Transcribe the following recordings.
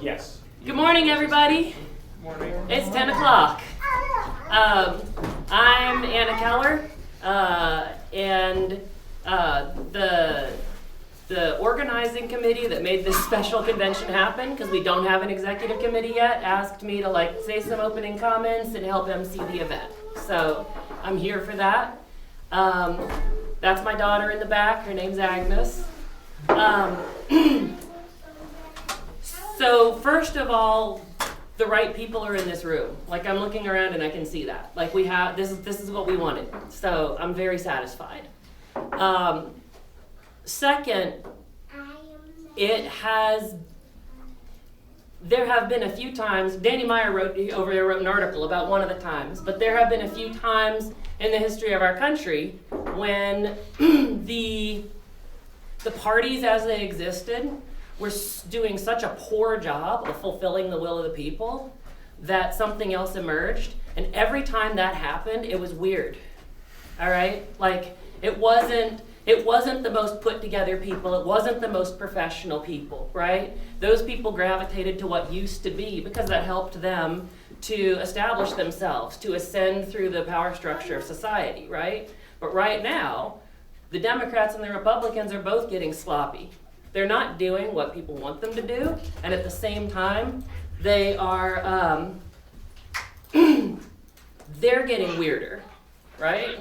Yes. Good morning, everybody. Morning. It's 10 o'clock. I'm Anna Keller, and the organizing committee that made this special convention happen, because we don't have an executive committee yet, asked me to say some opening comments and help MC the event. So I'm here for that. That's my daughter in the back. Her name's Agnes. So first of all, the right people are in this room. I'm looking around and I can see that. We have this is what we wanted. So I'm very satisfied. Second, there have been a few times, Danny Meyer wrote an article about one of the times, but there have been a few times in the history of our country when the parties as they existed were doing such a poor job of fulfilling the will of the people that something else emerged. And every time that happened, it was weird. All right? It wasn't the most put together people. It wasn't the most professional people, right? Those people gravitated to what used to be because that helped them to establish themselves, to ascend through the power structure of society, right? But right now, the Democrats and the Republicans are both getting sloppy. They're not doing what people want them to do, and at the same time, they are, they're getting weirder, right?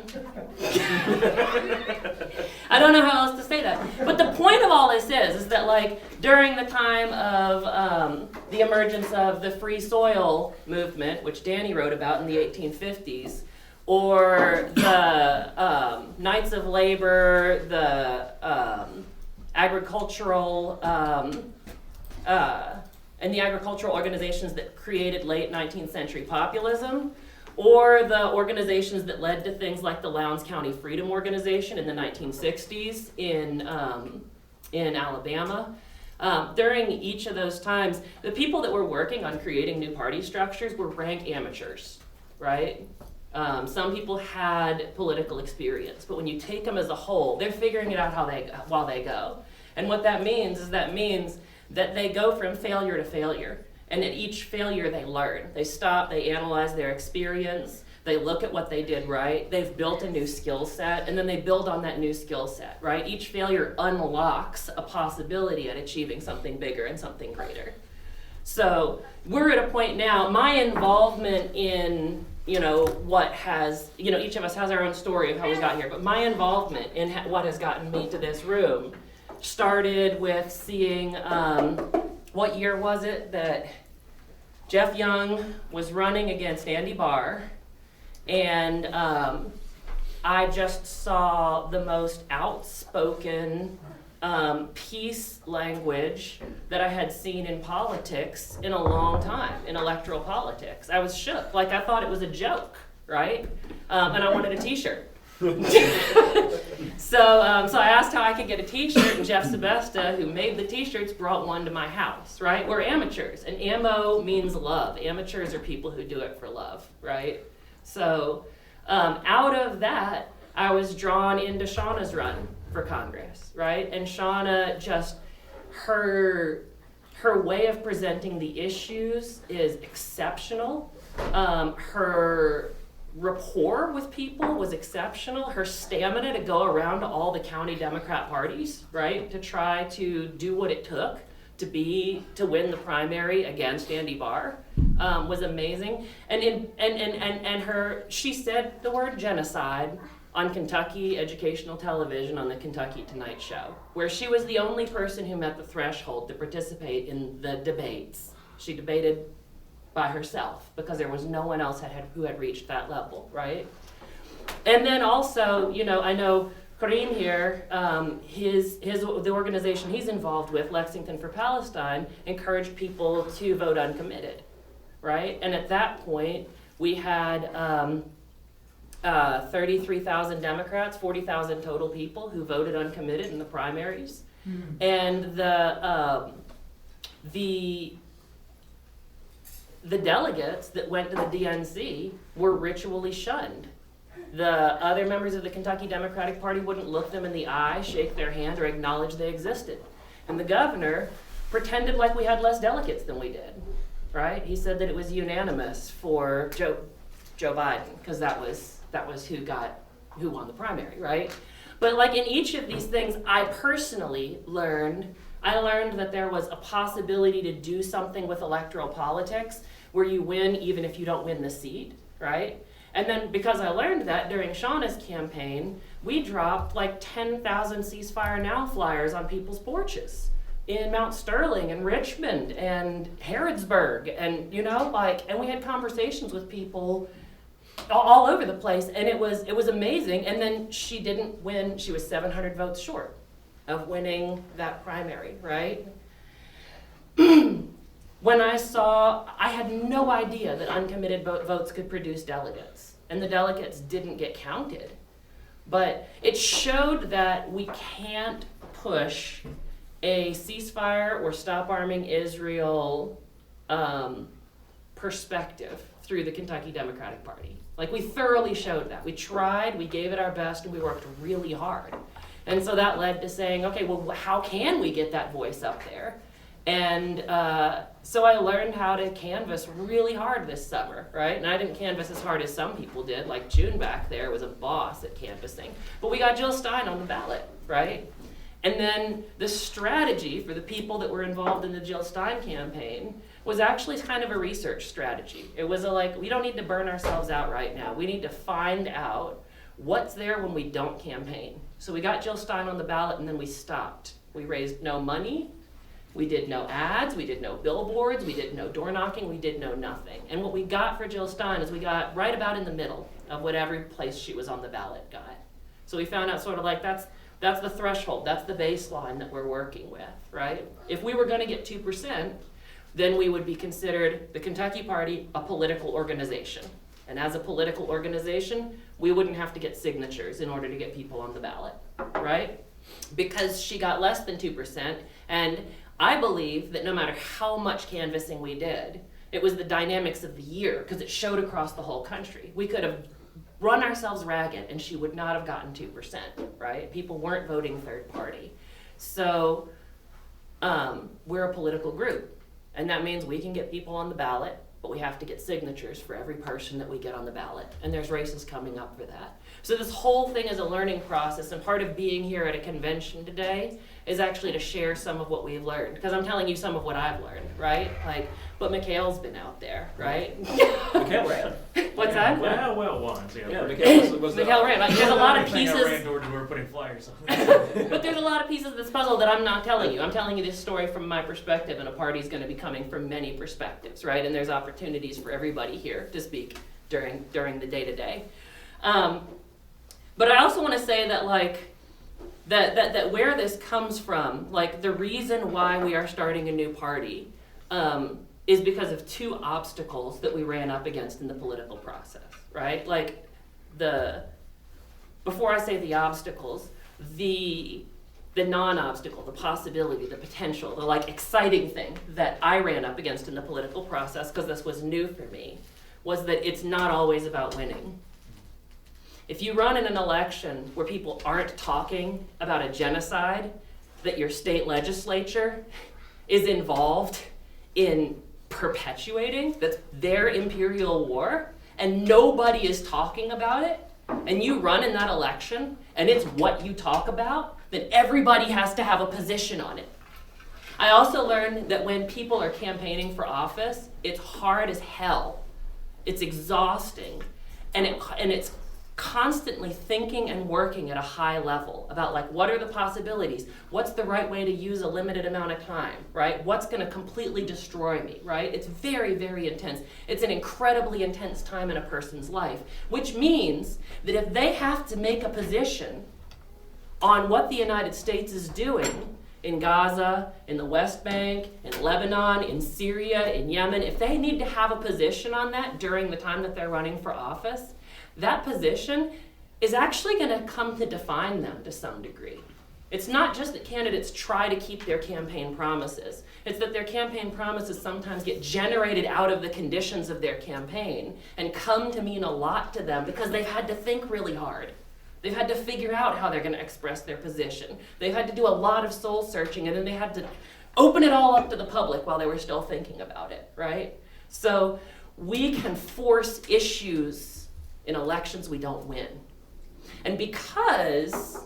I don't know how else to say that. But the point of all this is that during the time of the emergence of the free soil movement, which Danny wrote about in the 1850s, or the Knights of Labor, the agricultural and the agricultural organizations that created late 19th century populism, or the organizations that led to things like the Lowndes County Freedom Organization in the 1960s in Alabama. During each of those times, the people that were working on creating new party structures were rank amateurs, right? Some people had political experience, but when you take them as a whole, they're figuring it out while they go. And what that means is that they go from failure to failure. And at each failure, they learn. They stop, they analyze their experience, they look at what they did right, they've built a new skill set, and then they build on that new skill set, right? Each failure unlocks a possibility at achieving something bigger and something greater. So we're at a point now, my involvement in each of us has our own story of how we got here, but my involvement in what has gotten me to this room started with seeing, what year was it that Jeff Young was running against Andy Barr, and I just saw the most outspoken peace language that I had seen in politics in a long time, in electoral politics. I was shook, I thought it was a joke, right? And I wanted a t-shirt. So I asked how I could get a t-shirt, and Jeff Sebesta, who made the t-shirts, brought one to my house, right? We're amateurs, and ammo means love. Amateurs are people who do it for love, right? So out of that, I was drawn into Shauna's run for Congress, right? And Shauna, just her way of presenting the issues is exceptional. Her rapport with people was exceptional. Her stamina to go around to all the county Democrat parties, right, to try to do what it took to win the primary against Andy Barr was amazing. And she said the word genocide on Kentucky educational television on the Kentucky Tonight Show, where she was the only person who met the threshold to participate in the debates. She debated by herself because there was no one else who had reached that level, right? And then also, I know Kareem here, the organization he's involved with, Lexington for Palestine, encouraged people to vote uncommitted, right? And at that point, we had 33,000 Democrats, 40,000 total people who voted uncommitted in the primaries. Mm-hmm. And the delegates that went to the DNC were ritually shunned. The other members of the Kentucky Democratic Party wouldn't look them in the eye, shake their hand, or acknowledge they existed. And the governor pretended like we had less delegates than we did, right? He said that it was unanimous for Joe Biden, because that was who won the primary, right? But like in each of these things, I personally learned that there was a possibility to do something with electoral politics where you win even if you don't win the seat, right? And then because I learned that during Shauna's campaign, we dropped like 10,000 ceasefire now flyers on people's porches in Mount Sterling and Richmond and Harrodsburg, and and we had conversations with people all over the place, and it was amazing. And then she didn't win. She was 700 votes short of winning that primary, right? When I had no idea that uncommitted votes could produce delegates, and the delegates didn't get counted. But it showed that we can't push a ceasefire or stop arming Israel perspective through the Kentucky Democratic Party. Like, we thoroughly showed that. We tried, we gave it our best, and we worked really hard. And so that led to saying, okay, well, how can we get that voice up there? And so I learned how to canvass really hard this summer, right? And I didn't canvass as hard as some people did, like June back there was a boss at canvassing. But we got Jill Stein on the ballot, right? And then the strategy for the people that were involved in the Jill Stein campaign was actually kind of a research strategy. It was we don't need to burn ourselves out right now. We need to find out what's there when we don't campaign. So we got Jill Stein on the ballot, and then we stopped. We raised no money. We did no ads, we did no billboards, we did no door knocking, we did no nothing. And what we got for Jill Stein is we got right about in the middle of what every place she was on the ballot got. So we found out sort of like that's the threshold, that's the baseline that we're working with, right? If we were gonna get 2%, then we would be considered, the Kentucky Party, a political organization. And as a political organization, we wouldn't have to get signatures in order to get people on the ballot, right? Because she got less than 2%, and I believe that no matter how much canvassing we did, it was the dynamics of the year, because it showed across the whole country. We could have run ourselves ragged and she would not have gotten 2%, right? People weren't voting third party. So we're a political group, and that means we can get people on the ballot, but we have to get signatures for every person that we get on the ballot, and there's races coming up for that. So this whole thing is a learning process, and part of being here at a convention today is actually to share some of what we've learned, because I'm telling you some of what I've learned, right? But Mikhail's been out there, right? Mikhail ran. What's that? Well, once, yeah. Mikhail ran. There's a lot of pieces. I ran door to door putting flyers on. But there's a lot of pieces of this puzzle that I'm not telling you. I'm telling you this story from my perspective, and a party's going to be coming from many perspectives, right? And there's opportunities for everybody here to speak during the day-to-day. But I also want to say that that where this comes from, the reason why we are starting a new party is because of two obstacles that we ran up against in the political process, right? Before I say the obstacles, the non-obstacle, the possibility, the potential, the exciting thing that I ran up against in the political process, because this was new for me, was that it's not always about winning. If you run in an election where people aren't talking about a genocide that your state legislature is involved in perpetuating, that's their imperial war, and nobody is talking about it, and you run in that election, and it's what you talk about, then everybody has to have a position on it. I also learned that when people are campaigning for office, it's hard as hell. It's exhausting, and it's constantly thinking and working at a high level about what are the possibilities, what's the right way to use a limited amount of time, right? What's going to completely destroy me, right? It's very, very intense. It's an incredibly intense time in a person's life, which means that if they have to make a position on what the United States is doing in Gaza, in the West Bank, in Lebanon, in Syria, in Yemen, if they need to have a position on that during the time that they're running for office, that position is actually going to come to define them to some degree. It's not just that candidates try to keep their campaign promises. It's that their campaign promises sometimes get generated out of the conditions of their campaign and come to mean a lot to them because they've had to think really hard. They've had to figure out how they're going to express their position. They've had to do a lot of soul searching, and then they had to open it all up to the public while they were still thinking about it, right? So we can force issues in elections we don't win. And because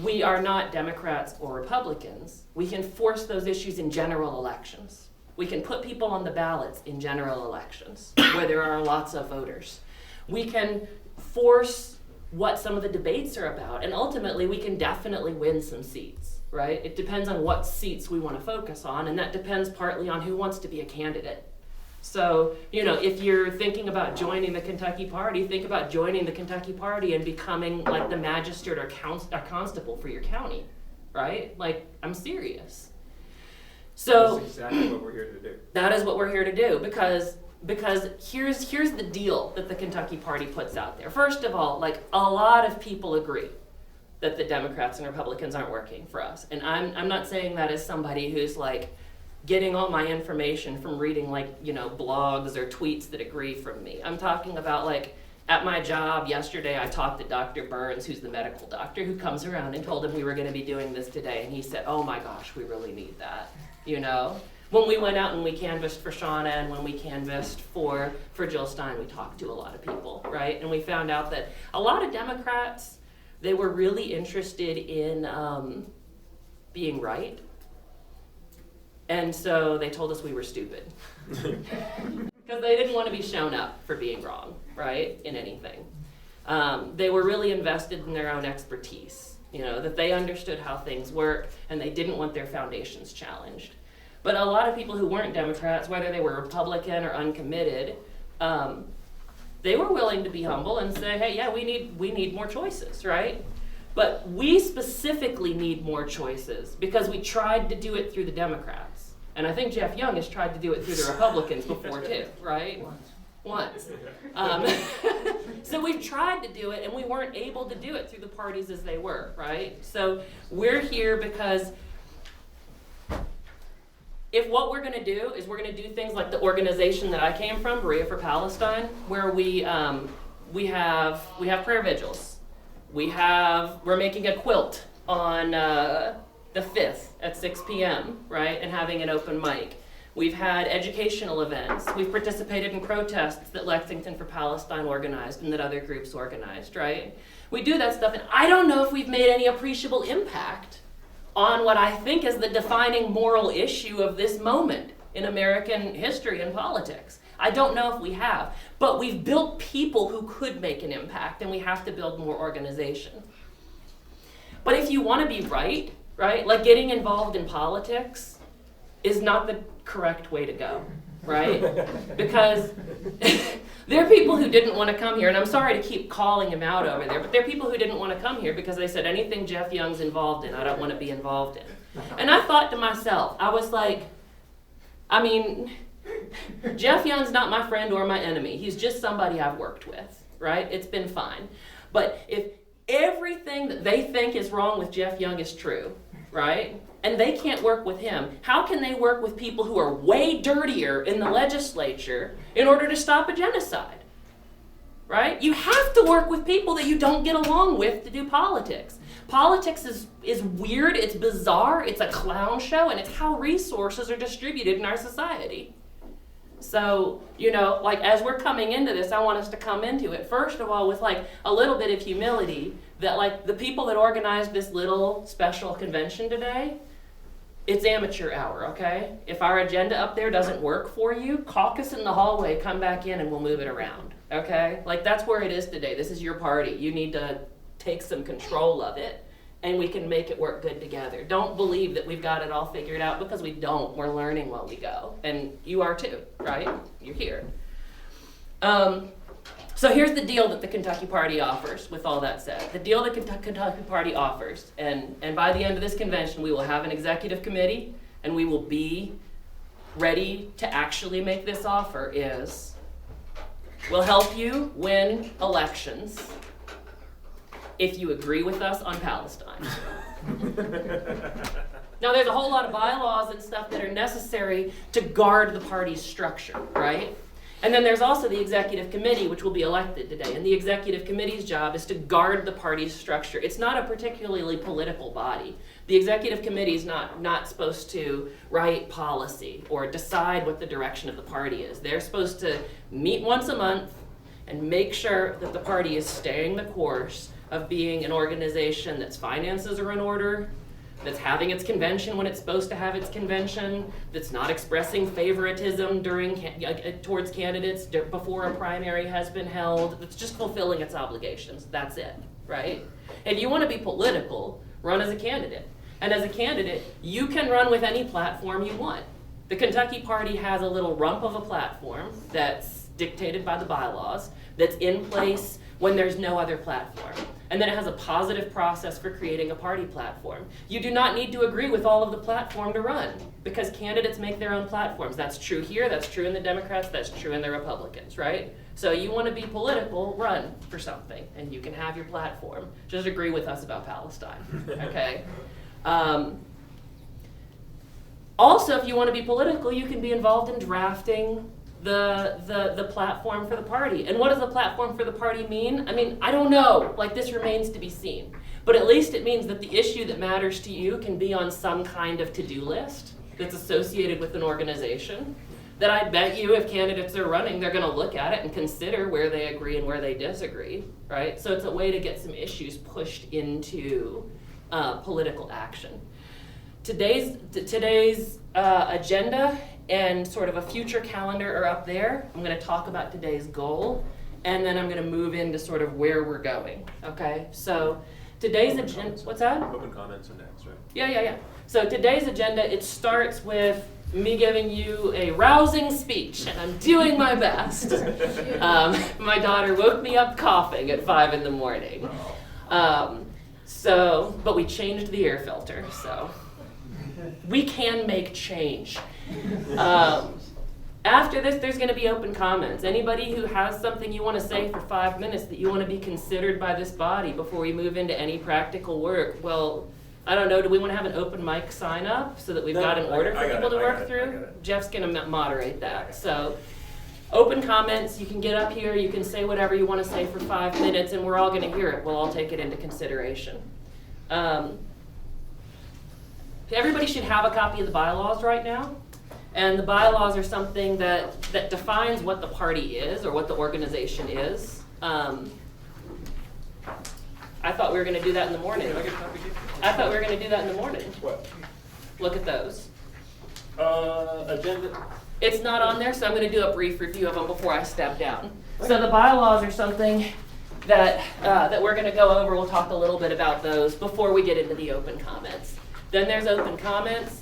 we are not Democrats or Republicans, we can force those issues in general elections. We can put people on the ballots in general elections where there are lots of voters. We can force what some of the debates are about, and ultimately we can definitely win some seats, right? It depends on what seats we want to focus on, and that depends partly on who wants to be a candidate. So, if you're thinking about joining the Kentucky Party, think about joining the Kentucky Party and becoming like the magistrate or constable for your county, right? Like, I'm serious. So that's exactly what we're here to do. That is what we're here to do, because here's the deal that the Kentucky Party puts out there. First of all, like, a lot of people agree that the Democrats and Republicans aren't working for us. And I'm not saying that as somebody who's like getting all my information from reading blogs or tweets that agree from me. I'm talking about, like, at my job yesterday, I talked to Dr. Burns, who's the medical doctor, who comes around and told him we were going to be doing this today. And he said, oh my gosh, we really need that, When we went out and we canvassed for Shauna and when we canvassed for Jill Stein, we talked to a lot of people, right? And we found out that a lot of Democrats, they were really interested in being right. And so they told us we were stupid. Because they didn't want to be shown up for being wrong, right, in anything. They were really invested in their own expertise, that they understood how things work, and they didn't want their foundations challenged. But a lot of people who weren't Democrats, whether they were Republican or uncommitted, they were willing to be humble and say, hey, yeah, we need more choices, right? But we specifically need more choices because we tried to do it through the Democrats. And I think Jeff Young has tried to do it through the Republicans before too, right? Once. So we've tried to do it, and we weren't able to do it through the parties as they were, right? So we're here because if what we're going to do is we're going to do things like the organization that I came from, Berea for Palestine, where we have prayer vigils. We're making a quilt on the 5th at 6 p.m., right, and having an open mic. We've had educational events. We've participated in protests that Lexington for Palestine organized and that other groups organized, right? We do that stuff, and I don't know if we've made any appreciable impact on what I think is the defining moral issue of this moment in American history and politics. I don't know if we have, but we've built people who could make an impact, and we have to build more organization. But if you want to be right, like getting involved in politics is not the correct way to go, right? Because there are people who didn't want to come here, and I'm sorry to keep calling him out over there, but there are people who didn't want to come here because they said anything Jeff Young's involved in, I don't want to be involved in. And I thought to myself, I was like, Jeff Young's not my friend or my enemy. He's just somebody I've worked with, right? It's been fine. But if everything that they think is wrong with Jeff Young is true, right? And they can't work with him, how can they work with people who are way dirtier in the legislature in order to stop a genocide, right? You have to work with people that you don't get along with to do politics. Politics is weird, it's bizarre, it's a clown show, and it's how resources are distributed in our society. So, as we're coming into this, I want us to come into it, first of all, with a little bit of humility that the people that organized this little special convention today, it's amateur hour, okay? If our agenda up there doesn't work for you, caucus in the hallway, come back in and we'll move it around, okay? That's where it is today. This is your party. You need to take some control of it, and we can make it work good together. Don't believe that we've got it all figured out, because we don't. We're learning while we go. And you are too, right? You're here. So here's the deal that the Kentucky Party offers, with all that said. The deal that Kentucky Party offers, and by the end of this convention, we will have an executive committee, and we will be ready to actually make this offer, is we'll help you win elections if you agree with us on Palestine. Now, there's a whole lot of bylaws and stuff that are necessary to guard the party's structure, right? And then there's also the executive committee, which will be elected today. And the executive committee's job is to guard the party's structure. It's not a particularly political body. The executive committee is not supposed to write policy or decide what the direction of the party is. They're supposed to meet once a month and make sure that the party is staying the course of being an organization that's finances are in order, that's having its convention when it's supposed to have its convention, that's not expressing favoritism towards candidates before a primary has been held, that's just fulfilling its obligations. That's it, right? If you want to be political, run as a candidate. And as a candidate, you can run with any platform you want. The Kentucky Party has a little rump of a platform that's dictated by the bylaws, that's in place when there's no other platform. And then it has a positive process for creating a party platform. You do not need to agree with all of the platform to run, because candidates make their own platforms. That's true here, that's true in the Democrats, that's true in the Republicans, right? So you want to be political, run for something, and you can have your platform. Just agree with us about Palestine, okay? Also, if you want to be political, you can be involved in drafting the platform for the party. And what does the platform for the party mean? I mean, I don't know. Like, this remains to be seen. But at least it means that the issue that matters to you can be on some kind of to-do list that's associated with an organization. That I bet you if candidates are running, they're going to look at it and consider where they agree and where they disagree, right? So it's a way to get some issues pushed into political action. Today's agenda and sort of a future calendar are up there. I'm going to talk about today's goal, and then I'm going to move into sort of where we're going, okay? So today's agenda, what's that? Open comments are next, right? Yeah. So today's agenda, it starts with me giving you a rousing speech, and I'm doing my best. My daughter woke me up coughing at 5 in the morning. But we changed the air filter, so we can make change. After this, there's going to be open comments. Anybody who has something you want to say for 5 minutes that you want to be considered by this body before we move into any practical work, well, I don't know, do we want to have an open mic sign up so that we've got an order for people to work through? Jeff's going to moderate that. So open comments, you can get up here, you can say whatever you want to say for 5 minutes, and we're all going to hear it. We'll all take it into consideration. Everybody should have a copy of the bylaws right now. And the bylaws are something that defines what the party is or what the organization is. I thought we were going to do that in the morning. I thought we were going to do that in the morning. What? Look at those. Agenda. It's not on there, so I'm going to do a brief review of them before I step down. So the bylaws are something that we're going to go over. We'll talk a little bit about those before we get into the open comments. Then there's open comments.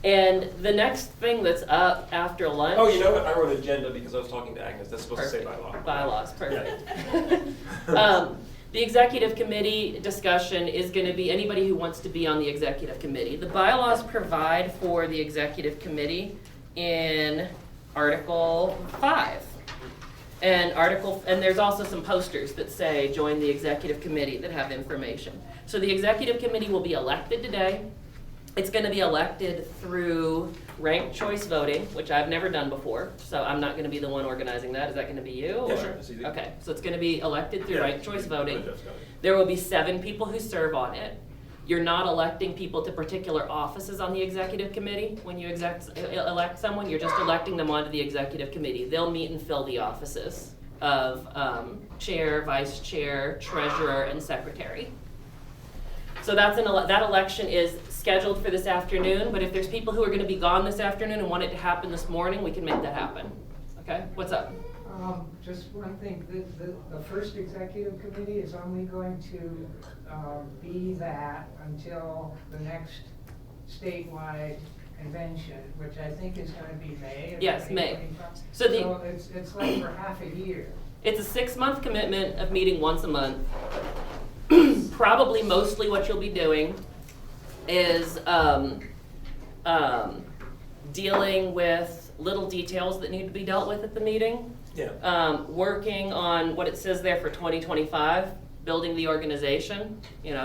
And the next thing that's up after lunch. Oh, you know what? I wrote agenda because I was talking to Agnes. That's supposed to say bylaw. Bylaws, perfect. Yeah. The executive committee discussion is going to be anybody who wants to be on the executive committee. The bylaws provide for the executive committee in Article 5. And there's also some posters that say join the executive committee that have information. So the executive committee will be elected today. It's going to be elected through ranked choice voting, which I've never done before, so I'm not going to be the one organizing that. Is that going to be you? Yeah, or? sure. That's easy. Okay, so it's going to be elected through ranked choice voting. Jeff's got it. There will be 7 people who serve on it. You're not electing people to particular offices on the executive committee. When you elect someone, you're just electing them onto the executive committee. They'll meet and fill the offices of chair, vice chair, treasurer, and secretary. So that election is scheduled for this afternoon, but if there's people who are going to be gone this afternoon and want it to happen this morning, we can make that happen. Okay, what's up? Just one thing, the first executive committee is only going to be that until the next statewide convention, which I think is going to be May. Yes, May. 2025. So it's like for half a year. It's a 6-month commitment of meeting once a month. Probably mostly what you'll be doing is dealing with little details that need to be dealt with at the meeting. Yeah. Working on what it says there for 2025, building the organization,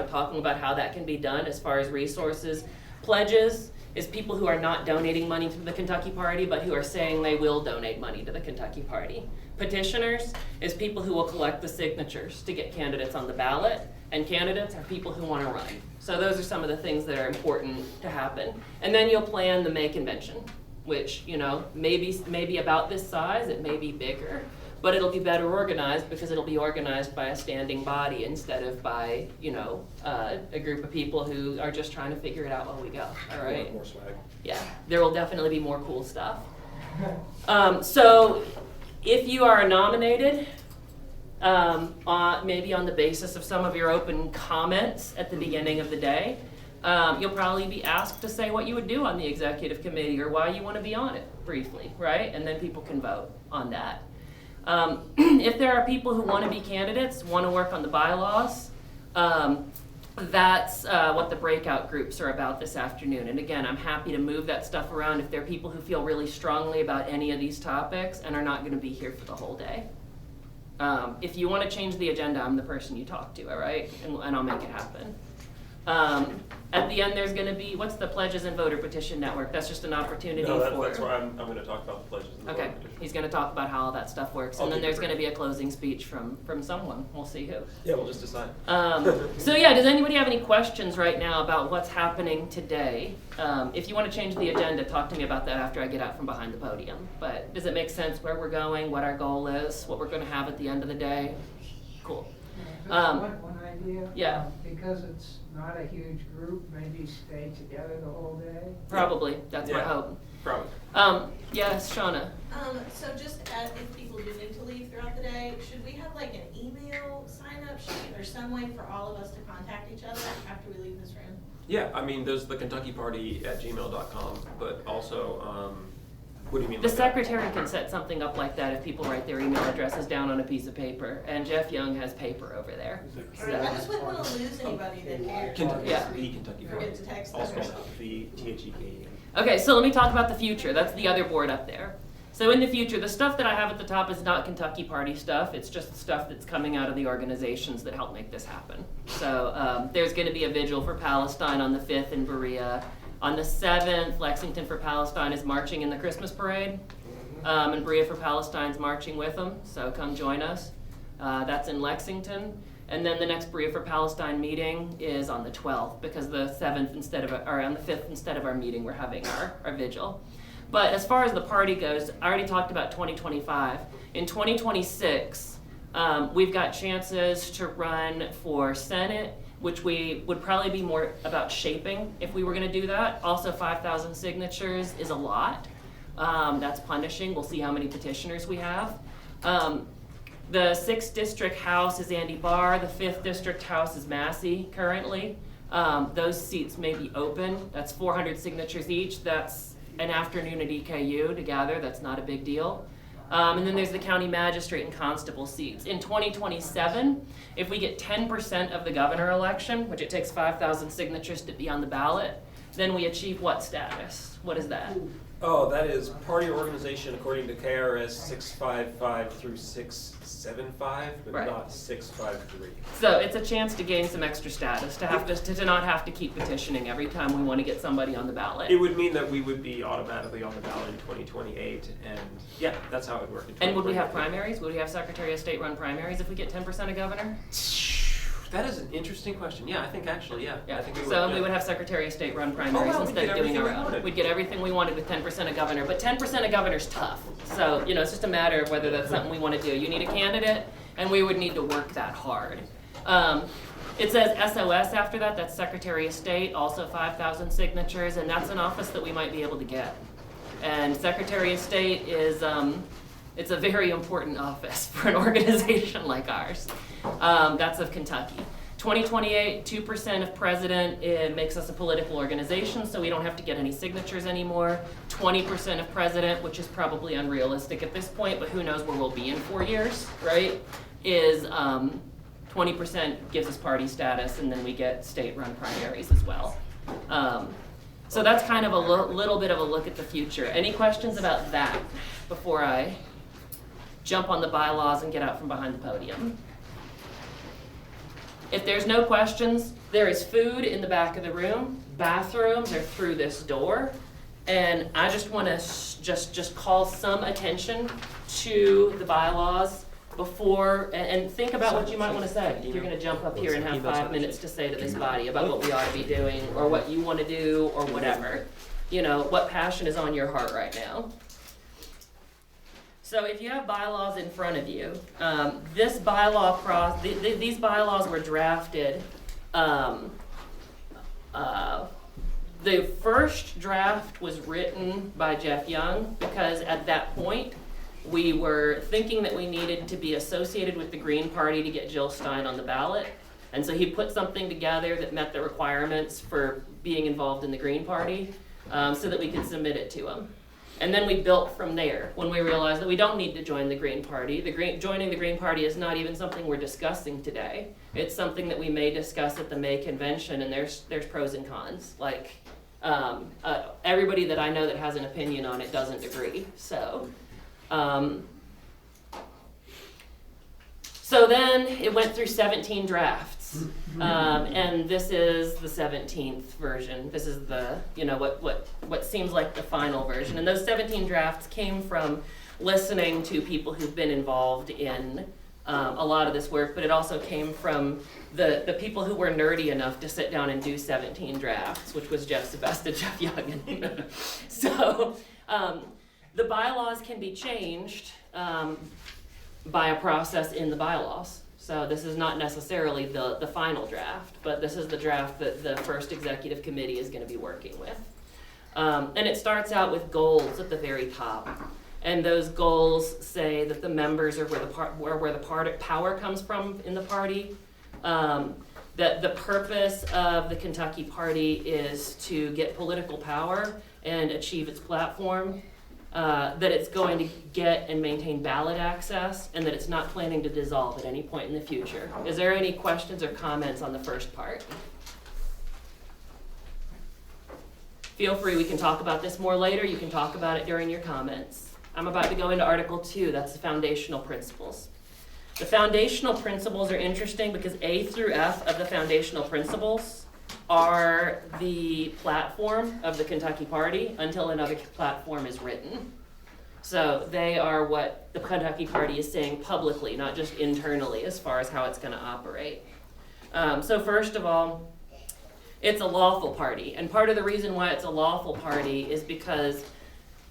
talking about how that can be done as far as resources, pledges, is people who are not donating money to the Kentucky Party, but who are saying they will donate money to the Kentucky Party. Petitioners is people who will collect the signatures to get candidates on the ballot, and candidates are people who want to run. So those are some of the things that are important to happen. And then you'll plan the May convention, which, you know, maybe about this size, it may be bigger, but it'll be better organized because it'll be organized by a standing body instead of by, you know, a group of people who are just trying to figure it out while we go, all right? More swag. Yeah, there will definitely be more cool stuff. So if you are nominated, maybe on the basis of some of your open comments at the beginning of the day, you'll probably be asked to say what you would do on the executive committee or why you want to be on it briefly, right? And then people can vote on that. If there are people who want to be candidates, want to work on the bylaws, that's what the breakout groups are about this afternoon. And again, I'm happy to move that stuff around if there are people who feel really strongly about any of these topics and are not going to be here for the whole day. If you want to change the agenda, I'm the person you talk to, all right? And I'll make it happen. At the end, there's going to be, what's the Pledges and Voter Petition Network? That's just an opportunity No, for... that's where I'm going to talk about the pledges. And the Okay, voter petition. he's going to talk about how all that stuff works, I'll and then keep it there's going to brief. be a closing speech from someone. We'll see who. Yeah, we'll just decide. So yeah, does anybody have any questions right now about what's happening today? If you want to change the agenda, talk to me about that after I get out from behind the podium. But does it make sense where we're going, what our goal is, what we're going to have at the end of the day? Cool. One idea. Yeah. Because it's not a huge group, maybe stay together the whole day. Probably, that's my Yeah. hope. Probably. Yes, Shauna. So just as if people do need to leave throughout the day, should we have like an email sign-up sheet or some way for all of us to contact each other after we leave this room? Yeah, I mean, there's the KentuckyParty@gmail.com, but also, what do you mean? The like that? secretary can set something up like that if people write their email addresses down on a piece of paper, and Jeff Young has paper over there. I just wouldn't want to lose anybody that cares. Kentucky, Yeah. the Kentucky Party. Forget to text them All or spelled something. out, VTHEK. Okay, so let me talk about the future. That's the other board up there. So in the future, the stuff that I have at the top is not Kentucky Party stuff. It's just stuff that's coming out of the organizations that help make this happen. So there's going to be a vigil for Palestine on the 5th in Berea. On the 7th, Lexington for Palestine is marching in the Christmas parade. And Berea for Palestine's marching with them. So come join us. That's in Lexington. And then the next Berea for Palestine meeting is on the 12th, because the 7th or on the 5th instead of our meeting, we're having our vigil. But as far as the party goes, I already talked about 2025. In 2026, we've got chances to run for Senate, which we would probably be more about shaping if we were going to do that. Also, 5,000 signatures is a lot. That's punishing. We'll see how many petitioners we have. The 6th District House is Andy Barr. The 5th District House is Massey currently. Those seats may be open. That's 400 signatures each. That's an afternoon at EKU to gather. That's not a big deal. And then there's the county magistrate and constable seats. In 2027, if we get 10% of the governor election, which it takes 5,000 signatures to be on the ballot, then we achieve what status? What is that? Oh, that is party organization according to KRS 655 through 675, but Right. not 653. So it's a chance to gain some extra status, to not have to keep petitioning every time we want to get somebody on the ballot. It would mean that we would be automatically on the ballot in 2028, and yeah, that's how it would work. And would we have primaries? Would we have Secretary of State run primaries if we get 10% of governor? That is an interesting question. Yeah, I think actually, yeah. Yeah, I think we would. so yeah. we would have Secretary of State run primaries wow, we'd instead get of doing everything our we own. wanted. We'd get everything we wanted with 10% of governor, but 10% of governor's tough. So, it's just a matter of whether that's something we want to do. You need a candidate, and we would need to work that hard. It says SOS after that, that's Secretary of State, also 5,000 signatures, and that's an office that we might be able to get. And Secretary of State is, it's a very important office for an organization like ours. That's of Kentucky. 2028, 2% of president, it makes us a political organization, so we don't have to get any signatures anymore. 20% of president, which is probably unrealistic at this point, but who knows where we'll be in 4 years, right? Is 20% gives us party status, and then we get state-run primaries as well. So that's kind of a little bit of a look at the future. Any questions about that before I jump on the bylaws and get out from behind the podium? If there's no questions, there is food in the back of the room. Bathrooms are through this door. And I just want to just call some attention to the bylaws before, and think about what you might want to say. If you're going to jump up here and have 5 minutes to say to this body about what we ought to be doing, or what you want to do, or whatever. You know, what passion is on your heart right now. So if you have bylaws in front of you, this bylaw these bylaws were drafted. The first draft was written by Jeff Young because at that point we were thinking that we needed to be associated with the Green Party to get Jill Stein on the ballot. And so he put something together that met the requirements for being involved in the Green Party so that we could submit it to him. And then we built from there when we realized that we don't need to join the Green Party. Joining the Green Party is not even something we're discussing today. It's something that we may discuss at the May convention, and there's pros and cons. Like everybody that I know that has an opinion on it doesn't agree. So then it went through 17 drafts. And this is the 17th version. This is the, what seems like the final version. And those 17 drafts came from listening to people who've been involved in a lot of this work, but it also came from the people who were nerdy enough to sit down and do 17 drafts, which was Jeff Sebesta, Jeff Young. So the bylaws can be changed by a process in the bylaws. So this is not necessarily the final draft, but this is the draft that the first executive committee is going to be working with. And it starts out with goals at the very top. And those goals say that the members are where the power comes from in the party. That the purpose of the Kentucky Party is to get political power and achieve its platform. That it's going to get and maintain ballot access, and that it's not planning to dissolve at any point in the future. Is there any questions or comments on the first part? Feel free, we can talk about this more later. You can talk about it during your comments. I'm about to go into Article 2, that's the foundational principles. The foundational principles are interesting because A through F of the foundational principles are the platform of the Kentucky Party until another platform is written. So they are what the Kentucky Party is saying publicly, not just internally, as far as how it's going to operate. So first of all, it's a lawful party. And part of the reason why it's a lawful party is because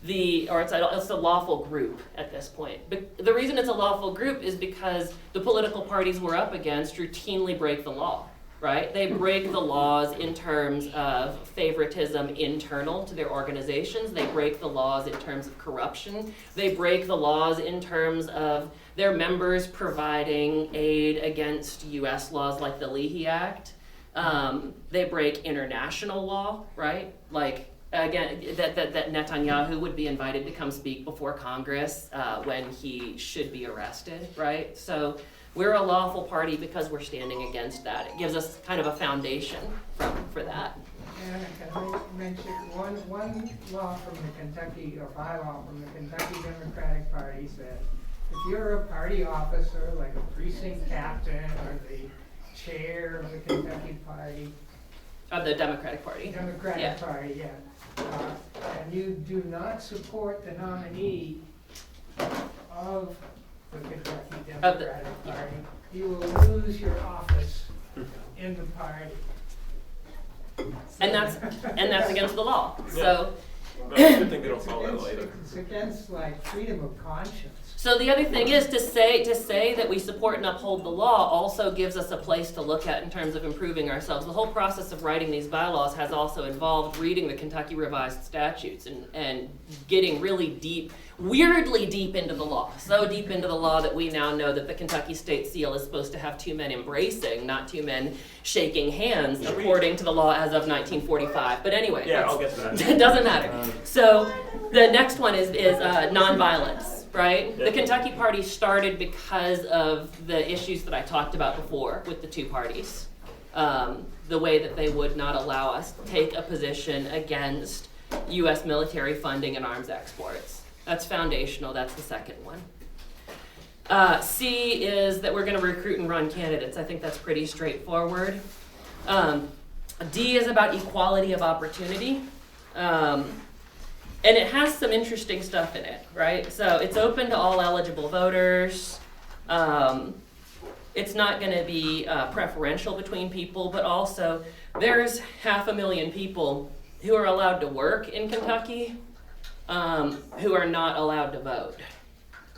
it's a lawful group at this point. But the reason it's a lawful group is because the political parties we're up against routinely break the law. Right? They break the laws in terms of favoritism internal to their organizations. They break the laws in terms of corruption. They break the laws in terms of their members providing aid against U.S. laws like the Leahy Act. They break international law, right? Like, again, that Netanyahu would be invited to come speak before Congress when he should be arrested, right? So we're a lawful party because we're standing against that. It gives us kind of a foundation for that. And can I mention one law from the Kentucky, or bylaw from the Kentucky Democratic Party said, if you're a party officer, like a precinct captain or the chair of the Kentucky Party. Of the Democratic Party. Democratic Party, yeah. And you do not support the nominee of the Kentucky Democratic Party, you will lose your office in the party. And that's against the law. Yeah. So But I should think they don't follow that later. It's against like freedom of conscience. So the other thing is to say that we support and uphold the law also gives us a place to look at in terms of improving ourselves. The whole process of writing these bylaws has also involved reading the Kentucky Revised Statutes and getting really deep, weirdly deep into the law. So deep into the law that we now know that the Kentucky State Seal is supposed to have two men embracing, not two men shaking hands, according to the law as of 1945. But anyway, Yeah, I'll get to that. it doesn't matter. So the next one is nonviolence. Right? Yeah. The Kentucky Party started because of the issues that I talked about before with the two parties. The way that they would not allow us to take a position against U.S. military funding and arms exports. That's foundational. That's the second one. C is that we're going to recruit and run candidates. I think that's pretty straightforward. D is about equality of opportunity. And it has some interesting stuff in it, right? So it's open to all eligible voters. It's not going to be preferential between people, but also there's 500,000 people who are allowed to work in Kentucky who are not allowed to vote.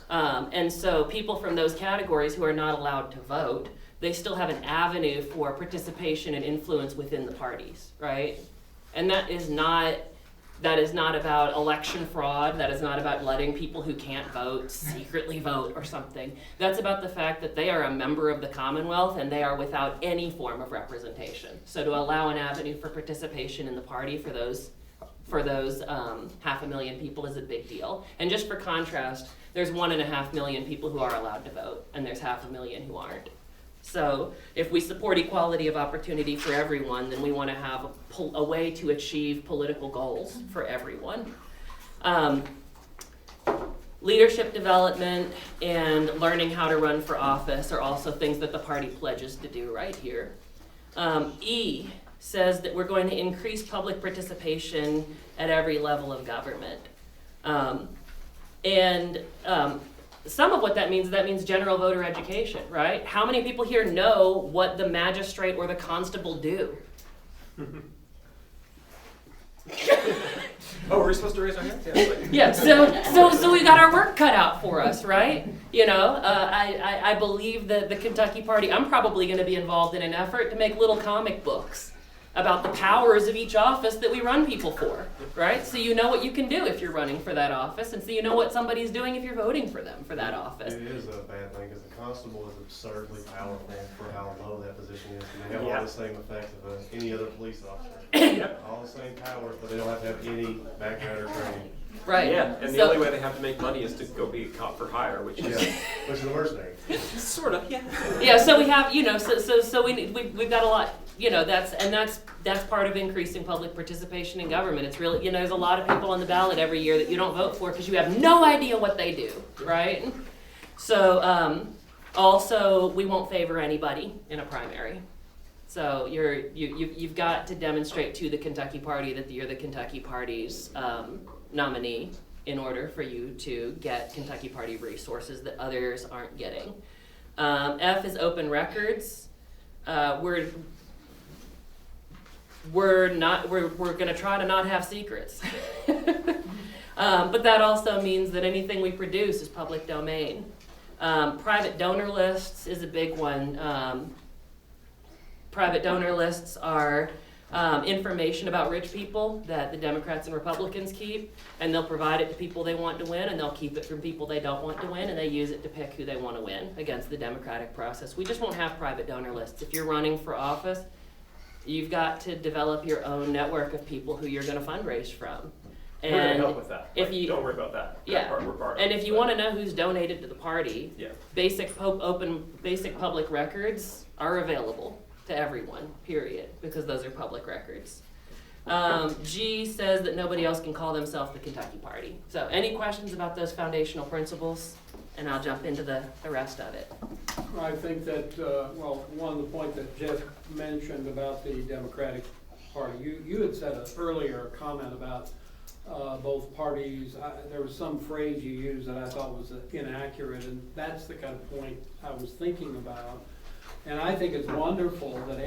And so people from those categories who are not allowed to vote, they still have an avenue for participation and influence within the parties, right? And that is not about election fraud. That is not about letting people who can't vote secretly vote or something. That's about the fact that they are a member of the Commonwealth and they are without any form of representation. So to allow an avenue for participation in the party for those 500,000 people is a big deal. And just for contrast, there's 1.5 million people who are allowed to vote, and there's 500,000 who aren't. So if we support equality of opportunity for everyone, then we want to have a way to achieve political goals for everyone. Leadership development and learning how to run for office are also things that the party pledges to do right here. E says that we're going to increase public participation at every level of government. Some of what that means general voter education, right? How many people here know what the magistrate or the constable do? Oh, are we supposed to raise our hands? Yeah, so we got our work cut out for us, right? You know, I believe that the Kentucky Party, I'm probably going to be involved in an effort to make little comic books about the powers of each office that we run people for, right? So you know what you can do if you're running for that office, and so you know what somebody's doing if you're voting for them for that office. It is a bad thing because the constable is absurdly powerful for how low that position is. And they have all the same effects of any other police officer. All the same powers, but they don't have to have any background or training. Right. Yeah, and the only way they have to make money is to go be a cop for hire, which is Which is the worst thing. sort of, yeah. Yeah, so we have, so we've got a lot, that's part of increasing public participation in government. It's really, there's a lot of people on the ballot every year that you don't vote for because you have no idea what they do, right? So, also, we won't favor anybody in a primary. So you've got to demonstrate to the Kentucky Party that you're the Kentucky Party's nominee in order for you to get Kentucky Party resources that others aren't getting. F is open records. We're going to try to not have secrets. But that also means that anything we produce is public domain. Private donor lists is a big one. Private donor lists are information about rich people that the Democrats and Republicans keep, and they'll provide it to people they want to win, and they'll keep it from people they don't want to win, and they use it to pick who they want to win against the democratic process. We just won't have private donor lists. If you're running for office, you've got to develop your own network of people who you're going to fundraise from. We're going to help with that. If you don't worry about that. Yeah, That part we're part of, and if you but- want to know who's donated to the party, basic public records are available to everyone, period, because those are public records. G says that nobody else can call themselves the Kentucky Party. So any questions about those foundational principles? And I'll jump into the rest of it. I think that, one of the points that Jeff mentioned about the Democratic Party, you had said earlier a comment about both parties. There was some phrase you used that I thought was inaccurate, and that's the kind of point I was thinking about. And I think it's wonderful that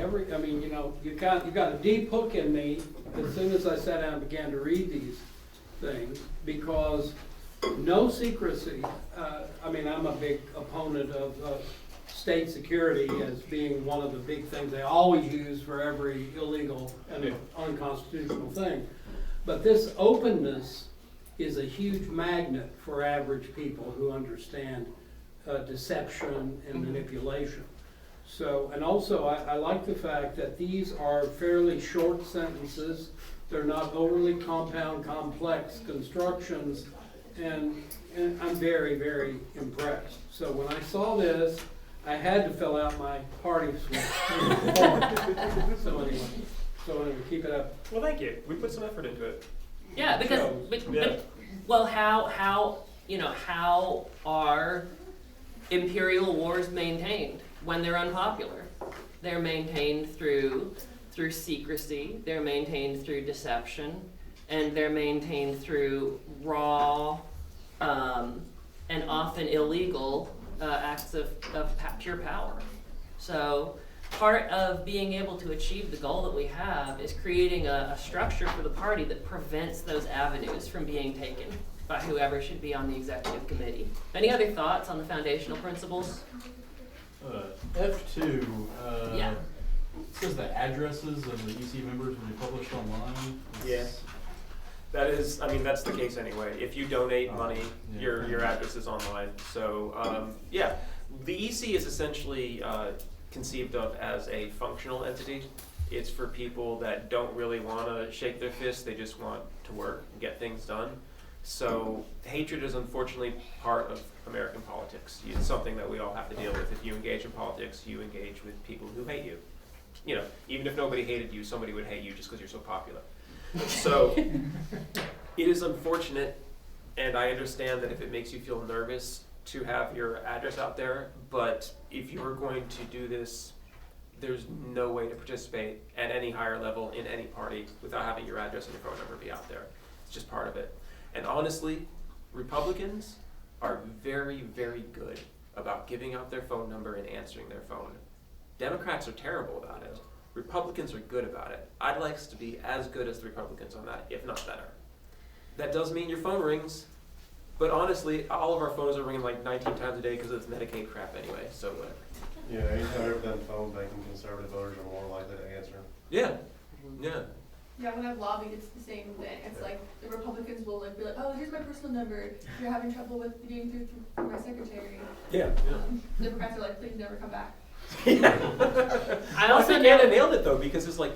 you got a deep hook in me as soon as I sat down and began to read these things, because no secrecy. I'm a big opponent of state security as being one of the big things they always use for every illegal and unconstitutional thing. But this openness is a huge magnet for average people who understand deception and manipulation. So, and also I like the fact that these are fairly short sentences. They're not overly compound, complex constructions, and I'm very, very impressed. So when I saw this, I had to fill out my party switch. So anyway, keep it up. Well, thank you. We put some effort into it. Yeah, because how are imperial wars maintained when they're unpopular. They're maintained through secrecy, they're maintained through deception, and they're maintained through raw and often illegal acts of pure power. So part of being able to achieve the goal that we have is creating a structure for the party that prevents those avenues from being taken by whoever should be on the executive committee. Any other thoughts on the foundational principles? F2, Yeah. it says the addresses of the EC members will be published online. Yeah. That is, I mean, that's the case anyway. If you donate money, Yeah. your address is online. So, yeah, the EC is essentially conceived of as a functional entity. It's for people that don't really want to shake their fists, they just want to work and get things done. So hatred is unfortunately part of American politics. It's something that we all have to deal with. If you engage in politics, you engage with people who hate you. You know, even if nobody hated you, somebody would hate you just because you're so popular. So it is unfortunate, and I understand that if it makes you feel nervous to have your address out there, but if you are going to do this, there's no way to participate at any higher level in any party without having your address and your phone number be out there. It's just part of it. And honestly, Republicans are very, very good about giving out their phone number and answering their phone. Democrats are terrible about it. Republicans are good about it. I'd like us to be as good as the Republicans on that, if not better. That does mean your phone rings, but honestly, all of our phones are ringing like 19 times a day because of this Medicaid crap anyway, so whatever. Yeah, anytime I've ever done phone banking, conservative voters are more likely to answer. Yeah, yeah. Yeah, when I've lobbied, it's the same thing. It's like the Republicans will like be like, "Oh, here's my personal number. If you're having trouble with getting through my secretary." Yeah. Democrats are like, "Please never come back." I also think know Anna nailed it though, because it's like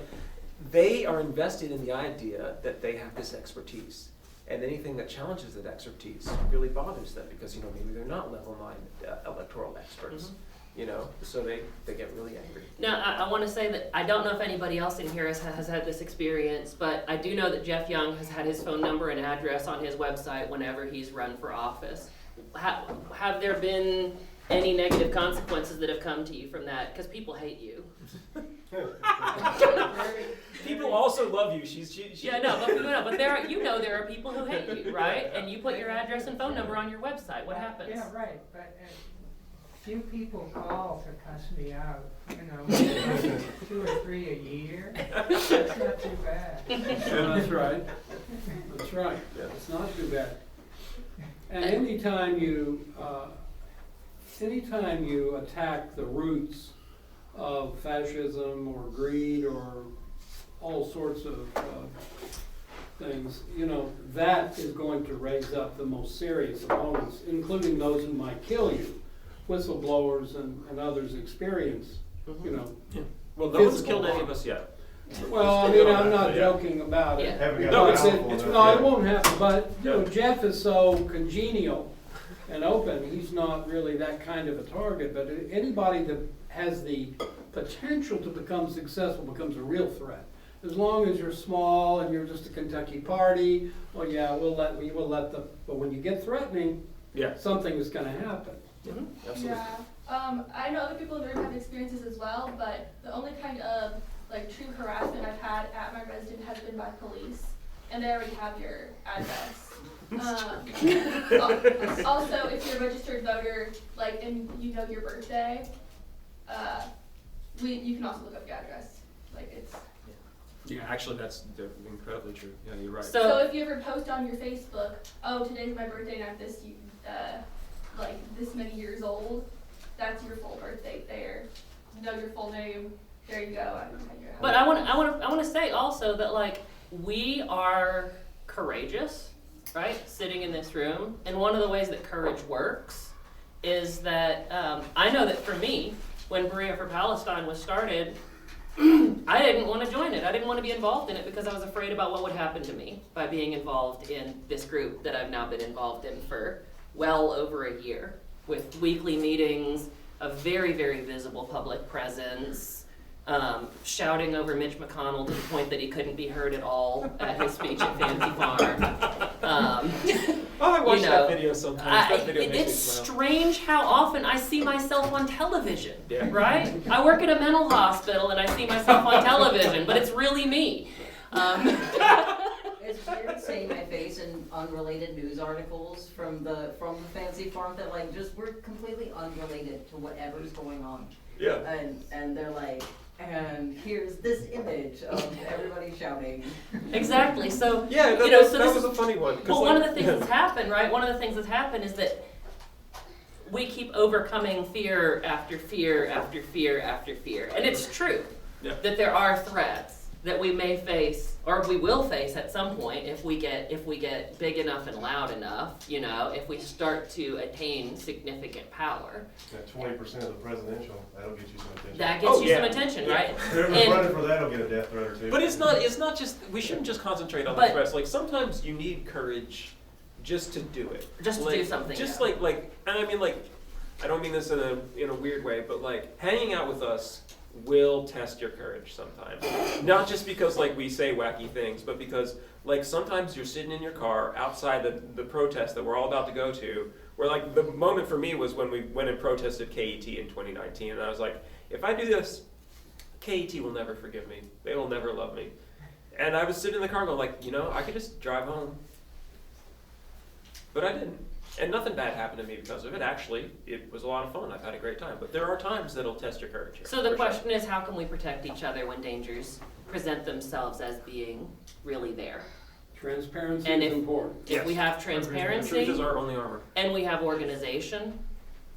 they are invested in the idea that they have this expertise, and anything that challenges that expertise really bothers them because maybe they're not level 9 electoral experts. So they get really angry. Now, I want to say that I don't know if anybody else in here has had this experience, but I do know that Jeff Young has had his phone number and address on his website whenever he's run for office. Have there been any negative consequences that have come to you from that? Because people hate you. People also love you. She Yeah, but there are people who hate you, right? And you put your address and phone number on your website. What happens? Yeah, right, but few people call to cuss me out, 2 or 3 a year. That's not too bad. Yeah, that's right. That's right. It's not too bad. And anytime you attack the roots of fascism or greed or all sorts of things, that is going to raise up the most serious opponents, including those who might kill you. Whistleblowers and others experience, Well, no one's killed any of us yet. Well, I mean, I'm not joking about it. Yeah. Haven't got No, a it's- powerful enough No, yet. it won't happen, but, Yeah. Jeff is so congenial and open, he's not really that kind of a target, but anybody that has the potential to become successful becomes a real threat. As long as you're small and you're just a Kentucky party, well, yeah, but when you get threatening, Yeah. something is gonna happen. Absolutely. Yeah. I know other people in the room have experiences as well, but the only kind of true harassment I've had at my residence has been by police, and they already have your address. Also, if you're a registered voter, and you know your birthday, you can also look up your address. Yeah, actually, that's incredibly true. Yeah, you're right. So if you ever post on your Facebook, "Oh, today's my birthday and I'm this many years old," that's your full birth date there. Know your full name. There you go. But I want to say also that we are courageous, right? Sitting in this room, and one of the ways that courage works is that I know that for me, when Berea for Palestine was started, I didn't want to join it. I didn't want to be involved in it because I was afraid about what would happen to me by being involved in this group that I've now been involved in for well over a year, with weekly meetings, a very, very visible public presence, shouting over Mitch McConnell to the point that he couldn't be heard at all at his speech at Fancy Farm. Oh, I watch You that know, video sometimes. That video makes me it's smile. strange how often I see myself on television, Yeah. right? I work at a mental hospital and I see myself on television, but it's really me. It's weird seeing my face in unrelated news articles from the fancy farm that like just were completely unrelated to whatever's going on. Yeah. And they're like, and here's this image of everybody shouting. Exactly. So Yeah, that, you know, that, so that this was is, a funny one. 'cause, well, like, one of the things that's happened, right? One of the things that's happened is that we keep overcoming fear after fear after fear after fear, and it's true Yeah. that there are threats that we may face, or we will face at some point if we get big enough and loud enough. You know, if we start to attain significant power, That 20% of the presidential, that'll get you some attention. that gets Oh, you yeah. some attention, Yeah. right? Whoever's And- running for that'll get a death threat or two. But it's not just, we shouldn't just concentrate on the But- threats. Like, sometimes you need courage just to do it. Just to Like, do something. Just yeah. like, and I mean, like, I don't mean this in a weird way, but like, hanging out with us will test your courage sometimes. Not just because like we say wacky things, but because like sometimes you're sitting in your car outside the protest that we're all about to go to, where like the moment for me was when we went and protested KET in 2019, and I was like, if I do this, KET will never forgive me. They will never love me. And I was sitting in the car going like, you know, I could just drive home. But I didn't. And nothing bad happened to me because of it. Actually, it was a lot of fun. I've had a great time. But there are times that'll test your courage here. So the for sure. question is, how can we protect each other when dangers present themselves as being really there? Transparency And is if- important. If we have Truth transparency is our only armor. and we have organization,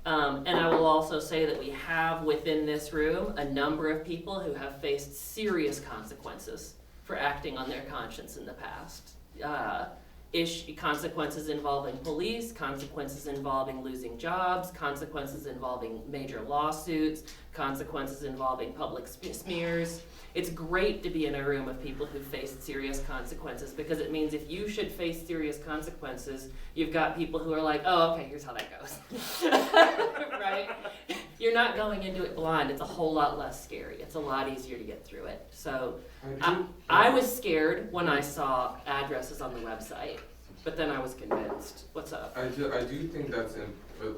and I will also say that we have within this room a number of people who have faced serious consequences for acting on their conscience in the past. Consequences involving police, consequences involving losing jobs, consequences involving major lawsuits, consequences involving public smears. It's great to be in a room of people who faced serious consequences, because it means if you should face serious consequences, you've got people who are like, oh, okay, here's how that goes. Right? You're not going into it blind. It's a whole lot less scary. It's a lot easier to get through it. So I was scared when I saw addresses on the website, but then I was convinced. What's up? I do think that's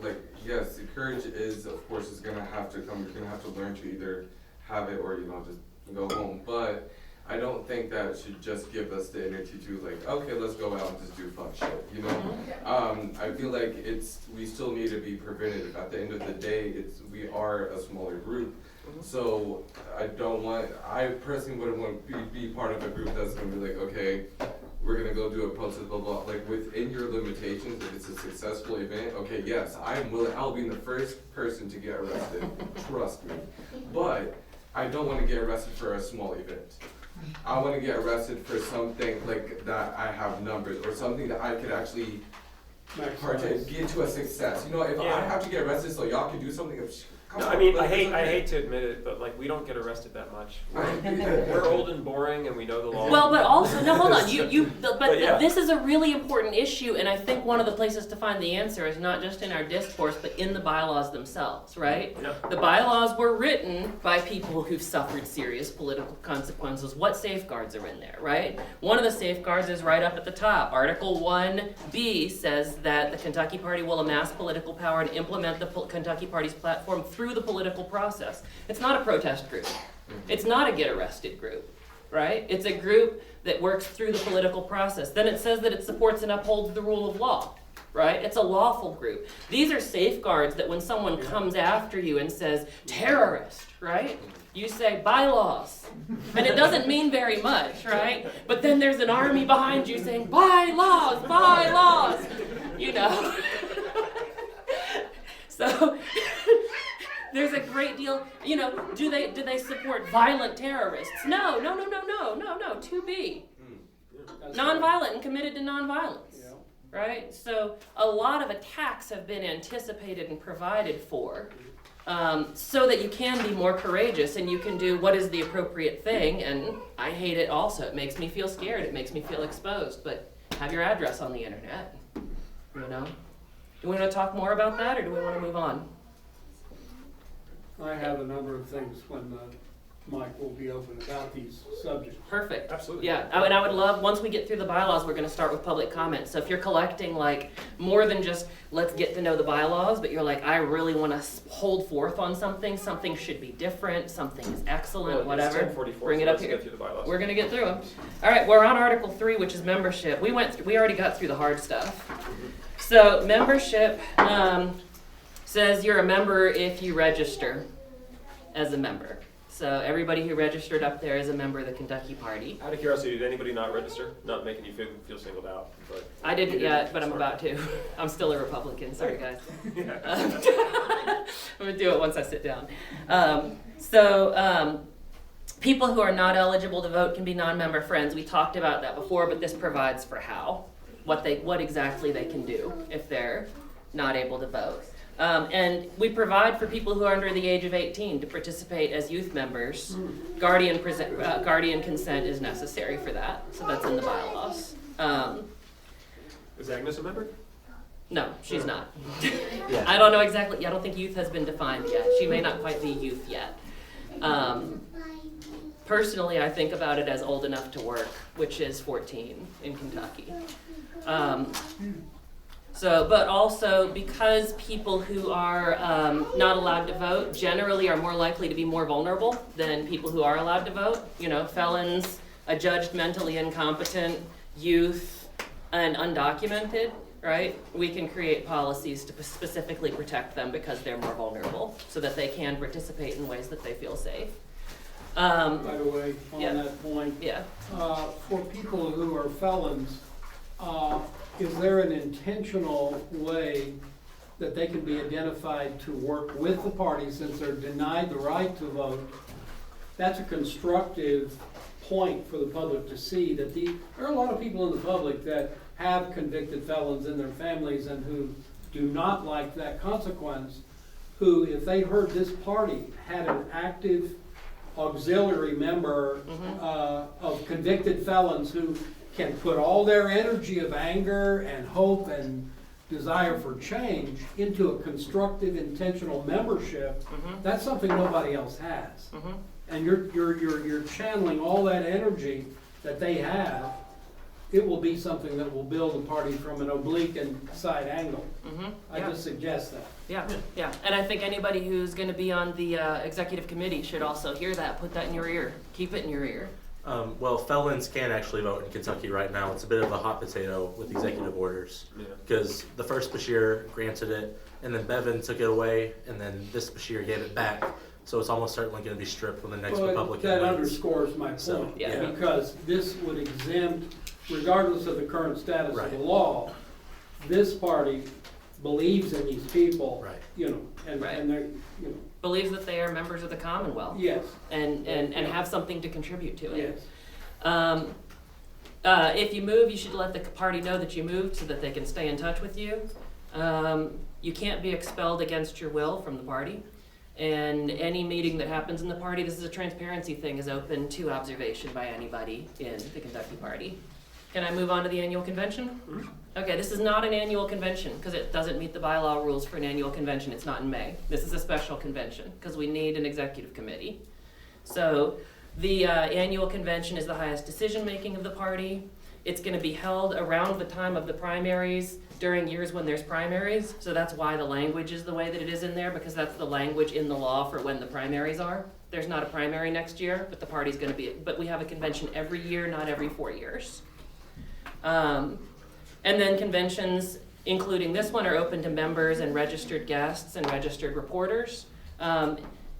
like, yes, the courage is, of course, is gonna have to come. You're gonna have to learn to either have it or, you know, just go home. But I don't think that should just give us the energy to like, okay, let's go out and just do fun shit, you know? I feel like we still need to be preventative. At the end of the day, we are a smaller group. So I personally wouldn't want to be part of a group that's gonna be like, okay, we're gonna go do a protest, blah, blah. Like within your limitations, if it's a successful event, okay, yes, I'll be the first person to get arrested, trust me. But I don't wanna get arrested for a small event. I wanna get arrested for something like that I have numbers, or something that I could actually get to a success. You know, if I have to get arrested so y'all can do something, come No, on, I mean, like, I hate to admit it, but like we don't get arrested that much. We're old and boring, and we know the law. Well, but also, no, hold on. But yeah. this is a really important issue, and I think one of the places to find the answer is not just in our discourse, but in the bylaws themselves, right? Yep. The bylaws were written by people who've suffered serious political consequences. What safeguards are in there, right? One of the safeguards is right up at the top. Article 1B says that the Kentucky Party will amass political power and implement the Kentucky Party's platform through the political process. It's not a protest group. It's not a get arrested group, right? It's a group that works through the political process. Then it says that it supports and upholds the rule of law, right? It's a lawful group. These are safeguards that when someone comes after you and says, terrorist, right? You say, bylaws. And it doesn't mean very much, right? But then there's an army behind you saying, bylaws, bylaws, you know? So there's a great deal, you know, do they support violent terrorists? No. 2B. Nonviolent and committed to nonviolence. Yeah. Right? So a lot of attacks have been anticipated and provided for, so that you can be more courageous and you can do what is the appropriate thing. And I hate it also. It makes me feel scared. It makes me feel exposed. But have your address on the internet, you know? Do we want to talk more about that, or do we want to move on? I have a number of things when Mike will be open about these subjects. Perfect. Absolutely. Yeah, and I would love, once we get through the bylaws, we're gonna start with public comment. So if you're collecting like more than just, let's get to know the bylaws, but you're like, I really wanna hold forth on something should be different, something is excellent, whatever. It's 10:44, Bring so it up let's here. get through the bylaws. We're gonna get through them. All right, we're on Article 3, which is membership. We already got through the hard stuff. So membership says you're a member if you register as a member. So everybody who registered up there is a member of the Kentucky Party. Out of curiosity, did anybody not register? Not making you feel singled out, but. I didn't You yet, but I'm Smart. about to. I'm still a Republican, sorry guys. Yeah. I'm gonna do it once I sit down. People who are not eligible to vote can be non-member friends. We talked about that before, but this provides for how, what exactly they can do if they're not able to vote. And we provide for people who are under the age of 18 to participate as youth members. Guardian consent is necessary for that, so that's in the bylaws. Is Agnes a member? No, she's not. Yeah. I don't know exactly, I don't think youth has been defined yet. She may not quite be youth yet. Personally, I think about it as old enough to work, which is 14 in Kentucky. But also because people who are not allowed to vote generally are more likely to be more vulnerable than people who are allowed to vote. You know, felons, adjudged mentally incompetent, youth, and undocumented, right? We can create policies to specifically protect them because they're more vulnerable so that they can participate in ways that they feel safe. By the way, on Yeah. that point, Yeah. for people who are felons, is there an intentional way that they can be identified to work with the party since they're denied the right to vote? That's a constructive point for the public to see that there are a lot of people in the public that have convicted felons in their families and who do not like that consequence, who, if they heard this party had an active auxiliary member of convicted felons who can put all their energy of anger and hope and desire for change into a constructive, intentional membership, that's something nobody else has. And you're channeling all that energy that they have. It will be something that will build the party from an oblique and side angle. I just suggest that. Yeah. And I think anybody who's going to be on the executive committee should also hear that. Put that in your ear. Keep it in your ear. Well, felons can actually vote in Kentucky right now. It's a bit of a hot potato with executive orders. Because the first Bashir granted it, and then Bevin took it away, and then this Bashir gave it back. So it's almost certainly going to be stripped when the next Republican That wins. underscores my point. So, yeah. Because this would exempt, regardless of the current status of Right. the law, this party believes in these people, Right. you know, and Right. they're, you know, Believes that they are members of the Commonwealth yes, and have something to contribute to it. yes. If you move, you should let the party know that you moved so that they can stay in touch with you. You can't be expelled against your will from the party. And any meeting that happens in the party, this is a transparency thing, is open to observation by anybody in the Kentucky Party. Can I move on to the annual convention? Okay, this is not an annual convention because it doesn't meet the bylaw rules for an annual convention. It's not in May. This is a special convention because we need an executive committee. So the annual convention is the highest decision-making of the party. It's going to be held around the time of the primaries during years when there's primaries. So that's why the language is the way that it is in there, because that's the language in the law for when the primaries are. There's not a primary next year, but the party's going to be, but we have a convention every year, not every 4 years. And then conventions, including this one, are open to members and registered guests and registered reporters.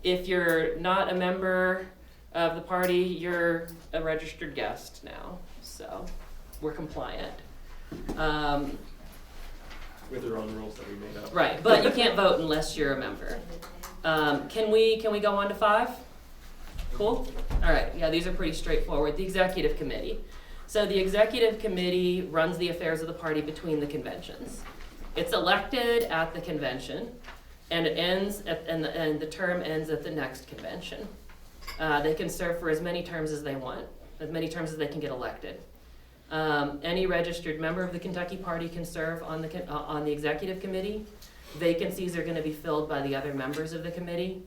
If you're not a member of the party, you're a registered guest now, so we're compliant. With their own rules that we made up. Right, but you can't vote unless you're a member. Can we go on to 5? Cool? All right, yeah, these are pretty straightforward. The executive committee. So the executive committee runs the affairs of the party between the conventions. It's elected at the convention, and it ends and the term ends at the next convention. They can serve for as many terms as they want, as many terms as they can get elected. Any registered member of the Kentucky Party can serve on the executive committee. Vacancies are going to be filled by the other members of the committee.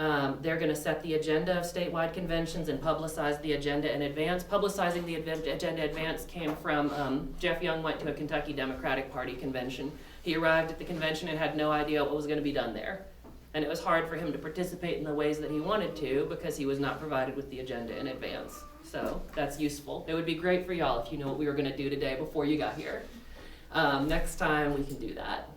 They're gonna set the agenda of statewide conventions and publicize the agenda in advance. Publicizing the agenda in advance came from, Jeff Young went to a Kentucky Democratic Party convention. He arrived at the convention and had no idea what was gonna be done there. And it was hard for him to participate in the ways that he wanted to because he was not provided with the agenda in advance. So that's useful. It would be great for y'all if you knew what we were gonna do today before you got here. Next time we can do that.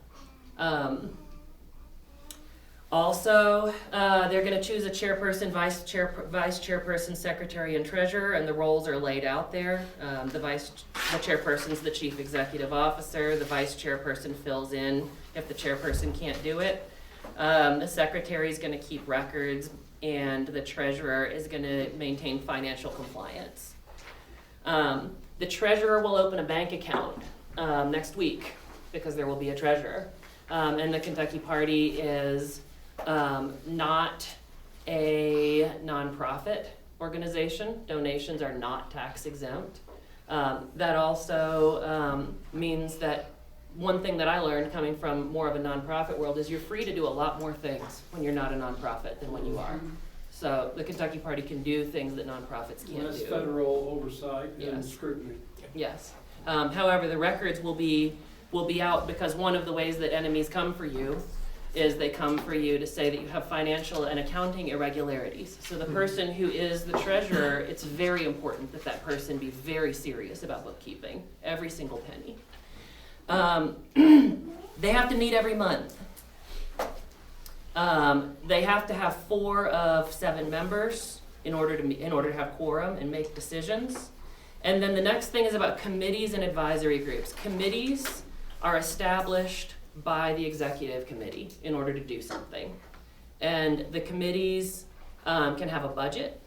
Also, they're gonna choose a chairperson, vice chairperson, secretary, and treasurer, and the roles are laid out there. The chairperson's the chief executive officer. The vice chairperson fills in if the chairperson can't do it. The secretary is gonna keep records, and the treasurer is gonna maintain financial compliance. The treasurer will open a bank account next week because there will be a treasurer. And the Kentucky Party is not a nonprofit organization. Donations are not tax exempt. That also means that one thing that I learned coming from more of a nonprofit world is you're free to do a lot more things when you're not a nonprofit than when you are. So the Kentucky Party can do things that nonprofits can't Less do. federal oversight and Yes. scrutiny. Yes. However, the records will be out because one of the ways that enemies come for you is they come for you to say that you have financial and accounting irregularities. So the person who is the treasurer, it's very important that that person be very serious about bookkeeping, every single penny. They have to meet every month. They have to have 4 of 7 members in order to have quorum and make decisions. And then the next thing is about committees and advisory groups. Committees are established by the executive committee in order to do something. And the committees can have a budget,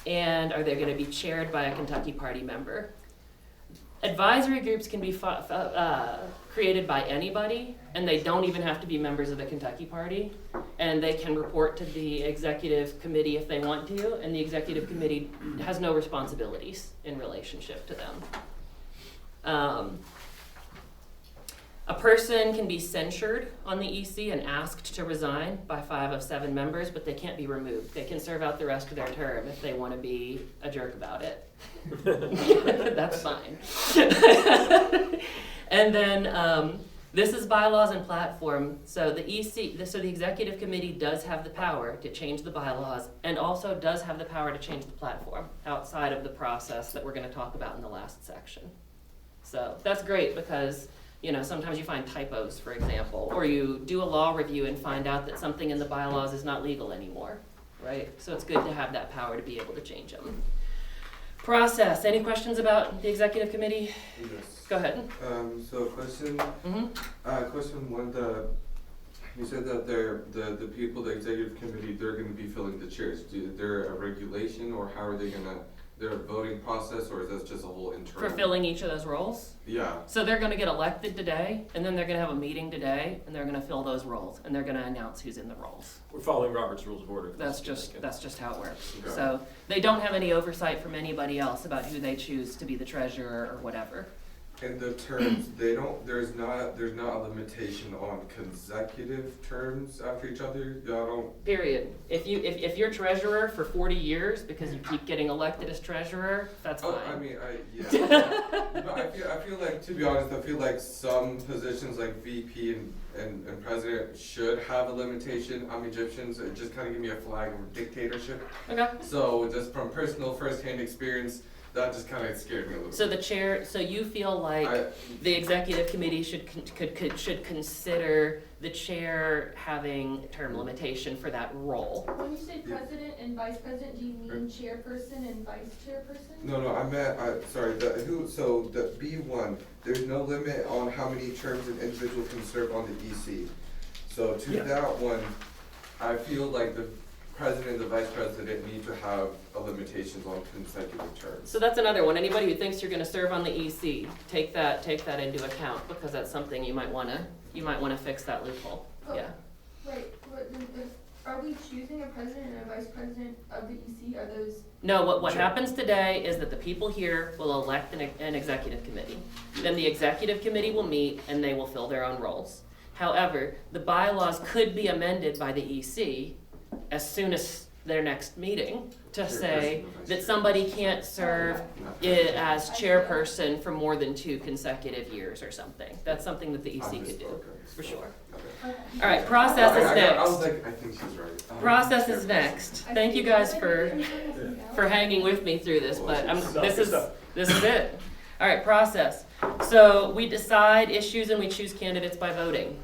and are they going to be chaired by a Kentucky Party member? Advisory groups can be created by anybody, and they don't even have to be members of the Kentucky Party, and they can report to the executive committee if they want to, and the executive committee has no responsibilities in relationship to them. A person can be censured on the EC and asked to resign by 5 of 7 members, but they can't be removed. They can serve out the rest of their term if they want to be a jerk about it. That's fine. And then this is bylaws and platform. So the executive committee does have the power to change the bylaws and also does have the power to change the platform outside of the process that we're going to talk about in the last section. So that's great because sometimes you find typos, for example, or you do a law review and find out that something in the bylaws is not legal anymore, right? So it's good to have that power to be able to change them. Process. Any questions about the executive committee? Yes. Go ahead. So question. Question one. You said that the people, the executive committee, they're going to be filling the chairs. Is there a regulation, or how are they going to? Their voting process, or is this just a whole internal? For filling each of those roles? Yeah. So they're gonna get elected today, and then they're gonna have a meeting today, and they're gonna fill those roles, and they're gonna announce who's in the roles. We're following Robert's Rules of Order. That's just how it works. Okay. So they don't have any oversight from anybody else about who they choose to be the treasurer or whatever. And the terms, there's not a limitation on consecutive terms after each other? Y'all don't? Period. If you're treasurer for 40 years because you keep getting elected as treasurer, that's fine. I mean, no, I feel like, to be honest, I feel like some positions like VP and president should have a limitation. I'm Egyptian, so it just kind of give me a flag of dictatorship. Okay. So just from personal first-hand experience, that just kind of scared me a little So bit. the chair, so you feel like the executive committee should consider the chair having term limitation for that role. When you say president and vice president, do you mean chairperson and vice chairperson? No, I meant, so the B1, there's no limit on how many terms an individual can serve on the EC. So to that one, I feel like the president and the vice president need to have a limitations on consecutive terms. So that's another one. Anybody who thinks you're going to serve on the EC, take that into account because that's something you might want to fix that loophole. Oh, Yeah. Wait, are we choosing a president and a vice president of the EC? Are those? No, what happens today is that the people here will elect an executive committee. Then the executive committee will meet and they will fill their own roles. However, the bylaws could be amended by the EC as soon as their next meeting to say that somebody can't serve it as chairperson for more than 2 consecutive years or something. That's something that the EC could do, for sure. All right, process is I was next. like, I think she's right. Process is next. Thank you guys for hanging with me through this, but this is it. All right, process. So we decide issues and we choose candidates by voting,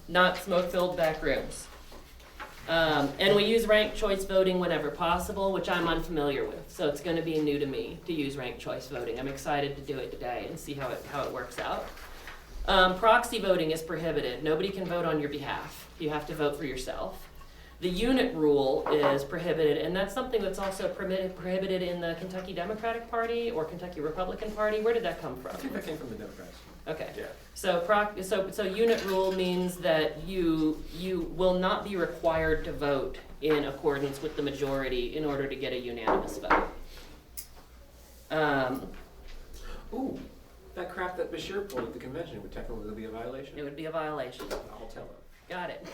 not smoke-filled back rooms. And we use ranked choice voting whenever possible, which I'm unfamiliar with. So it's going to be new to me to use ranked choice voting. I'm excited to do it today and see how it works out. Proxy voting is prohibited. Nobody can vote on your behalf. You have to vote for yourself. The unit rule is prohibited, and that's something that's also prohibited in the Kentucky Democratic Party or Kentucky Republican Party. Where did that come from? I think that came from the Democrats. Okay. Yeah. So unit rule means that you will not be required to vote in accordance with the majority in order to get a unanimous vote. Ooh, that crap that Bashir pulled at the convention would technically be a violation. It would be a violation. I'll tell him. Got it.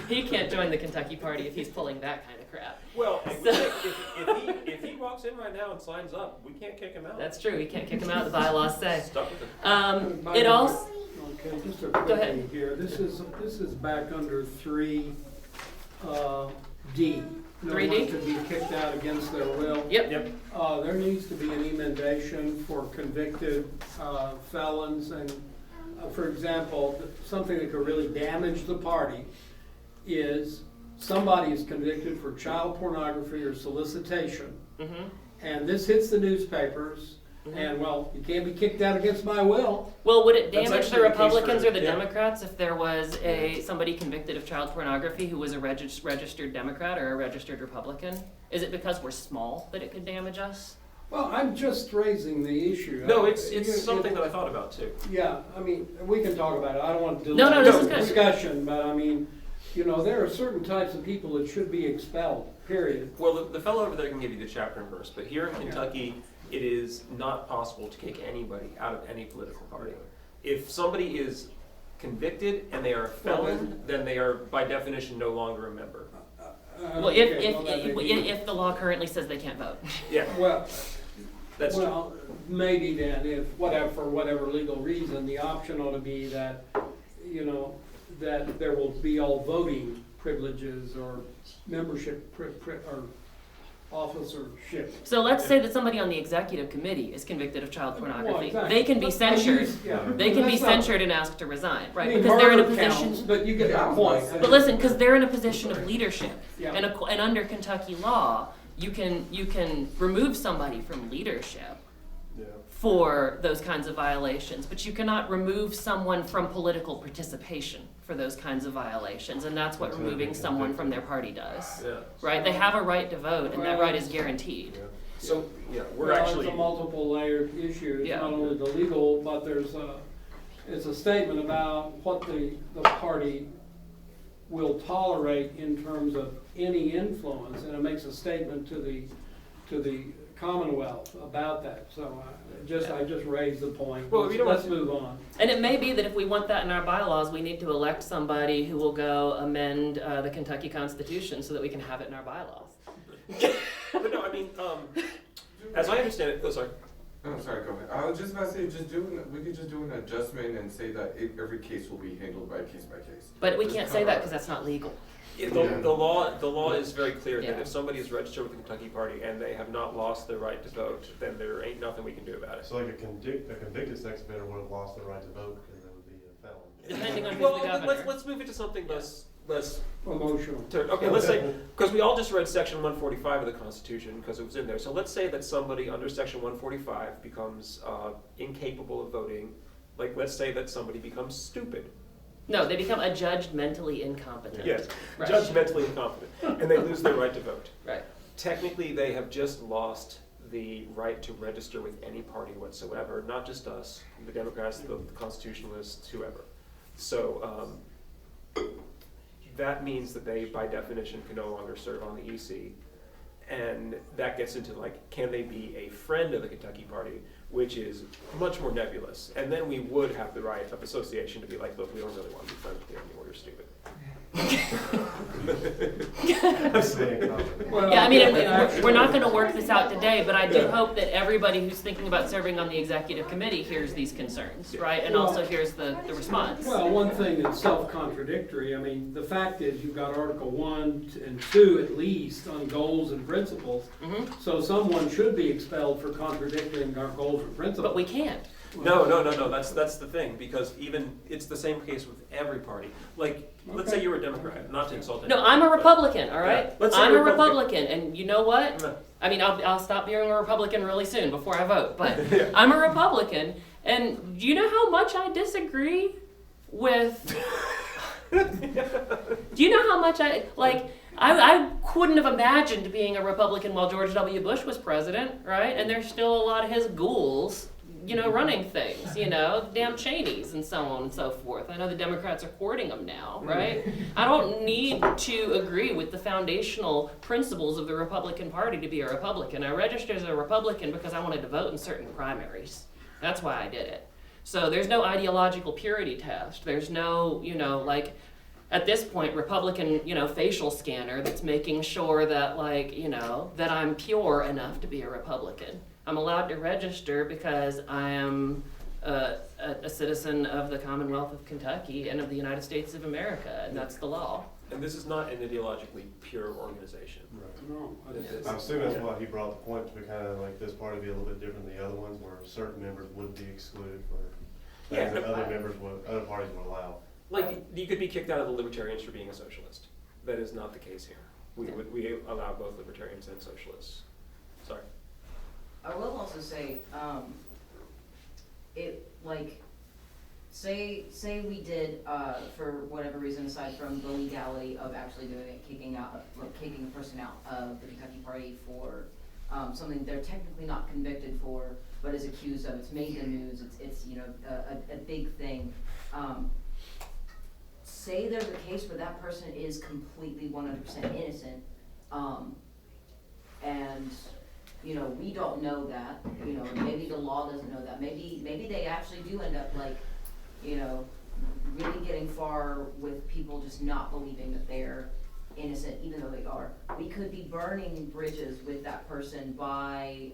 He can't join the Kentucky Party if he's pulling that kind of crap. Well, if he walks in right now and signs up, we can't kick him out. That's true. We can't kick him out. The bylaws say. Stuck with it. It also. Okay, just a Go quick ahead. thing here. This is back under 3D. No 3D? one can be kicked out against their will. Yep. There needs to be an emendation for convicted felons and, for example, something that could really damage the party is somebody is convicted for child pornography or solicitation, and this hits the newspapers, and well, you can't be kicked out against my will. Well, would it That's damage actually the the case Republicans for- or the yeah. Democrats if there was somebody convicted of child pornography who was a registered Democrat or a registered Republican? Is it because we're small that it could damage us? Well, I'm just raising the issue. No, it's something that I thought about too. Yeah, I mean, we can talk about it. I don't want to No, delay this is the good. discussion, but I mean, there are certain types of people that should be expelled, period. Well, the fellow over there can give you the chapter and verse, but here in Kentucky, it is not possible to kick anybody out of any political party. If somebody is convicted and they are a felon, then they are by definition no longer a member. Well, Okay, well, that may be- if the law currently says they can't vote. Yeah, Well, that's true. well, maybe then, if whatever, for whatever legal reason, the option ought to be that, that there will be all voting privileges or membership or officership. So let's say that somebody on the executive committee is convicted of child pornography. Well, exactly. They can be censured. They can be That's not- censured and asked to resign, I right? mean, Because they're in a murder counts, position. but you get my point. But listen, because they're in a position of leadership, Yeah. and under Kentucky law, you can remove somebody from leadership Yeah. for those kinds of violations, but you cannot remove someone from political participation for those kinds of violations, and that's what Until removing they're someone convicted. from their party does. Yeah. Right? They have a right to vote, and that Well, right is guaranteed. Yeah. So, yeah, we're Well, actually. it's a multiple layered issue. It's Yeah. not only the legal, but it's a statement about what the party will tolerate in terms of any influence, and it makes a statement to the Commonwealth about that. So I just raised the point. Well, we don't Let's have to- move on. And it may be that if we want that in our bylaws, we need to elect somebody who will go amend the Kentucky Constitution so that we can have it in our bylaws. But no, I mean, as I understand it, oh, sorry. Oh, sorry, go ahead. I was just about to say, we could just do an adjustment and say that every case will be handled by case. But we Just can't say cover that it. because that's not legal. The law is very clear that Yeah. if somebody is registered with the Kentucky Party and they have not lost their right to vote, then there ain't nothing we can do about it. So like a convicted sex offender would have lost the right to vote because they would be a felon. Depending on who's Well, the governor. let's move it to something less. Emotional. Okay, let's say, because we all just read section 145 of the Constitution because it was in there. So let's say that somebody under section 145 becomes incapable of voting. Like, let's say that somebody becomes stupid. No, they become adjudged mentally incompetent. Yes, Right. judged mentally incompetent, and they lose their right to vote. Right. Technically, they have just lost the right to register with any party whatsoever, not just us, the Democrats, the Constitutionalists, whoever. So that means that they, by definition, can no longer serve on the EC. And that gets into, like, can they be a friend of the Kentucky Party, which is much more nebulous. And then we would have the right of association to be like, look, we don't really want to be friends with you anymore, you're stupid. Well, Yeah, I mean, actually- we're not gonna work this out today, but I do hope that everybody who's thinking about serving on the executive committee hears these concerns, right? And also hears the response. Well, one thing that's self-contradictory, I mean, the fact is you've got Article 1 and 2 at least on goals and principles. Mhm. So someone should be expelled for contradicting our goals and principles. But we can't. No, that's the thing, because even, it's the same case with every party. Like, let's say you were a Democrat, not to insult No, anyone. I'm a Republican, all right? Yeah, let's say I'm you're a a Republican. Republican, and you know what? No. I mean, I'll stop being a Republican really soon before I vote, but Yeah. I'm a Republican, and do you know how much I disagree with? Do you know how much I couldn't have imagined being a Republican while George W. Bush was president, right? And there's still a lot of his ghouls, running things, damn Cheneys and so on and so forth. I know the Democrats are courting them now, right? I don't need to agree with the foundational principles of the Republican Party to be a Republican. I registered as a Republican because I wanted to vote in certain primaries. That's why I did it. So there's no ideological purity test. There's no, at this point, Republican, facial scanner that's making sure that, that I'm pure enough to be a Republican. I'm allowed to register because I am a citizen of the Commonwealth of Kentucky and of the United States of America, and that's the law. And this is not an ideologically pure organization. No, I'm assuming that's why he brought the point to be kind of like this party be a little bit different than the other ones, where certain members would be excluded for things that other parties would allow. Like, you could be kicked out of the Libertarians for being a socialist. That is not the case here. We allow both Libertarians and socialists. Sorry. I will also say, say we did, for whatever reason, aside from the legality of actually doing it, kicking a person out of the Kentucky Party for something they're technically not convicted for, but is accused of. It's made the news. It's a big thing. Say there's a case where that person is completely 100% innocent, and we don't know that. Maybe the law doesn't know that. Maybe they actually do end up really getting far with people just not believing that they're innocent, even though they are. We could be burning bridges with that person by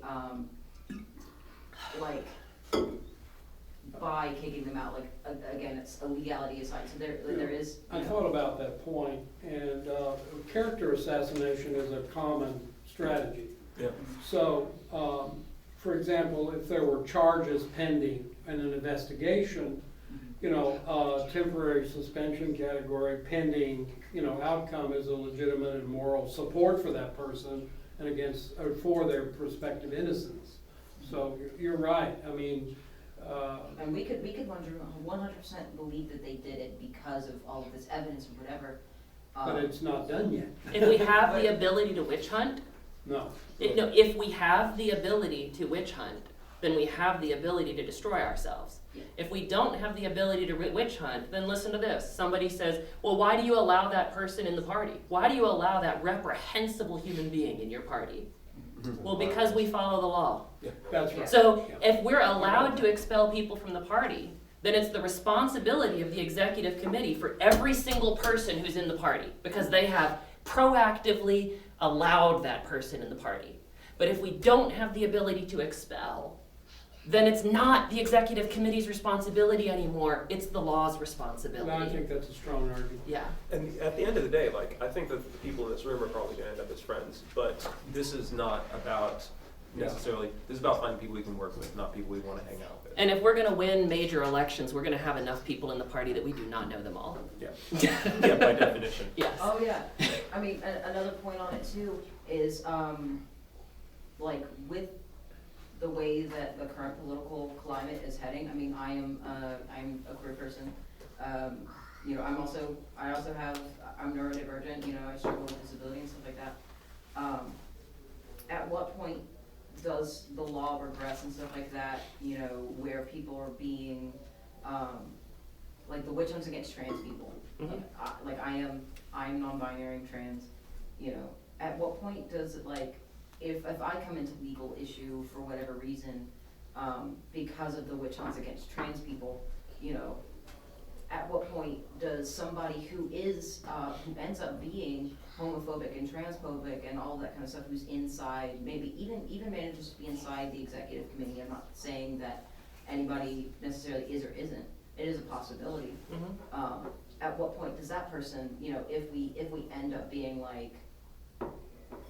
kicking them out. Again, it's a legality aside. So there is. I thought about that point, and character assassination is a common strategy. Yeah. So, for example, if there were charges pending in an investigation, temporary suspension category pending, outcome is a legitimate and moral support for that person and against or for their prospective innocence. So you're right. I mean. And we could 100% believe that they did it because of all of this evidence or whatever. But it's not done yet. If we have the ability to witch hunt, No. if we have the ability to witch hunt, then we have the ability to destroy ourselves. Yeah. If we don't have the ability to witch hunt, then listen to this. Somebody says, well, why do you allow that person in the party? Why do you allow that reprehensible human being in your party? Well, because we follow the law. That's right. So if we're allowed to expel people from the party, then it's the responsibility of the executive committee for every single person who's in the party, because they have proactively allowed that person in the party. But if we don't have the ability to expel, then it's not the executive committee's responsibility anymore, it's the law's responsibility. I think that's a strong argument. Yeah. And at the end of the day, I think that the people in this room are probably gonna end up as friends, but this is not about necessarily, this is about finding people we can work with, not people we wanna hang out with. And if we're gonna win major elections, we're gonna have enough people in the party that we do not know them all. Yeah. Yeah, by definition. Yes. Oh, yeah. I mean, another point on it too is, with the way that the current political climate is heading. I mean, I'm a queer person. I'm neurodivergent. I struggle with disability and stuff like that. At what point does the law regress and stuff like that? Where people are being, the witch hunts against trans people. Mm-hmm. I'm non-binary and trans. At what point does it if I come into legal issue for whatever reason, because of the witch hunts against trans people, at what point does somebody who is, who ends up being homophobic and transphobic and all that kind of stuff, who's inside, maybe even manages to be inside the executive committee, I'm not saying that anybody necessarily is or isn't, it is a possibility. At what point does that person, you know, if we end up being like,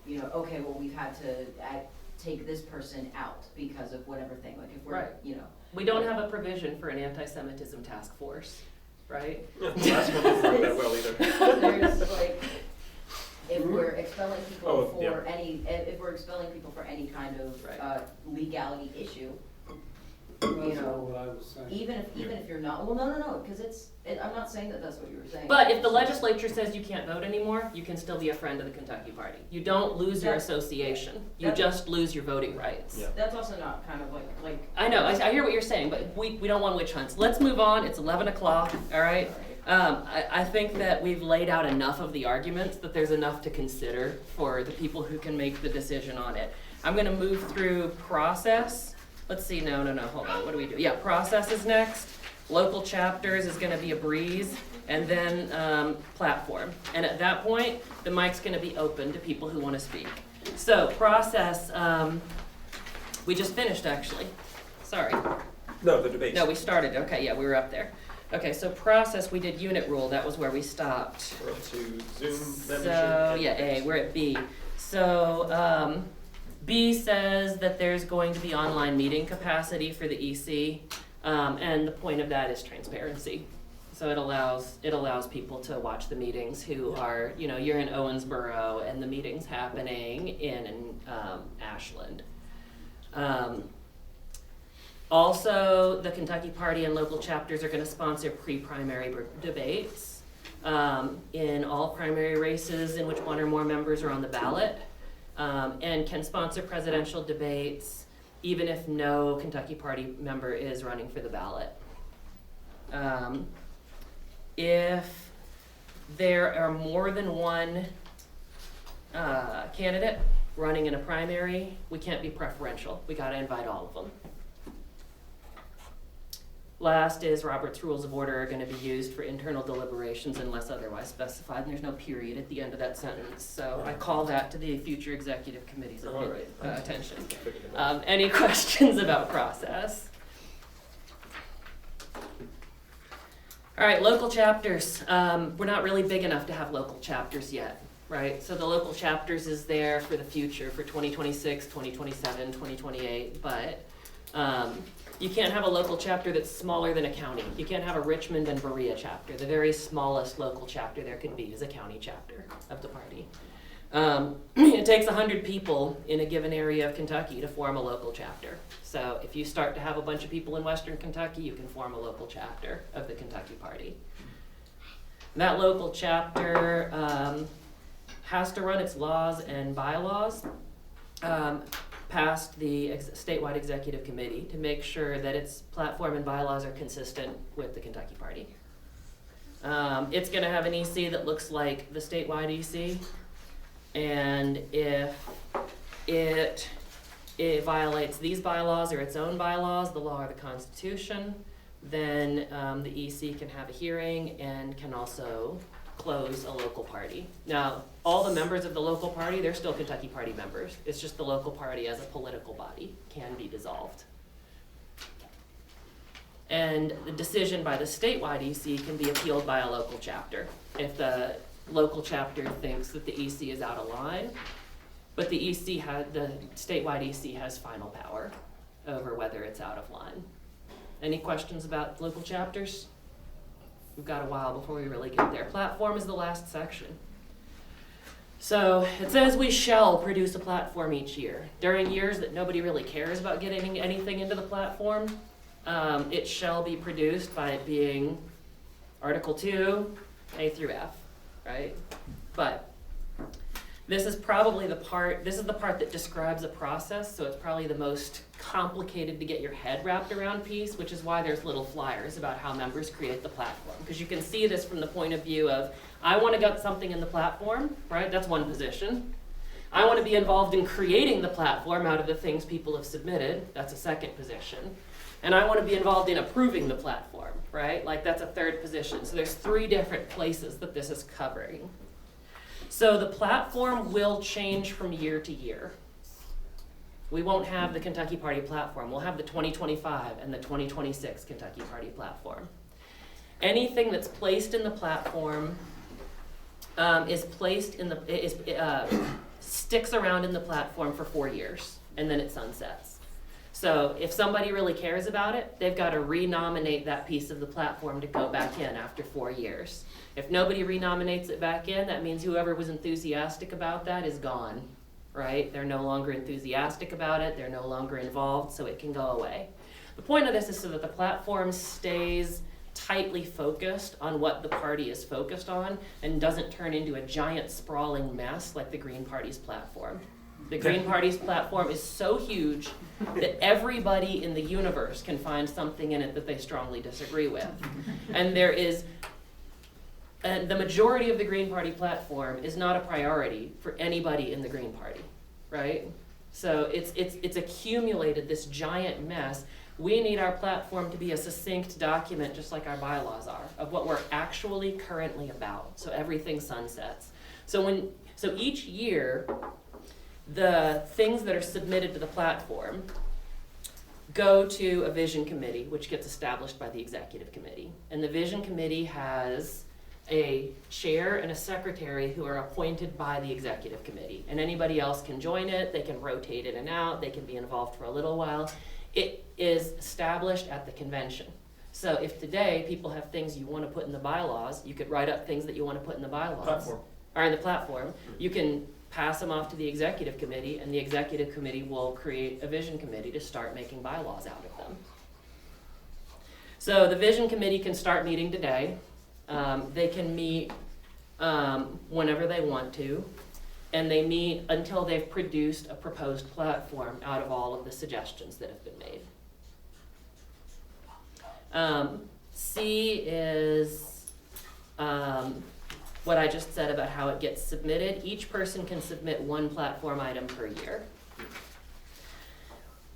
you know, okay, well, we've had to take this person out because of whatever thing, like if we're, Right. you know. We don't have a provision for an anti-Semitism task force, right? Last one didn't work that well either. There's like, if we're expelling people Oh, for yeah. if we're expelling people for any kind of Right. legality issue, That's you not know, what I was saying. even if you're not, well, no, because I'm not saying that that's what you were saying. But if the legislature says you can't vote anymore, you can still be a friend of the Kentucky Party. You don't lose your association. You just lose your voting rights. Yeah. That's also not kind of like. I know, I hear what you're saying, but we don't want witch hunts. Let's move on. It's 11 o'clock, all right? I think that we've laid out enough of the arguments that there's enough to consider for the people who can make the decision on it. I'm going to move through process. Let's see, no, hold on. What do we do? Yeah, process is next. Local chapters is going to be a breeze. And then platform. And at that point, the mic's going to be open to people who want to speak. So process, we just finished actually. Sorry. No, the debates. No, we started. Okay, yeah, we were up there. Okay, so process, we did unit rule. That was where we stopped. We're up to Zoom membership. So, and yeah, A, we're at B. So, B says that there's going to be online meeting capacity for the EC, and the point of that is transparency. So it allows people to watch the meetings who are, you know, you're in Owensboro and the meeting's happening in Ashland. Also, the Kentucky Party and local chapters are going to sponsor pre-primary debates in all primary races in which one or more members are on the ballot, and can sponsor presidential debates even if no Kentucky Party member is running for the ballot. If there are more than one candidate running in a primary, we can't be preferential. We got to invite all of them. Last is Robert's Rules of Order are going to be used for internal deliberations unless otherwise specified, and there's no period at the end of that sentence. So I call that to the future executive committee's attention. Any questions about process? All right, local chapters. We're not really big enough to have local chapters yet, right? So the local chapters is there for the future, for 2026, 2027, 2028, but you can't have a local chapter that's smaller than a county. You can't have a Richmond and Berea chapter. The very smallest local chapter there could be is a county chapter of the party. It takes 100 people in a given area of Kentucky to form a local chapter. So if you start to have a bunch of people in Western Kentucky, you can form a local chapter of the Kentucky Party. That local chapter has to run its laws and bylaws past the statewide executive committee to make sure that its platform and bylaws are consistent with the Kentucky Party. It's going to have an EC that looks like the statewide EC, and if it violates these bylaws or its own bylaws, the law or the Constitution, then the EC can have a hearing and can also close a local party. Now, all the members of the local party, they're still Kentucky Party members. It's just the local party as a political body can be dissolved. And the decision by the statewide EC can be appealed by a local chapter if the local chapter thinks that the EC is out of line. But the statewide EC has final power over whether it's out of line. Any questions about local chapters? We've got a while before we really get there. Platform is the last section. So it says we shall produce a platform each year. During years that nobody really cares about getting anything into the platform, it shall be produced by it being Article 2, A through F, right? But this is probably the part that describes a process, so it's probably the most complicated to get your head wrapped around piece, which is why there's little flyers about how members create the platform. Because you can see this from the point of view of, I want to get something in the platform, right? That's one position. I want to be involved in creating the platform out of the things people have submitted. That's a second position. And I want to be involved in approving the platform, right? Like that's a third position. So there's 3 different places that this is covering. So the platform will change from year to year. We won't have the Kentucky Party platform. We'll have the 2025 and the 2026 Kentucky Party platform. Anything that's placed in the platform sticks around in the platform for 4 years, and then it sunsets. So if somebody really cares about it, they've got to renominate that piece of the platform to go back in after 4 years. If nobody renominates it back in, that means whoever was enthusiastic about that is gone, right? They're no longer enthusiastic about it, they're no longer involved, so it can go away. The point of this is so that the platform stays tightly focused on what the party is focused on and doesn't turn into a giant sprawling mess like the Green Party's platform. The Green Party's platform is so huge that everybody in the universe can find something in it that they strongly disagree with. And the majority of the Green Party platform is not a priority for anybody in the Green Party, right? So it's accumulated this giant mess. We need our platform to be a succinct document, just like our bylaws are, of what we're actually currently about. So everything sunsets. So each year, the things that are submitted to the platform go to a vision committee, which gets established by the executive committee. And the vision committee has a chair and a secretary who are appointed by the executive committee. And anybody else can join it, they can rotate in and out, they can be involved for a little while. It is established at the convention. So if today people have things you want to put in the bylaws, you could write up things that you want to put in the bylaws. Or in the platform. You can pass them off to the executive committee, and the executive committee will create a vision committee to start making bylaws out of them. So the vision committee can start meeting today. They can meet whenever they want to. And they meet until they've produced a proposed platform out of all of the suggestions that have been made. C is what I just said about how it gets submitted. Each person can submit 1 platform item per year.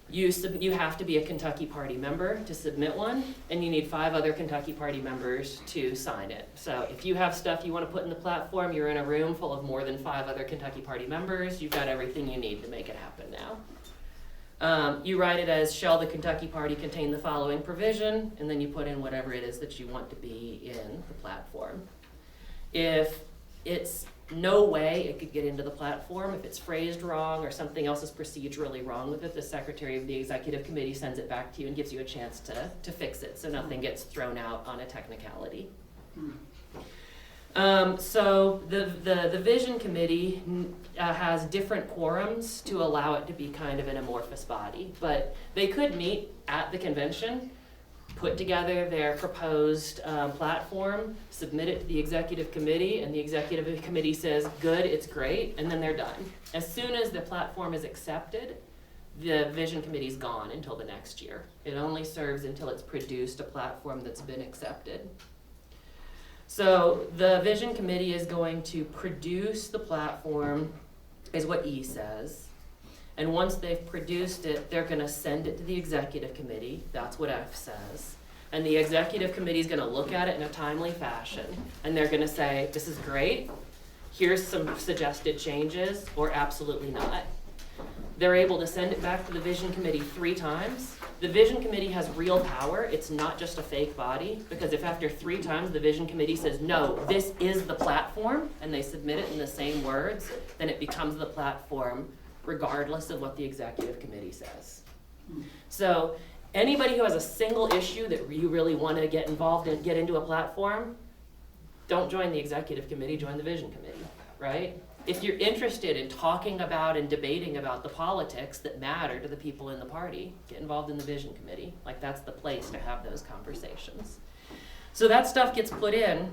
You have to be a Kentucky Party member to submit one, and you need 5 other Kentucky Party members to sign it. So if you have stuff you want to put in the platform, you're in a room full of more than 5 other Kentucky Party members, you've got everything you need to make it happen now. You write it as, shall the Kentucky Party contain the following provision, and then you put in whatever it is that you want to be in the platform. If it's no way it could get into the platform, if it's phrased wrong or something else is procedurally wrong with it, the secretary of the executive committee sends it back to you and gives you a chance to fix it so nothing gets thrown out on a technicality. So the vision committee has different quorums to allow it to be kind of an amorphous body, but they could meet at the convention, put together their proposed platform, submit it to the executive committee, and the executive committee says, good, it's great, and then they're done. As soon as the platform is accepted, the vision committee's gone until the next year. It only serves until it's produced a platform that's been accepted. So the vision committee is going to produce the platform, is what E says. And once they've produced it, they're going to send it to the executive committee. That's what F says. And the executive committee is going to look at it in a timely fashion. And they're going to say, this is great. Here's some suggested changes, or absolutely not. They're able to send it back to the vision committee 3 times. The vision committee has real power. It's not just a fake body, because if after 3 times the vision committee says, no, this is the platform, and they submit it in the same words, then it becomes the platform regardless of what the executive committee says. So anybody who has a single issue that you really want to get involved in, get into a platform, don't join the executive committee, join the vision committee, right? If you're interested in talking about and debating about the politics that matter to the people in the party, get involved in the vision committee. Like, that's the place to have those conversations. So that stuff gets put in.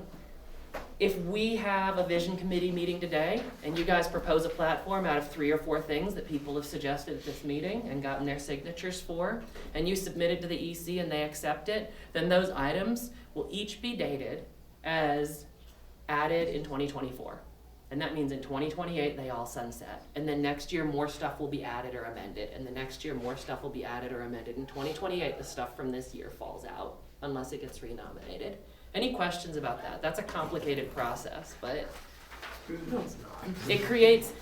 If we have a vision committee meeting today, and you guys propose a platform out of 3 or 4 things that people have suggested at this meeting and gotten their signatures for, and you submit it to the EC and they accept it, then those items will each be dated as added in 2024. And that means in 2028, they all sunset. And then next year, more stuff will be added or amended. And the next year, more stuff will be added or amended. In 2028, the stuff from this year falls out unless it gets renominated. Any questions about that? That's a complicated process, but it creates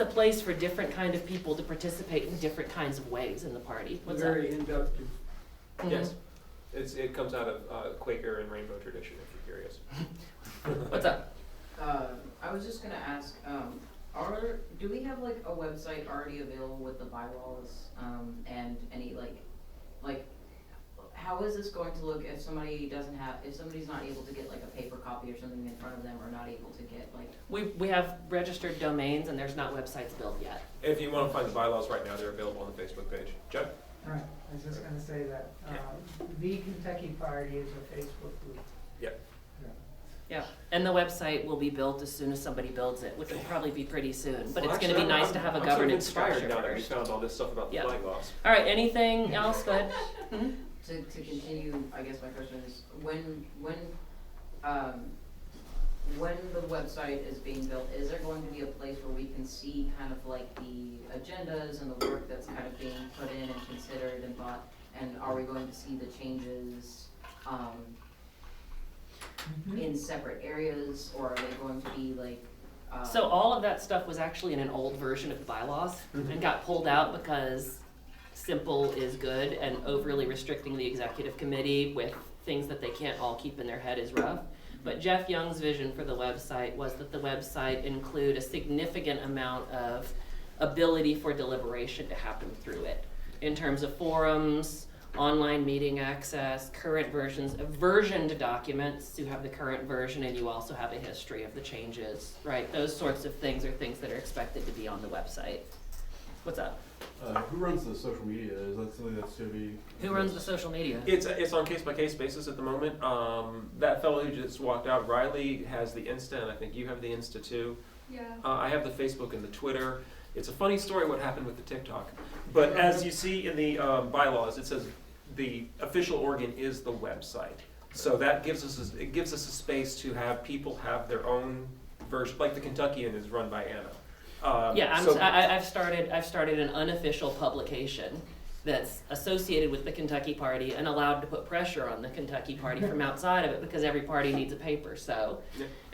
a place for different kind of people to participate in different kinds of ways in the party. What's Very inductive. that? Yes. It comes out of Quaker and Rainbow tradition, if you're curious. What's up? I was just gonna ask, do we have like a website already available with the bylaws, and any like, how is this going to look if somebody's not able to get like a paper copy or something in front of them, or not able to get like? We have registered domains and there's not websites built yet. If you want to find the bylaws right now, they're available on the Facebook page. Jeff? Right, I was just gonna say that, the Kentucky Party is a Facebook group. Yep. Yeah, and the website will be built as soon as somebody builds it, which will probably be pretty soon. But Well, it's gonna be actually, nice to have a I'm governance sort of structure inspired now that we first. found all this stuff about the Yeah. flag laws. All right, anything else? Go ahead. Mhm. To continue, I guess my question is, when the website is being built, is there going to be a place where we can see kind of like the agendas and the work that's kind of being put in and considered and thought, and are we going to see the changes, in separate areas, or are they going to be like, So all of that stuff was actually in an old version of the bylaws and got pulled out because simple is good and overly restricting the executive committee with things that they can't all keep in their head is rough. But Jeff Young's vision for the website was that the website include a significant amount of ability for deliberation to happen through it in terms of forums, online meeting access, current versions, versioned documents. You have the current version and you also have a history of the changes, right? Those sorts of things are things that are expected to be on the website. What's up? Who runs the social media? Is that something that's to be? Who runs the social media? It's on case-by-case basis at the moment. That fellow who just walked out, Riley, has the Insta, and I think you have the Insta too. Yeah. I have the Facebook and the Twitter. It's a funny story what happened with the TikTok. But as you see in the bylaws, it says the official organ is the website. So that gives us a space to have people have their own version, like the Kentuckian is run by Anna. I've started an unofficial publication that's associated with the Kentucky Party and allowed to put pressure on the Kentucky Party from outside of it because every party needs a paper. So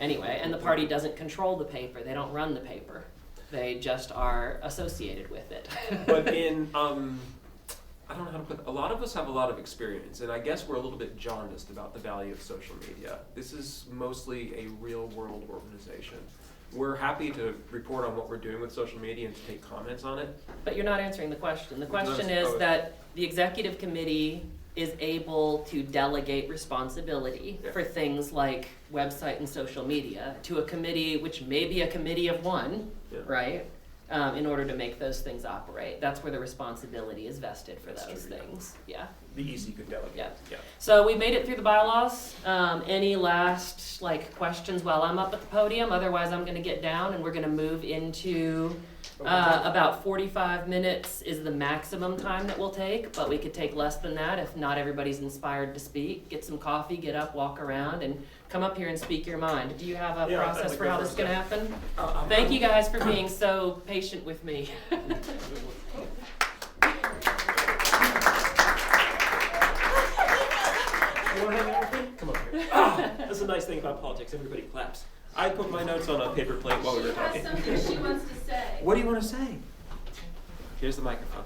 anyway, and the party doesn't control the paper. They don't run the paper. They just are associated with it. But I don't know how to put it. A lot of us have a lot of experience, and I guess we're a little bit jaundiced about the value of social media. This is mostly a real-world organization. We're happy to report on what we're doing with social media and to take comments on it. But you're not answering the question. The question is that the executive committee is able to delegate responsibility for things like website and social media to a committee, which may be a committee of one, right? In order to make those things operate. That's where the responsibility is vested for those things. Yeah. The EC could delegate. Yeah. So we made it through the bylaws. Any last questions while I'm up at the podium? Otherwise, I'm going to get down and we're going to move into about 45 minutes is the maximum time that we'll take, but we could take less than that if not everybody's inspired to speak. Get some coffee, get up, walk around, and come up here and speak your mind. Do you have a process for how this is going to happen? Thank you guys for being so patient with me. You want to have everything? Come over here. That's a nice thing about politics. Everybody claps. I put my notes on a paper plate while we were She has talking. something she wants to say. What do you want to say? Here's the microphone.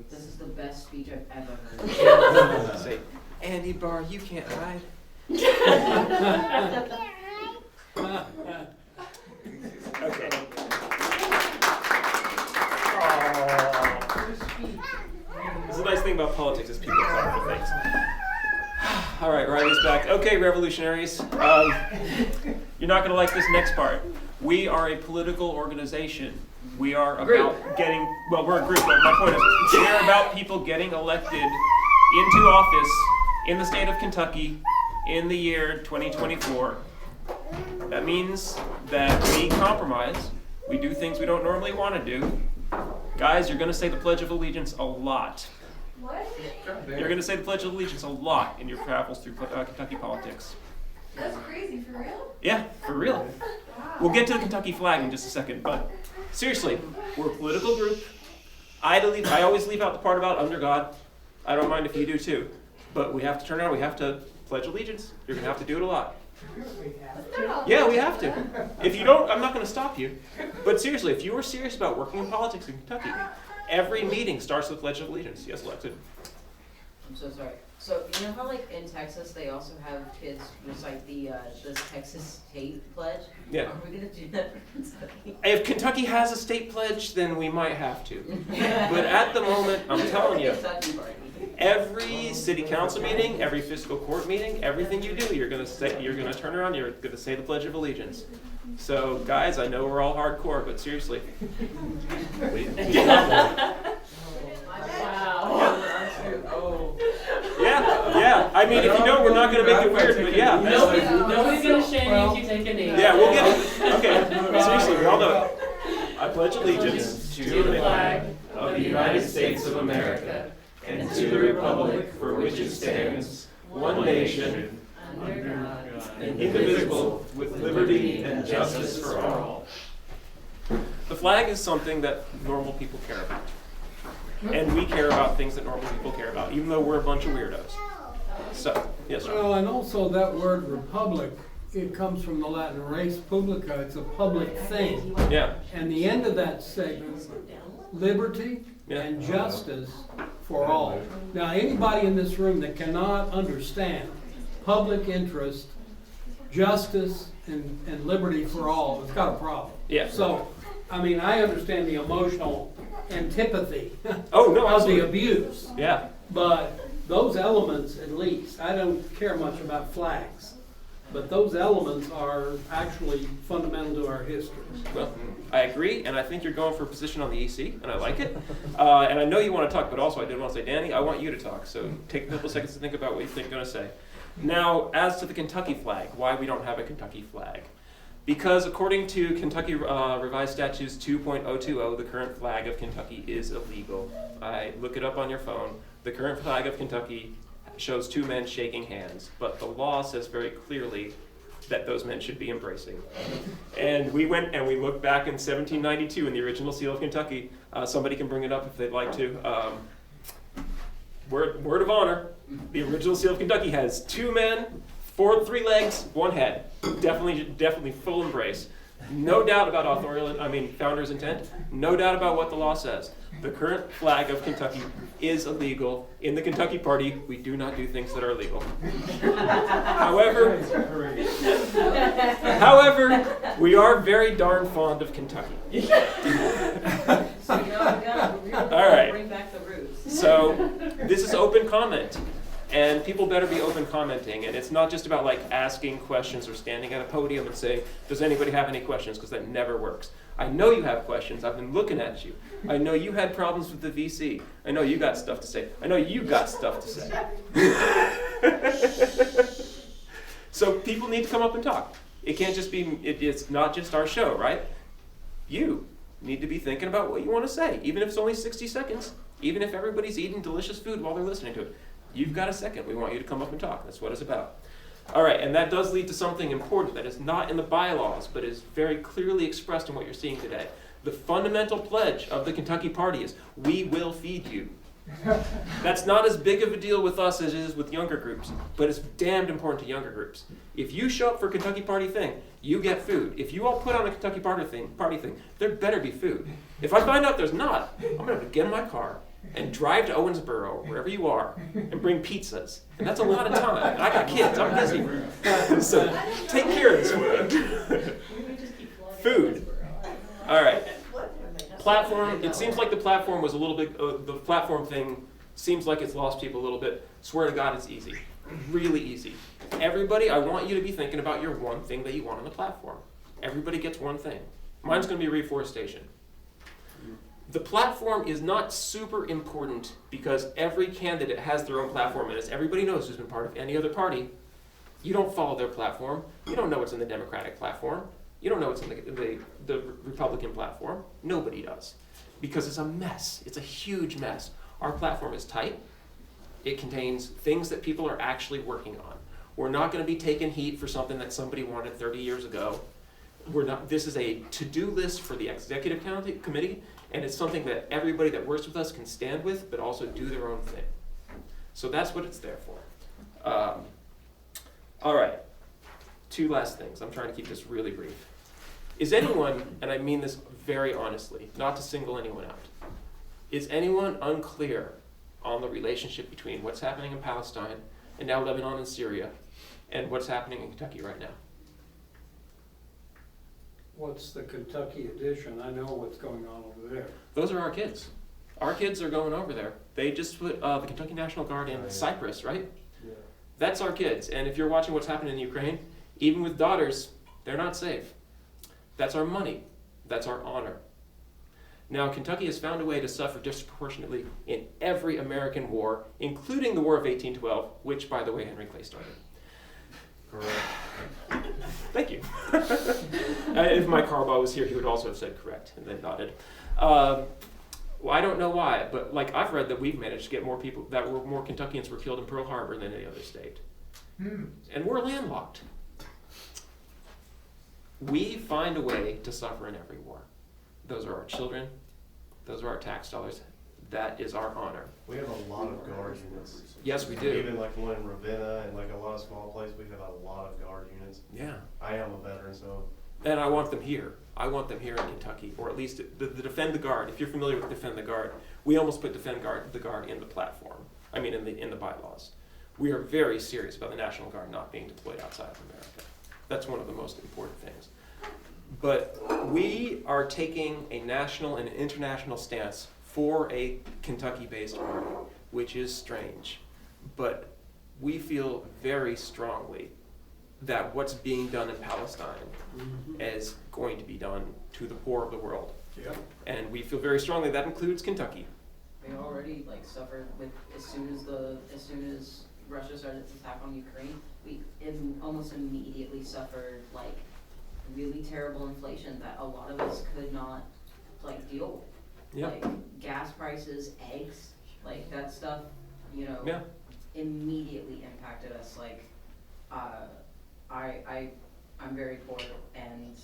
this is the best speech I've ever heard. Say, Andy Barr, you can't hide. Okay. It's a nice thing about politics is people clap for things. All right, Riley's back. Okay, revolutionaries. You're not going to like this next part. We are a political organization. We are about getting, well, we're a group, but my point is, we're about people getting elected into office in the state of Kentucky in the year 2024. That means that we compromise. We do things we don't normally want to do. Guys, you're going to say the Pledge of Allegiance a lot. What? You're gonna say the Pledge of Allegiance a lot in your travels through Kentucky politics. That's crazy, for real? Yeah, for real. Wow. We'll get to the Kentucky flag in just a second, but seriously, we're a political group. I always leave out the part about under God. I don't mind if you do too. But we have to turn around, we have to pledge allegiance. You're gonna have to do it a lot. Yeah, we have to. If you don't, I'm not gonna stop you. But seriously, if you are serious about working in politics in Kentucky, every meeting starts with Pledge of Allegiance. Yes, elected. I'm so sorry. So, you know how like in Texas, they also have kids recite the Texas state pledge? Yeah. Are we gonna do that for Kentucky? If Kentucky has a state pledge, then we might have to. But at the moment, I'm telling you, Kentucky party. every city council meeting, every fiscal court meeting, everything you do, you're gonna turn around, you're gonna say the Pledge of Allegiance. So guys, I know we're all hardcore, but seriously. Wow. Yeah. I mean, if you don't, we're not gonna make it weird, but yeah. Nobody's gonna shame you if you take a knee. Yeah, we'll get it. Okay, seriously, we all know it. I pledge allegiance to the flag of the United States of America and to the republic for which it stands, one nation, Under God. indivisible, with liberty and justice for all. The flag is something that normal people care about. And we care about things that normal people care about, even though we're a bunch of weirdos. So, yes, sir. Well, and also that word republic, it comes from the Latin res publica, it's a public thing. Yeah. And the end of that segment, liberty and justice for all. Now, anybody in this room that cannot understand public interest, justice, and liberty for all, has got a problem. Yeah. So, I mean, I understand the emotional antipathy Oh, no, of the absolutely. abuse. Yeah. But those elements, at least, I don't care much about flags, but those elements are actually fundamental to our history. Well, I agree, and I think you're going for a position on the EC, and I like it. And I know you want to talk, but also I did want to say, Danny, I want you to talk. So take a couple seconds to think about what you think you're going to say. Now, as to the Kentucky flag, why we don't have a Kentucky flag. Because according to Kentucky Revised Statutes 2.020, the current flag of Kentucky is illegal. I look it up on your phone. The current flag of Kentucky shows two men shaking hands, but the law says very clearly that those men should be embracing. And we went and we looked back in 1792 in the original seal of Kentucky. Somebody can bring it up if they'd like to. Word of honor, the original seal of Kentucky has two men, three legs, one head. Definitely full embrace. No doubt about founder's intent. No doubt about what the law says. The current flag of Kentucky is illegal. In the Kentucky Party, we do not do things that are illegal. However, we are very darn fond of Kentucky. So All right. bring back the roots. So this is open comment. And people better be open commenting, and it's not just about like asking questions or standing at a podium and saying, does anybody have any questions? Because that never works. I know you have questions. I've been looking at you. I know you had problems with the VC. I know you got stuff to say. I know you got stuff to say. So people need to come up and talk. It can't just be, it's not just our show, right? You need to be thinking about what you want to say, even if it's only 60 seconds, even if everybody's eating delicious food while they're listening to it. You've got a second. We want you to come up and talk. That's what it's about. All right, and that does lead to something important that is not in the bylaws, but is very clearly expressed in what you're seeing today. The fundamental pledge of the Kentucky Party is, we will feed you. That's not as big of a deal with us as it is with younger groups, but it's damned important to younger groups. If you show up for a Kentucky Party thing, you get food. If you all put on a Kentucky Party thing, there better be food. If I find out there's not, I'm going to have to get in my car and drive to Owensboro, wherever you are, and bring pizzas. And that's a lot of time. And I got kids. I'm busy. So take care of this food. All right. Platform. It seems like the platform was a little bit, the platform thing seems like it's lost people a little bit. Swear to God, it's easy. Really easy. Everybody, I want you to be thinking about your one thing that you want on the platform. Everybody gets one thing. Mine's going to be reforestation. The platform is not super important because every candidate has their own platform, and as everybody knows who's been part of any other party, you don't follow their platform. You don't know what's in the Democratic platform. You don't know what's in the Republican platform. Nobody does. Because it's a mess. It's a huge mess. Our platform is tight. It contains things that people are actually working on. We're not going to be taking heat for something that somebody wanted 30 years ago. This is a to-do list for the executive committee, and it's something that everybody that works with us can stand with, but also do their own thing. So that's what it's there for. All right, 2 last things. I'm trying to keep this really brief. Is anyone, and I mean this very honestly, not to single anyone out, is anyone unclear on the relationship between what's happening in Palestine and now Lebanon and Syria and what's happening in Kentucky right now? What's the Kentucky edition? I know what's going on over there. Those are our kids. Our kids are going over there. They just put the Kentucky National Guard in Cyprus, right? Yeah. That's our kids. And if you're watching what's happening in Ukraine, even with daughters, they're not safe. That's our money. That's our honor. Now, Kentucky has found a way to suffer disproportionately in every American war, including the War of 1812, which, by the way, Henry Clay started. Correct. Thank you. If Mike Harbaugh was here, he would also have said correct, and then nodded. Well, I don't know why, but like I've read that we've managed to get more people, more Kentuckians were killed in Pearl Harbor than any other state. And we're landlocked. We find a way to suffer in every war. Those are our children. Those are our tax dollars. That is our honor. We have a lot of guard units. Yes, we do. Even like one in Ravenna and like a lot of small places, we have a lot of guard units. Yeah. I am a veteran, so. And I want them here. I want them here in Kentucky, or at least the Defend the Guard. If you're familiar with Defend the Guard, we almost put Defend the Guard in the platform. I mean, in the bylaws. We are very serious about the National Guard not being deployed outside of America. That's one of the most important things. But we are taking a national and international stance for a Kentucky-based army, which is strange. But we feel very strongly that what's being done in Palestine is going to be done to the poor of the world. Yep. And we feel very strongly that includes Kentucky. We already suffered with as soon as Russia started its attack on Ukraine, we almost immediately suffered really terrible inflation that a lot of us could not deal with. Yep. Gas prices, eggs, that stuff, Yeah. immediately impacted us. I'm very poor, and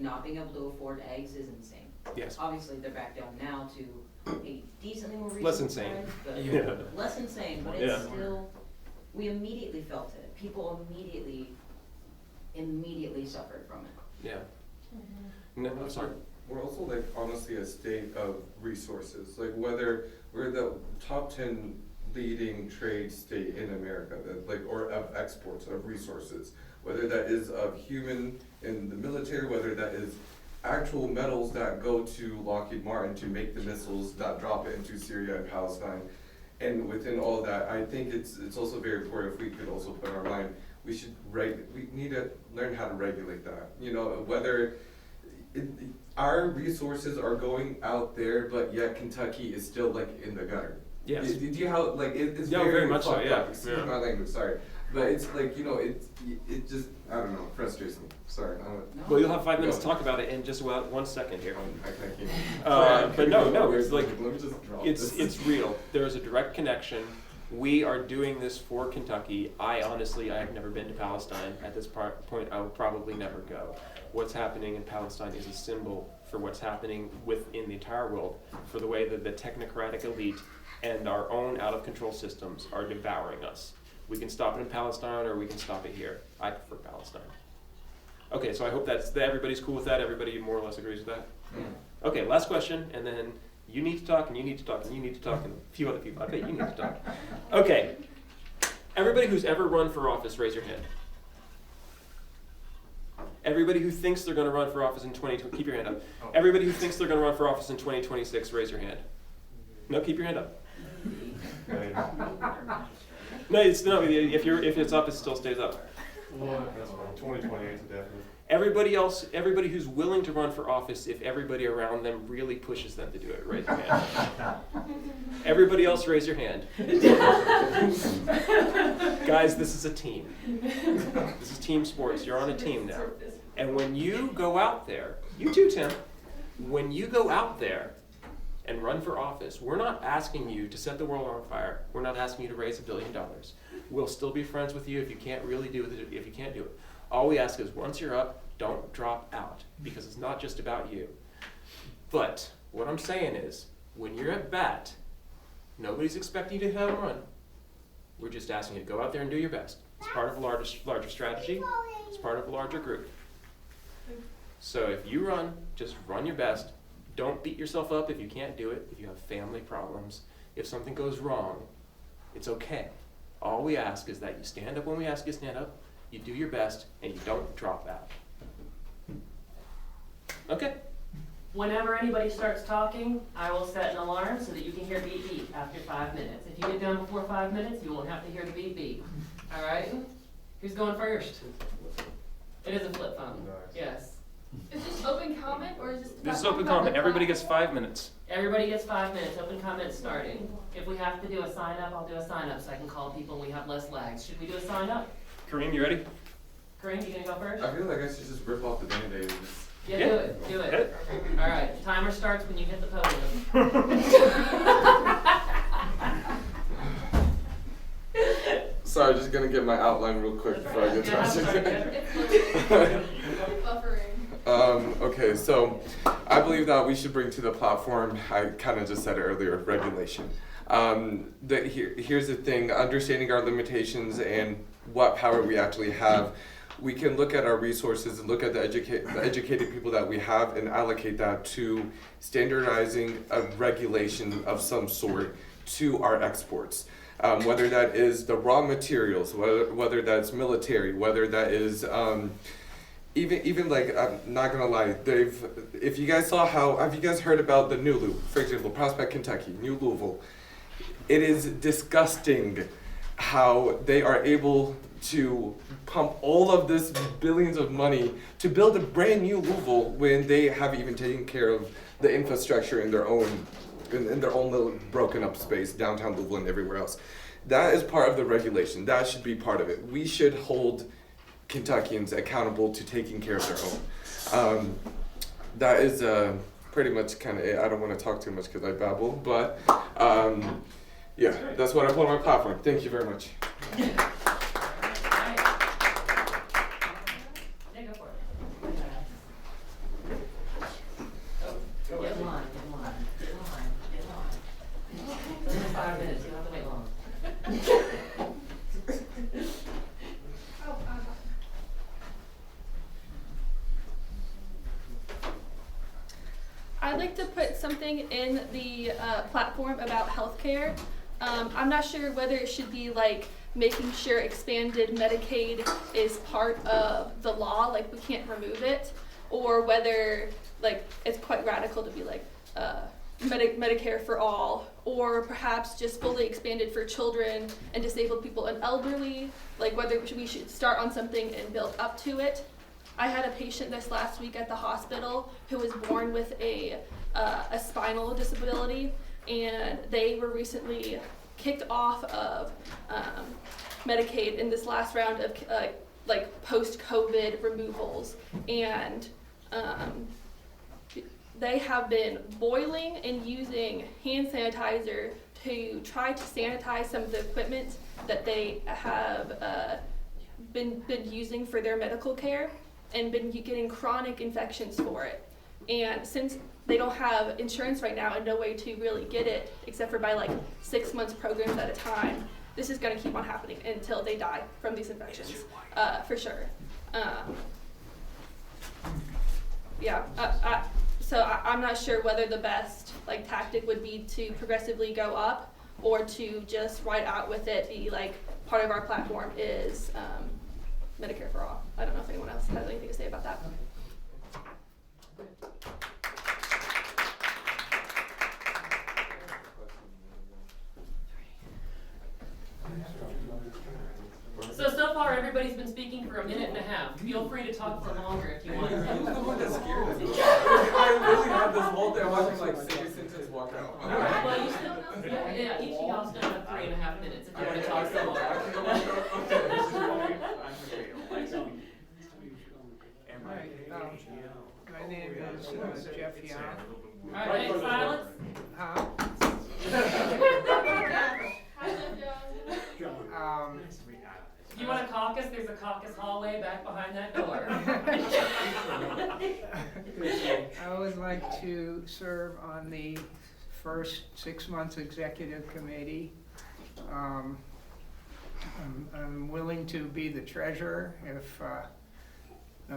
not being able to afford eggs is insane. Yes. Obviously, they're back down now to a decently more reasonable Less insane. price, but Yeah. less insane, but it's still, we immediately felt it. People immediately suffered from it. Yeah. No, I'm sorry. We're also honestly a state of resources. Whether we're the top 10 leading trade state in America, or of exports of resources, whether that is of human in the military, whether that is actual metals that go to Lockheed Martin to make the missiles that drop into Syria and Palestine. And within all that, I think it's also very important if we could also put in our mind, we need to learn how to regulate that. Whether our resources are going out there, but yet Kentucky is still in the gutter. Yes. Do you how it's very much so, fucked yeah. up. Excuse my language, sorry. But it's it just, I don't know, frustrates me. Sorry. Well, you'll have 5 minutes to talk about it in just about 1 second here. I can't. But no, it's let me just drop this. it's real. There is a direct connection. We are doing this for Kentucky. I have never been to Palestine. At this point, I will probably never go. What's happening in Palestine is a symbol for what's happening within the entire world, for the way that the technocratic elite and our own out-of-control systems are devouring us. We can stop it in Palestine, or we can stop it here. I prefer Palestine. Okay, so I hope that everybody's cool with that. Everybody more or less agrees with that? Mm. Okay, last question, and then you need to talk, and you need to talk, and you need to talk, and a few other people. Okay, you need to talk. Okay, everybody who's ever run for office, raise your hand. Everybody who thinks they're going to run for office in 2020, keep your hand up. Everybody who thinks they're going to run for office in 2026, raise your hand. No, keep your hand up. No, it's no. If it's up, it still stays up. Well, that's fine. 2028 is a definite. Everybody who's willing to run for office, if everybody around them really pushes them to do it, raise your hand. Everybody else, raise your hand. Guys, this is a team. This is team sports. You're on a team now. And when you go out there, you too, Tim, when you go out there and run for office, we're not asking you to set the world on fire. We're not asking you to raise $1 billion. We'll still be friends with you if you can't really do it, if you can't do it. All we ask is once you're up, don't drop out, because it's not just about you. But what I'm saying is, when you're at bat, nobody's expecting you to have a run. We're just asking you to go out there and do your best. It's part of a larger strategy. It's part of a larger group. So if you run, just run your best. Don't beat yourself up if you can't do it, if you have family problems. If something goes wrong, it's okay. All we ask is that you stand up when we ask you to stand up, you do your best, and you don't drop out. Okay? Whenever anybody starts talking, I will set an alarm so that you can hear beep beep after 5 minutes. If you get done before 5 minutes, you won't have to hear the beep beep. All right? Who's going first? It is a flip phone. Nice. Yes. Is this open comment or is this? This is open comment. Everybody gets 5 minutes. Everybody gets 5 minutes. Open comment starting. If we have to do a sign up, I'll do a sign up so I can call people and we have less lags. Should we do a sign up? Kareem, you ready? Kareem, you gonna go first? I feel like I should just rip off the Band-Aid. Yeah, Yeah. do it. Do Hit it. it. All right. Timer starts when you hit the podium. Sorry, just gonna get my outline real quick before I get Yeah, started. It's buffering. Okay, so I believe that we should bring to the platform, I kind of just said it earlier, regulation. Here's the thing, understanding our limitations and what power we actually have, we can look at our resources and look at the educated people that we have and allocate that to standardizing a regulation of some sort to our exports. Whether that is the raw materials, whether that's military, whether that is even like, I'm not gonna lie, if you guys saw have you guys heard about the New Louisville, for example, Prospect, Kentucky, New Louisville? It is disgusting how they are able to pump all of this billions of money to build a brand new Louisville when they haven't even taken care of the infrastructure in their own little broken up space, downtown Louisville and everywhere else. That is part of the regulation. That should be part of it. We should hold Kentuckians accountable to taking care of their own. That is pretty much kind of it. I don't want to talk too much because I babble, but yeah, that's what I put on my platform. Thank you very much. Get line. 5 minutes, you don't have to wait long. I'd like to put something in the platform about healthcare. I'm not sure whether it should be like making sure expanded Medicaid is part of the law, like we can't remove it, or whether like it's quite radical to be like Medicare for all, or perhaps just fully expanded for children and disabled people and elderly, like whether we should start on something and build up to it. I had a patient this last week at the hospital who was born with a spinal disability, and they were recently kicked off of Medicaid in this last round of like post-COVID removals, and they have been boiling and using hand sanitizer to try to sanitize some of the equipment that they have been using for their medical care, and been getting chronic infections for it. And since they don't have insurance right now and no way to really get it except for by like 6 months programs at a time, this is going to keep on happening until they die from these infections, for sure. So I'm not sure whether the best like tactic would be to progressively go up or to just right out with it, be like part of our platform is Medicare for all. I don't know if anyone else has anything to say about that. So far everybody's been speaking for 1.5 minutes. Feel free to talk for longer if you want. Who's the one that scared us? I really had this whole thing watching like say a sentence walk out. Alright, well you still, yeah, each of y'all still have 3.5 minutes if you want to talk some more. Am I right, my name is Jeff Young. All right, silence. If you want a caucus, there's a caucus hallway back behind that door. I would like to serve on the first 6 months executive committee. I'm willing to be the treasurer if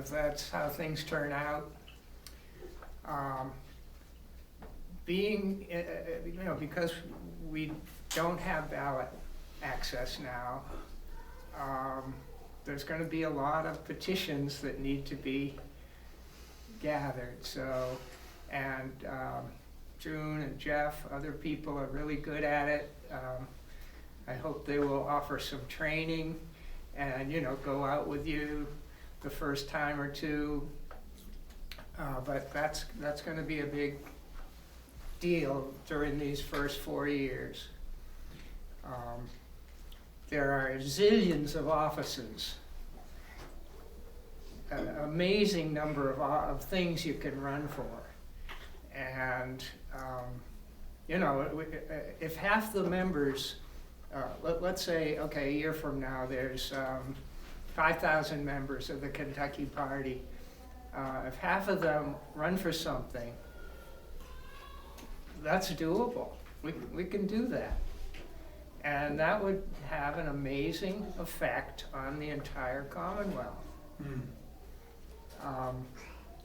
that's how things turn out. Because we don't have ballot access now, there's going to be a lot of petitions that need to be gathered. So, and June and Jeff, other people are really good at it. I hope they will offer some training and, go out with you the first time or two. But that's going to be a big deal during these first 4 years. There are zillions of offices, an amazing number of things you can run for. And, if half the members, let's say, okay, a year from now, there's 5,000 members of the Kentucky Party. If half of them run for something, that's doable. We can do that. And that would have an amazing effect on the entire Commonwealth.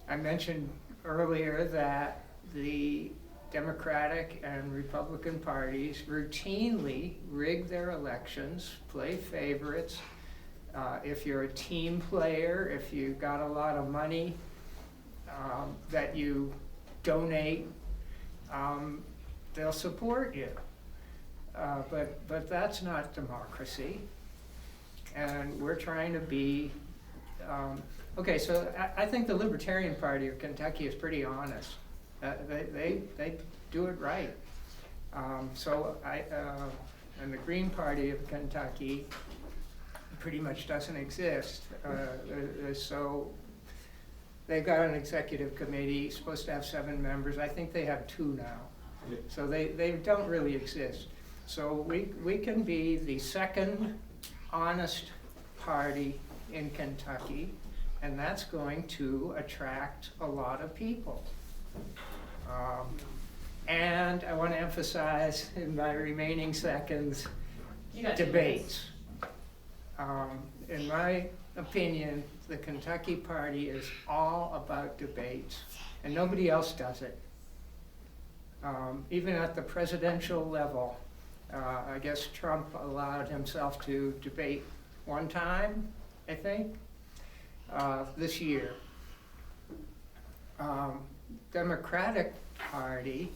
I mentioned earlier that the Democratic and Republican parties routinely rig their elections, play favorites. If you're a team player, if you've got a lot of money that you donate, they'll support you. But that's not democracy. And we're trying to be, okay, so I think the Libertarian Party of Kentucky is pretty honest. They do it right. And the Green Party of Kentucky pretty much doesn't exist. So they've got an executive committee, supposed to have 7 members. I think they have 2 now. So they don't really exist. So we can be the second honest party in Kentucky, and that's going to attract a lot of people. And I want to emphasize in my remaining seconds, debates. In my opinion, the Kentucky Party is all about debates, and nobody else does it. Even at the presidential level, I guess Trump allowed himself to debate one time, I think, this year. Democratic Party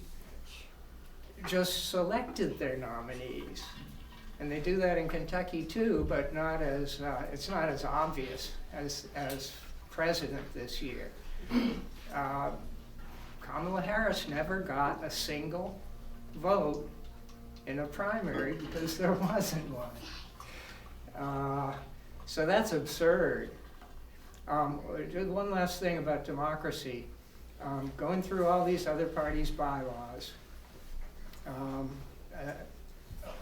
just selected their nominees. And they do that in Kentucky too, but not as it's not as obvious as president this year. Kamala Harris never got a single vote in a primary because there wasn't one. So that's absurd. Just one last thing about democracy. Going through all these other parties' bylaws,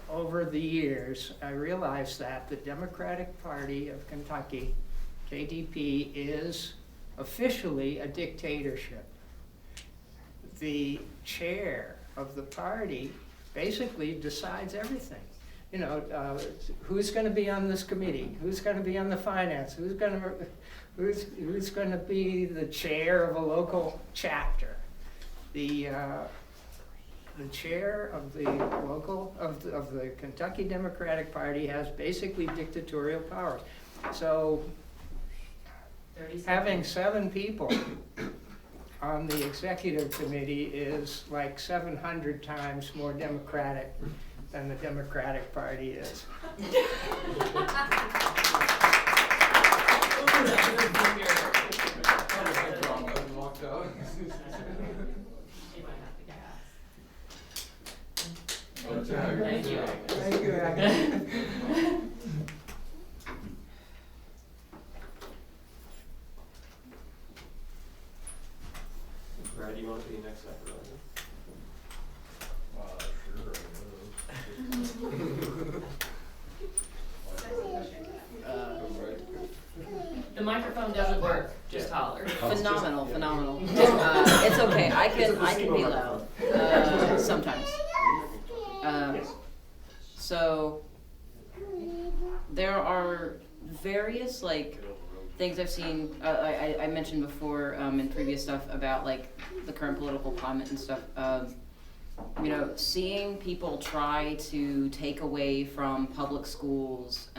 over the years, I realized that the Democratic Party of Kentucky, KDP, is officially a dictatorship. The chair of the party basically decides everything. Who's going to be on this committee? Who's going to be on the finance? Who's going to be the chair of a local chapter? The chair of the the Kentucky Democratic Party has basically dictatorial powers. So having 7 people on the executive committee is like 700 times more democratic than the Democratic Party is. Thank you. Thank you, The microphone doesn't work, just holler. Phenomenal. It's okay, I can be loud, sometimes. So, there are various, like, things I've seen, I mentioned before, in previous stuff about, like, the current political climate and stuff. You know, seeing people try to take away from public schools,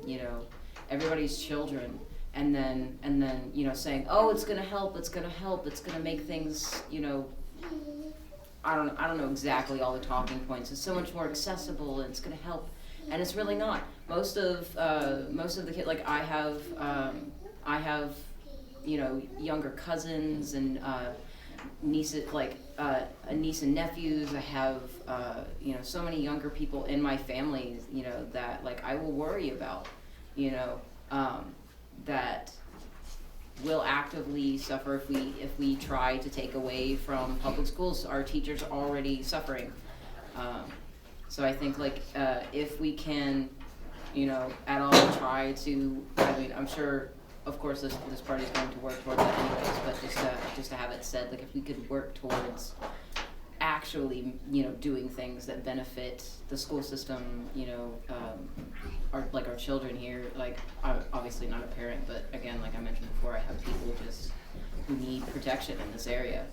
you know, everybody's children, and then, you know, saying, oh, it's gonna help, it's gonna make things, you know, I don't know exactly all the talking points. It's so much more accessible, and it's gonna help, and it's really not. Most of the kids, like I have, you know, younger cousins and nieces, like a niece and nephews. I have, you know, so many younger people in my family, you know, that like I will worry about, you know, that will actively suffer if we try to take away from public schools. Our teachers are already suffering. So I think like if we can, you know, at all try to, I mean, I'm sure, of course, this party is going to work towards that anyways, but just to have it said, like if we could work towards actually, you know, doing things that benefit the school system, you know, our children here. Like I'm obviously not a parent, but again, like I mentioned before, I have people just who need protection in this area.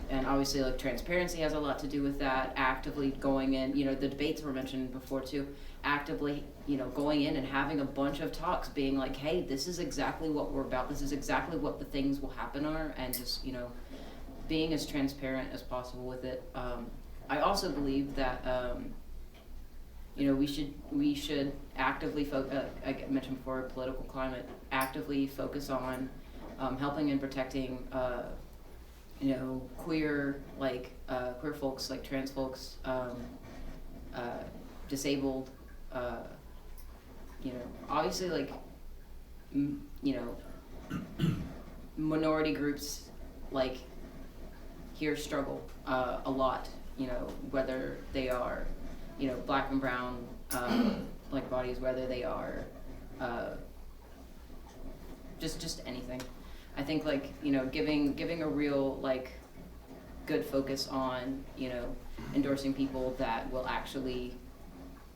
And obviously, like, transparency has a lot to do with that. Actively going in, you know, the debates were mentioned before too. Actively, you know, going in and having a bunch of talks, being like, hey, this is exactly what we're about. This is exactly what the things will happen are, and just, you know, being as transparent as possible with it. I also believe that, you know, we should actively I mentioned before, political climate, actively focus on helping and protecting. You know, queer folks, like trans folks, disabled, you know, obviously like, you know, minority groups like here struggle a lot, you know, whether they are, you know, black and brown, like bodies, whether they are just anything. I think like, you know, giving a real like good focus on, you know, endorsing people that will actually,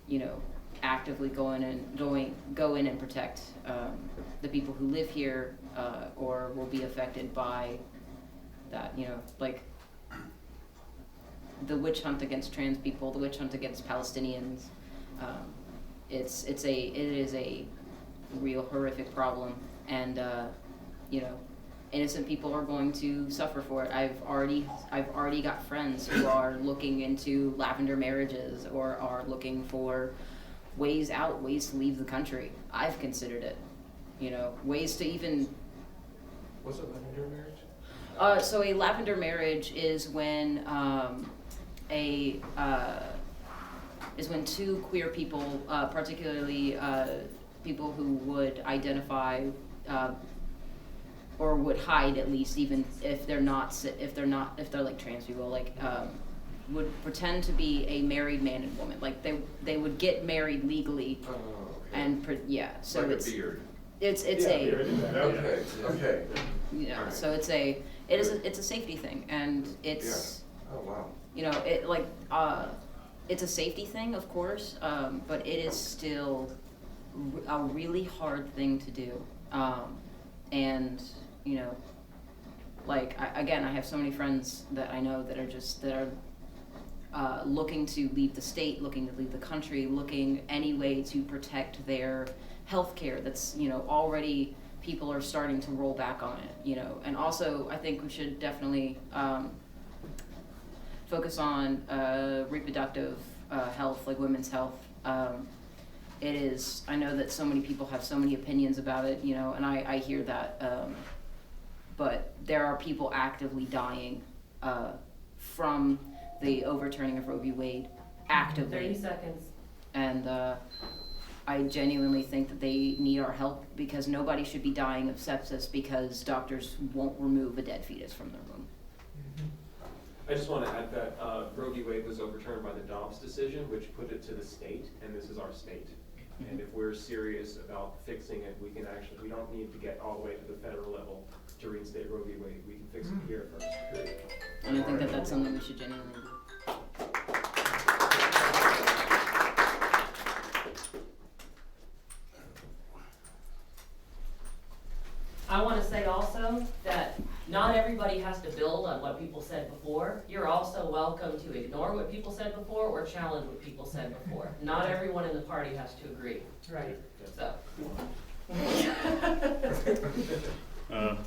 you know, actively go in and protect the people who live here or will be affected by that, you know, like the witch hunt against trans people, the witch hunt against Palestinians. It is a real horrific problem, and you know, innocent people are going to suffer for it. I've already got friends who are looking into lavender marriages or are looking for ways out, ways to leave the country. I've considered it, you know, ways to even. What's a lavender marriage? So a lavender marriage is when when two queer people, particularly people who would identify or would hide, at least, even if they're like trans people, like would pretend to be a married man and woman, like they would get married legally, and so like it's a beard. it's Okay. you know, Right. so it's a safety thing, and it's Oh wow. you know, it like it's a safety thing, of course, but it is still a really hard thing to do, and you know, like I have so many friends that I know that are looking to leave the state, looking to leave the country, looking any way to protect their health care. That's, you know, already people are starting to roll back on it, you know. And also I think we should definitely focus on reproductive health, like women's health. I know that so many people have so many opinions about it, you know, and I hear that, but there are people actively dying from the overturning of Roe v. Wade, actively. 30 seconds. And I genuinely think that they need our help, because nobody should be dying of sepsis because doctors won't remove a dead fetus from their womb. I just want to add that Roe v. Wade was overturned by the Dobbs decision, which put it to the state, and this is our state. And if we're serious about fixing it, we don't need to get all the way to the federal level to reinstate Roe v. Wade. We can fix it here first. Period. And I think that that's something we should genuinely do. I want to say also that not everybody has to build on what people said before. You're also welcome to ignore what people said before or challenge what people said before. Not everyone in the party has to agree. Right. So.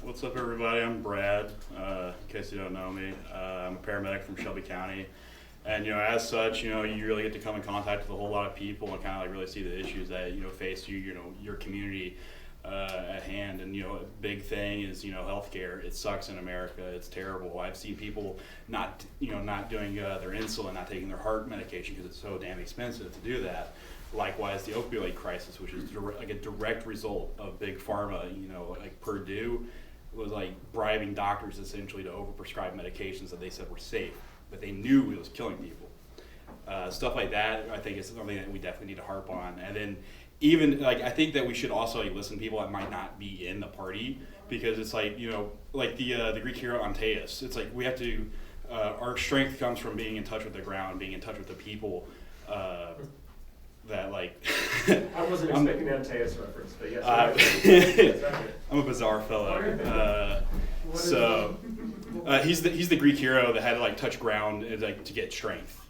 What's up, everybody? I'm Brad. In case you don't know me, I'm a paramedic from Shelby County. And, as such, you really get to come in contact with a whole lot of people and kind of like really see the issues that, face your community at hand. And, a big thing is, healthcare. It sucks in America. It's terrible. I've seen people not doing their insulin, not taking their heart medication because it's so damn expensive to do that. Likewise, the opioid crisis, which is like a direct result of big pharma, like Purdue was like bribing doctors essentially to overprescribe medications that they said were safe, but they knew it was killing people. Stuff like that, I think is something that we definitely need to harp on. And then even like, I think that we should also like, listen to people that might not be in the party, because it's like, like the Greek hero Antaeus, it's like we have to, our strength comes from being in touch with the ground, being in touch with the people, that like I wasn't expecting an Antaeus reference, but yes. I'm a bizarre fellow. He's the Greek hero that had to like touch ground and, like, to get strength.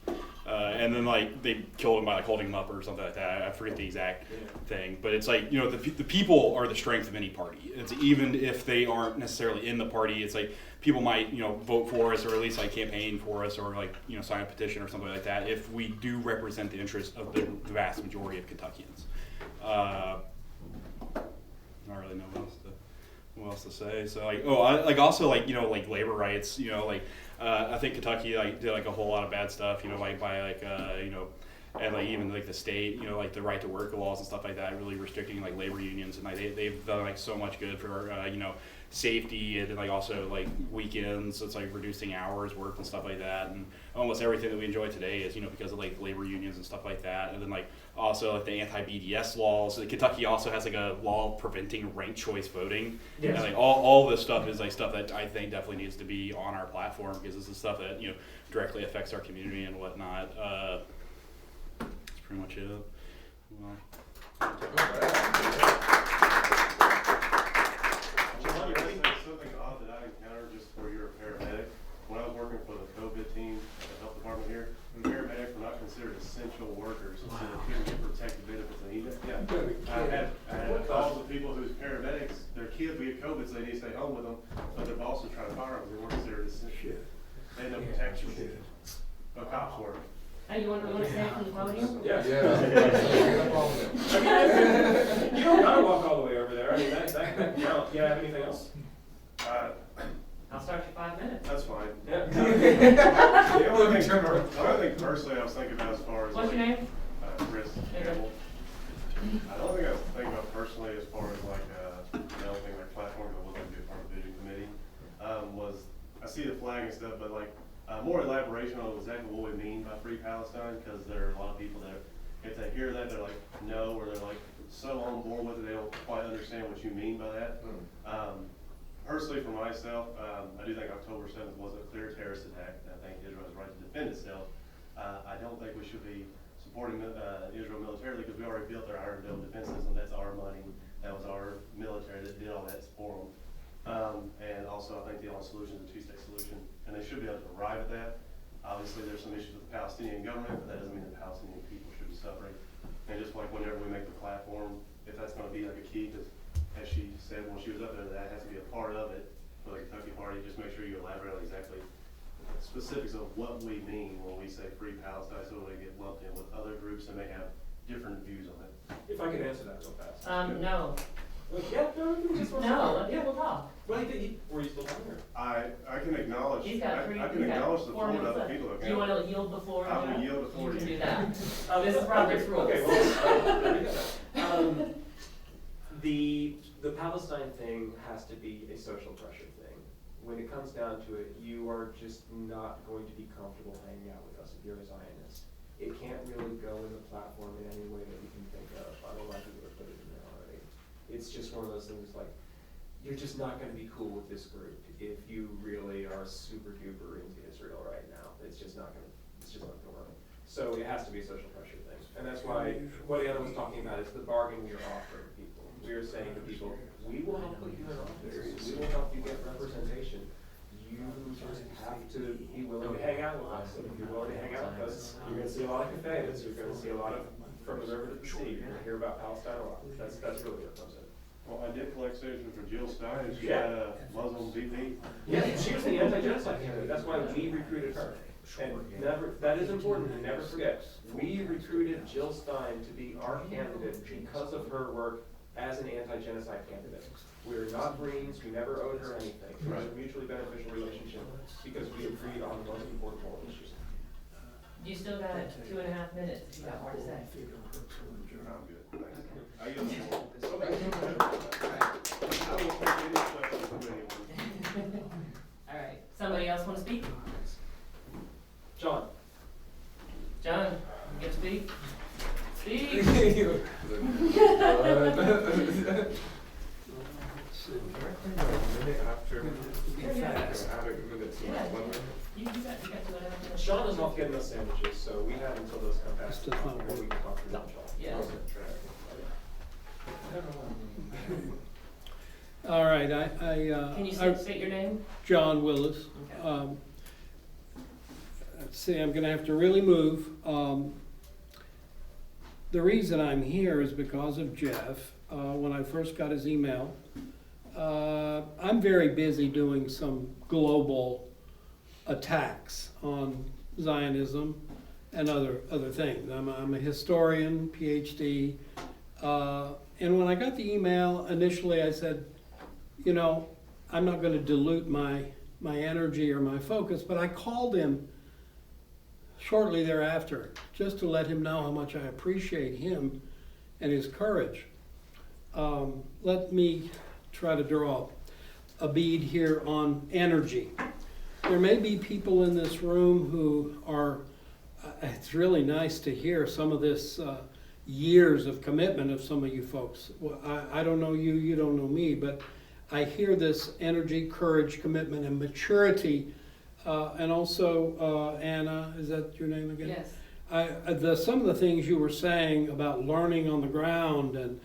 And then like they killed him by like holding him up or something like that. I forget the exact thing, but it's like the people are the strength of any party. It's even if they aren't necessarily in the party. It's like people might vote for us or at least like campaign for us or like sign a petition or something like that if we do represent the interests of the vast majority of Kentuckians. I don't really know what else to say. So like also like like labor rights. I think Kentucky like did like a whole lot of bad stuff, like by like and like even like the state, like the right to work laws and stuff like that, really restricting like labor unions, and like they've done like so much good for safety, and then like also like weekends. It's like reducing hours worked and stuff like that, and almost everything that we enjoy today is because of like labor unions and stuff like that. And then like also like the anti-BDS laws. So Kentucky also has like a law preventing ranked choice voting. Yes. And like all this stuff is like stuff that I think definitely needs to be on our platform, because this is stuff that directly affects our community and whatnot. That's pretty much it. Something odd that I encountered just where you're a paramedic. When I was working for the COVID team at the health department here, paramedics were not considered essential workers, so they couldn't get protected benefits and even. I had calls of people whose paramedics, their kids would get COVID, so they need to stay home with them, but their boss was trying to fire them. They weren't considered essential. They had no protection. But cops were. Hey, you want to say it from the podium? Yes. You don't gotta walk all the way over there. I mean, that counts. Do you have anything else? I'll start your 5 minutes. That's fine. Yeah. The only thing personally I was thinking about as far as What's your name? Chris Campbell. I don't think I was thinking about personally as far as like developing like platform that was going to be a part of the vision committee. Was I see the flag and stuff, but like more elaboration on exactly what we mean by Free Palestine, because there are a lot of people that if they hear that they're like no, or they're like so on board with it they don't quite understand what you mean by that. Personally, for myself, I do think October 7th was a clear terrorist attack. I think Israel has a right to defend itself. I don't think we should be supporting Israel militarily, because we already built their Iron Dome defense system. That's our money. That was our military that did all that for them. And also, I think the only solution is a two-state solution, and they should be able to arrive at that. Obviously, there's some issues with the Palestinian government, but that doesn't mean the Palestinian people should be suffering. And just like whenever we make the platform, if that's going to be like a key, because as she said when she was up there, that has to be a part of it for the Kentucky Party. Just make sure you elaborate on exactly the specifics of what we mean when we say Free Palestine, so they get lumped in with other groups and they have different views on it. If I could answer that real fast. No. Yeah, no, just No, let people talk. Well, were you still talking? I can acknowledge. He's got three. I can acknowledge the 4 floor to minutes other left. people. Do you want to yield before? I will yield before you. Can you. do that. This is Robert's rules. Okay, well, there we go. The Palestine thing has to be a social pressure thing. When it comes down to it, you are just not going to be comfortable hanging out with us if you're a Zionist. It can't really go in the platform in any way that we can think of. you're just not gonna be cool with this group if you really are super duper into Israel right now. It's just not gonna work. So it has to be a social pressure thing. And that's why what Anna was talking about is the bargain we are offering people. We are saying to people, we will help put you in office. We will help you get representation. You just have to be willing to hang out with us. And if you're willing to hang out with us, you're gonna see a lot of cafes. You're gonna see a lot of from the river to the sea. You're gonna hear about Palestine a lot. That's really what it comes in. Well, I did collect signatures for Jill Stein, and she had a Muslim VP. Yeah, she was the anti-genocide candidate. That's why we recruited her. And that is important to never forget. We recruited Jill Stein to be our candidate because of her work as an anti-genocide candidate. We're not Greens, we never owed her anything. It was a mutually beneficial relationship because we agreed on the most important moral issues. You still got 2.5 minutes if you got more to say. I'm good, thanks. I yield the floor. I will take any questions from anyone. All right, somebody else want to speak? John. John, you get to speak? Speak! You got 2.5 minutes. Sean is off getting us sandwiches, so we have until those come back. And we can talk to Sean. Yeah. All right, Can you state your name? John Willis. Okay. Let's see, I'm gonna have to really move. The reason I'm here is because of Jeff. When I first got his email, I'm very busy doing some global attacks on Zionism and other things. I'm a historian, PhD, and when I got the email initially, I said, you know, I'm not going to dilute my energy or my focus, but I called him shortly thereafter just to let him know how much I appreciate him and his courage. Let me try to draw a bead here on energy. There may be people in this room who are, it's really nice to hear some of this years of commitment of some of you folks. Well, I don't know you, you don't know me, but I hear this energy, courage, commitment, and maturity. And also, Anna, is that your name again? Yes. Some of the things you were saying about learning on the ground and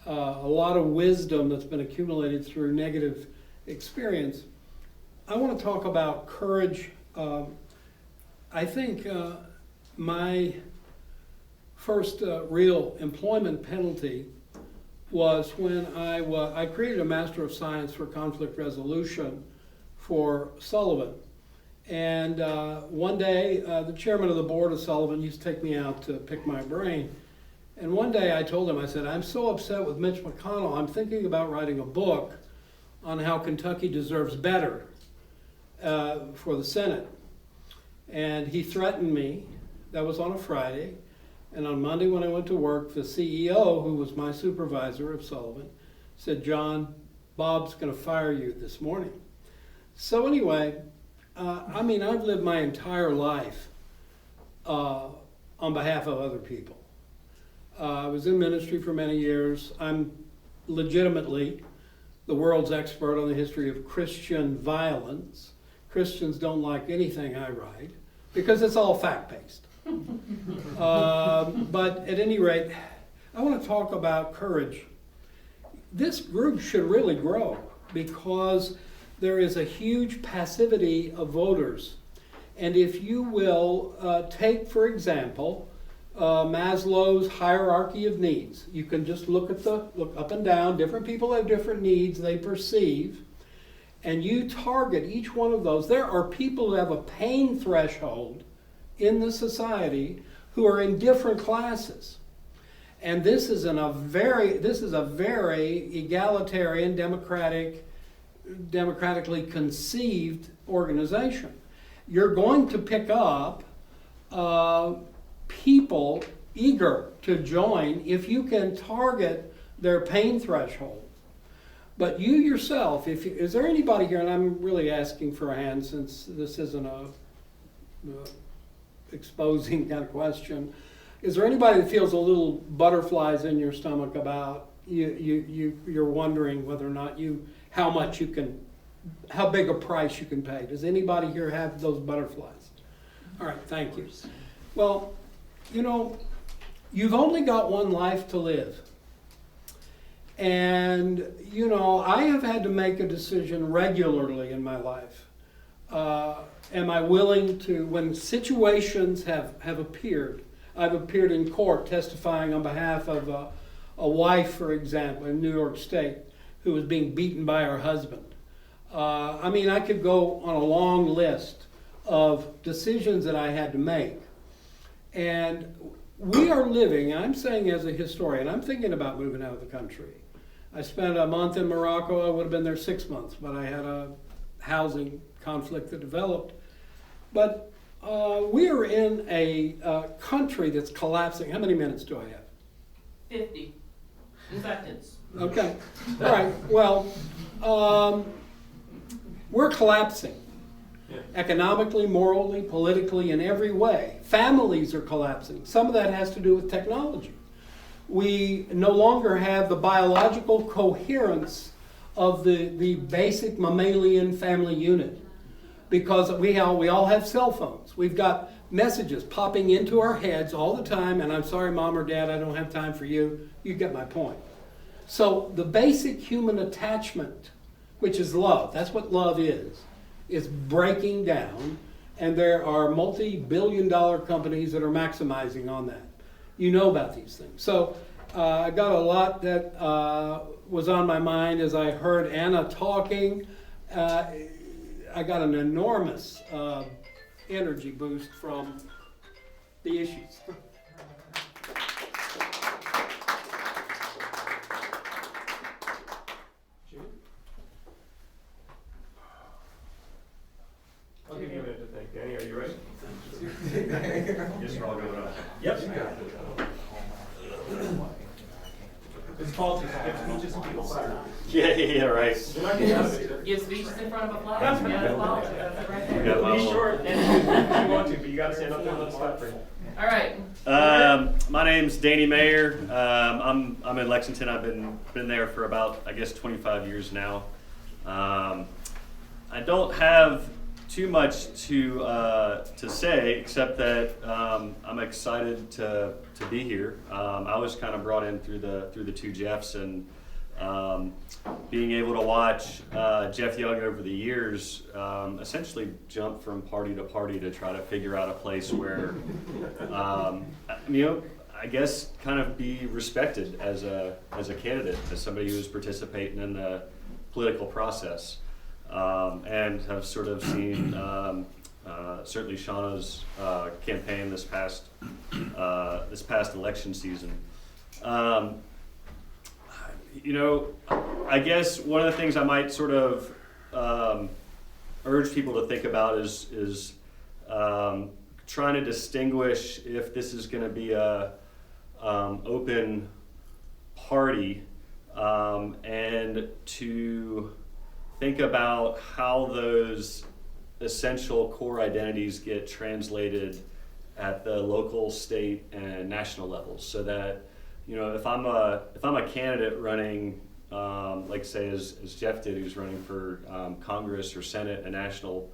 a lot of wisdom that's been accumulated through negative experience. I want to talk about courage. I think my first real employment penalty was when I created a Master of Science for Conflict Resolution for Sullivan. And one day, the chairman of the board of Sullivan used to take me out to pick my brain. And one day I told him, I said, I'm so upset with Mitch McConnell, I'm thinking about writing a book on how Kentucky deserves better for the Senate. And he threatened me. That was on a Friday. And on Monday when I went to work, the CEO, who was my supervisor of Sullivan, said, John, Bob's going to fire you this morning. So anyway, I mean, I've lived my entire life on behalf of other people. I was in ministry for many years. I'm legitimately the world's expert on the history of Christian violence. Christians don't like anything I write because it's all fact-based. But at any rate, I want to talk about courage. This group should really grow because there is a huge passivity of voters. And if you will take, for example, Maslow's hierarchy of needs. You can just look up and down. Different people have different needs they perceive. And you target each one of those. There are people who have a pain threshold in the society who are in different classes. And this is a very egalitarian, democratically conceived organization. You're going to pick up people eager to join if you can target their pain threshold. But you yourself, is there anybody here, and I'm really asking for a hand since this isn't a exposing kind of question, is there anybody that feels a little butterflies in your stomach about you're wondering whether or not you how big a price you can pay. Does anybody here have those butterflies? All right, thank you. Well, you know, you've only got one life to live. And, you know, I have had to make a decision regularly in my life. Am I willing to, when situations have appeared, I've appeared in court testifying on behalf of a wife, for example, in New York State, who was being beaten by her husband. I mean, I could go on a long list of decisions that I had to make. And we are living, I'm saying as a historian, I'm thinking about moving out of the country. I spent a month in Morocco. I would have been there 6 months, but I had a housing conflict that developed. But we are in a country that's collapsing. How many minutes do I have? 50 seconds. Okay. All right. Well, we're collapsing. Yeah. Economically, morally, politically, in every way. Families are collapsing. Some of that has to do with technology. We no longer have the biological coherence of the basic mammalian family unit because we all have cell phones. We've got messages popping into our heads all the time, and I'm sorry, Mom or Dad, I don't have time for you. You get my point. So the basic human attachment, which is love, that's what love is breaking down, and there are multi-billion-dollar companies that are maximizing on that. You know about these things. So I got a lot that was on my mind as I heard Anna talking. I got an enormous energy boost from the issues. I'll give you a minute to think. Danny, are you ready? Yes, we're all going up. Yep. It's politics. Give speeches and people fire. Yeah, right. Give speeches in front of a flag. Yeah, that's politics. That's it right there. Yeah, Be short and if you want to, but you gotta stand up there and let us stop for you. All right. My name's Danny Mayer. I'm in Lexington. I've been there for about, I guess, 25 years now. I don't have too much to say except that I'm excited to be here. I was kind of brought in through the two Jeffs, and being able to watch Jeff Young over the years essentially jump from party to party to try to figure out a place where I guess kind of be respected as a candidate, as somebody who's participating in the political process. And have sort of seen certainly Shauna's campaign this past election season. I guess one of the things I might sort of urge people to think about is trying to distinguish if this is going to be a open party, and to think about how those essential core identities get translated at the local, state, and national levels, so that if I'm a candidate running, like say as Jeff did, who's running for Congress or Senate, a national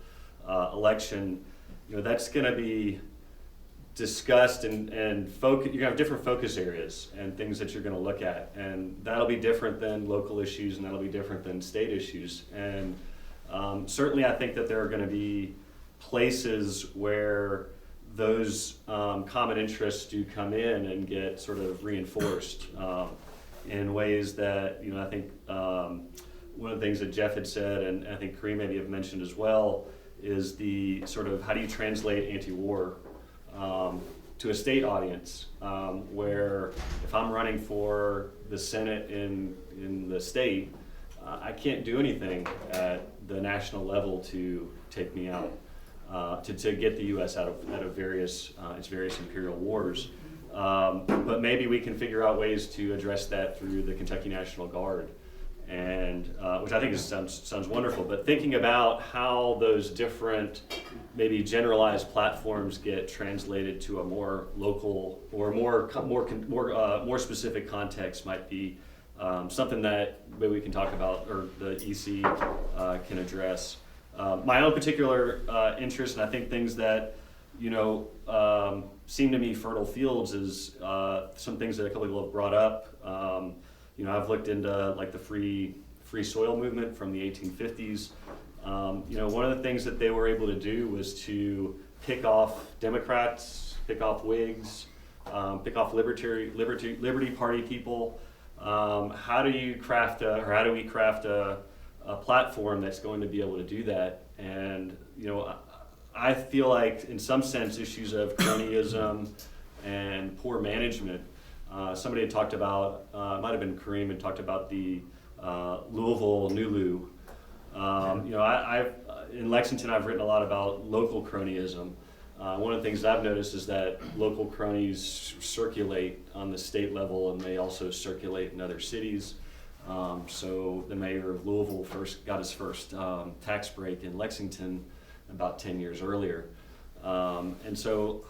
election, that's going to be discussed and focus. You're gonna have different focus areas and things that you're going to look at, and that'll be different than local issues, and that'll be different than state issues. And certainly, I think that there are going to be places where those common interests do come in and get sort of reinforced in ways that I think one of the things that Jeff had said, and I think Kareem maybe have mentioned as well, is the sort of how do you translate anti-war to a state audience, where if I'm running for the Senate in the state, I can't do anything at the national level to take me out, to get the U.S. out of its various imperial wars. But maybe we can figure out ways to address that through the Kentucky National Guard, and which I think sounds wonderful. But thinking about how those different, maybe generalized platforms get translated to a more local or more specific context might be something that maybe we can talk about, or the EC can address. My own particular interest, and I think things that seem to me fertile fields, is some things that a couple people have brought up. I've looked into like the free soil movement from the 1850s. One of the things that they were able to do was to pick off Democrats, pick off Whigs, pick off Liberty Party people. How do we craft a platform that's going to be able to do that? And I feel like in some sense issues of cronyism and poor management. Somebody had talked about, it might have been Kareem, had talked about the Louisville Nulu. I've in Lexington, I've written a lot about local cronyism. One of the things I've noticed is that local cronies circulate on the state level, and they also circulate in other cities. So the mayor of Louisville got his first tax break in Lexington about 10 years earlier. And so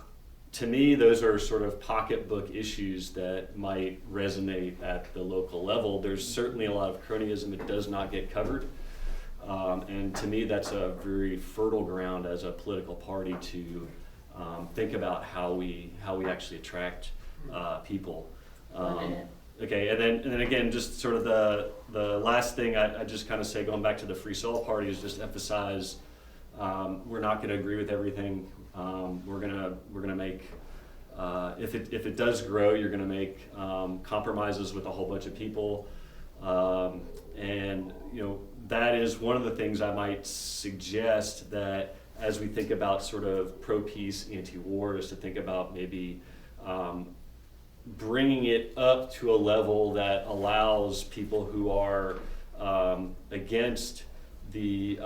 to me, those are sort of pocketbook issues that might resonate at the local level. There's certainly a lot of cronyism that does not get covered. And to me, that's a very fertile ground as a political party to think about how we actually attract people. Okay, and then again, just sort of the last thing I just kind of say, going back to the Free Soil Party, is just emphasize we're not going to agree with everything. We're gonna make if it does grow, you're gonna make compromises with a whole bunch of people, and that is one of the things I might suggest, that as we think about sort of pro-peace, anti-war, is to think about maybe bringing it up to a level that allows people who are against the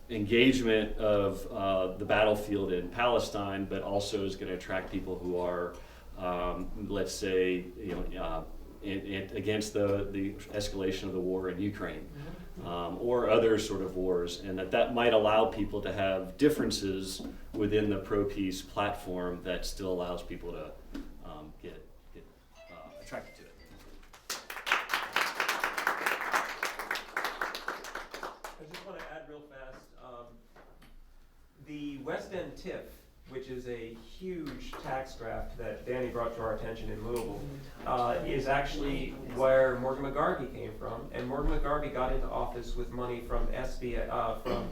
engagement of the battlefield in Palestine, but also is going to attract people who are, let's say, against the escalation of the war in Ukraine, or other sort of wars, and that might allow people to have differences within the pro-peace platform that still allows people to get attracted to it. I just want to add real fast, the West End TIF, which is a huge tax draft that Danny brought to our attention in Louisville, is actually where Morgan McGarvey came from. And Morgan McGarvey got into office with money from from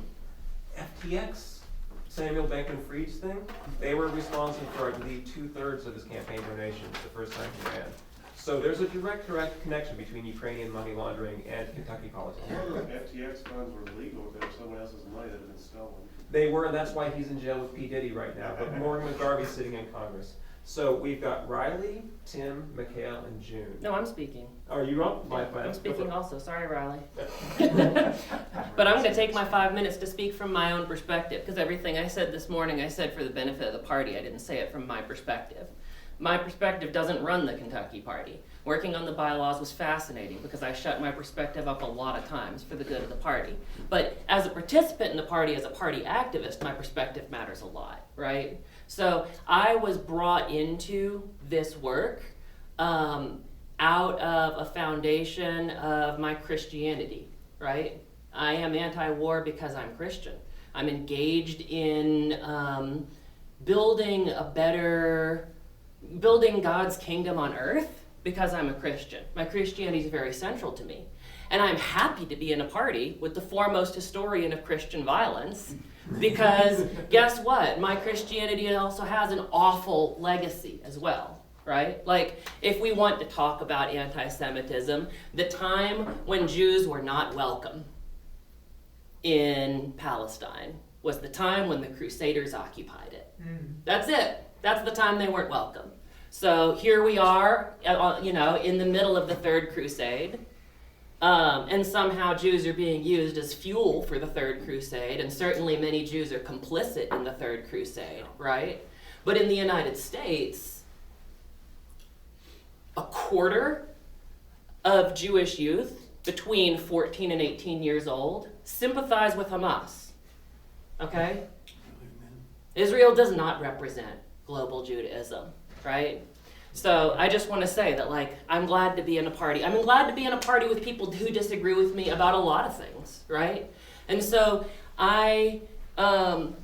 FTX, Samuel Bankman-Fried's thing. They were responsible for, I believe, 2/3 of his campaign donations the first time he ran. So there's a direct connection between Ukrainian money laundering and Kentucky politics. FTX funds were legal if there was someone else's money that had been stolen. They were, and that's why he's in jail with P. Diddy right now. But Morgan McGarvey's sitting in Congress. So we've got Riley, Tim, Mikhail, and June. No, I'm speaking. Are you wrong? I'm speaking also. Sorry, Riley. But I'm going to take my 5 minutes to speak from my own perspective, because everything I said this morning, I said for the benefit of the party. I didn't say it from my perspective. My perspective doesn't run the Kentucky Party. Working on the bylaws was fascinating because I shut my perspective up a lot of times for the good of the party. But as a participant in the party, as a party activist, my perspective matters a lot, right? So I was brought into this work out of a foundation of my Christianity, right? I am anti-war because I'm Christian. I'm engaged in building God's kingdom on earth because I'm a Christian. My Christianity is very central to me. And I'm happy to be in a party with the foremost historian of Christian violence, because guess what? My Christianity also has an awful legacy as well, right? Like, if we want to talk about anti-Semitism, the time when Jews were not welcome in Palestine was the time when the Crusaders occupied it. That's it. That's the time they weren't welcome. So here we are, in the middle of the Third Crusade, and somehow Jews are being used as fuel for the Third Crusade, and certainly many Jews are complicit in the Third Crusade, right? But in the United States, a quarter of Jewish youth between 14 and 18 years old sympathize with Hamas, okay? Israel does not represent global Judaism, right? So I just want to say that, like, I'm glad to be in a party. I'm glad to be in a party with people who disagree with me about a lot of things, right? And so I come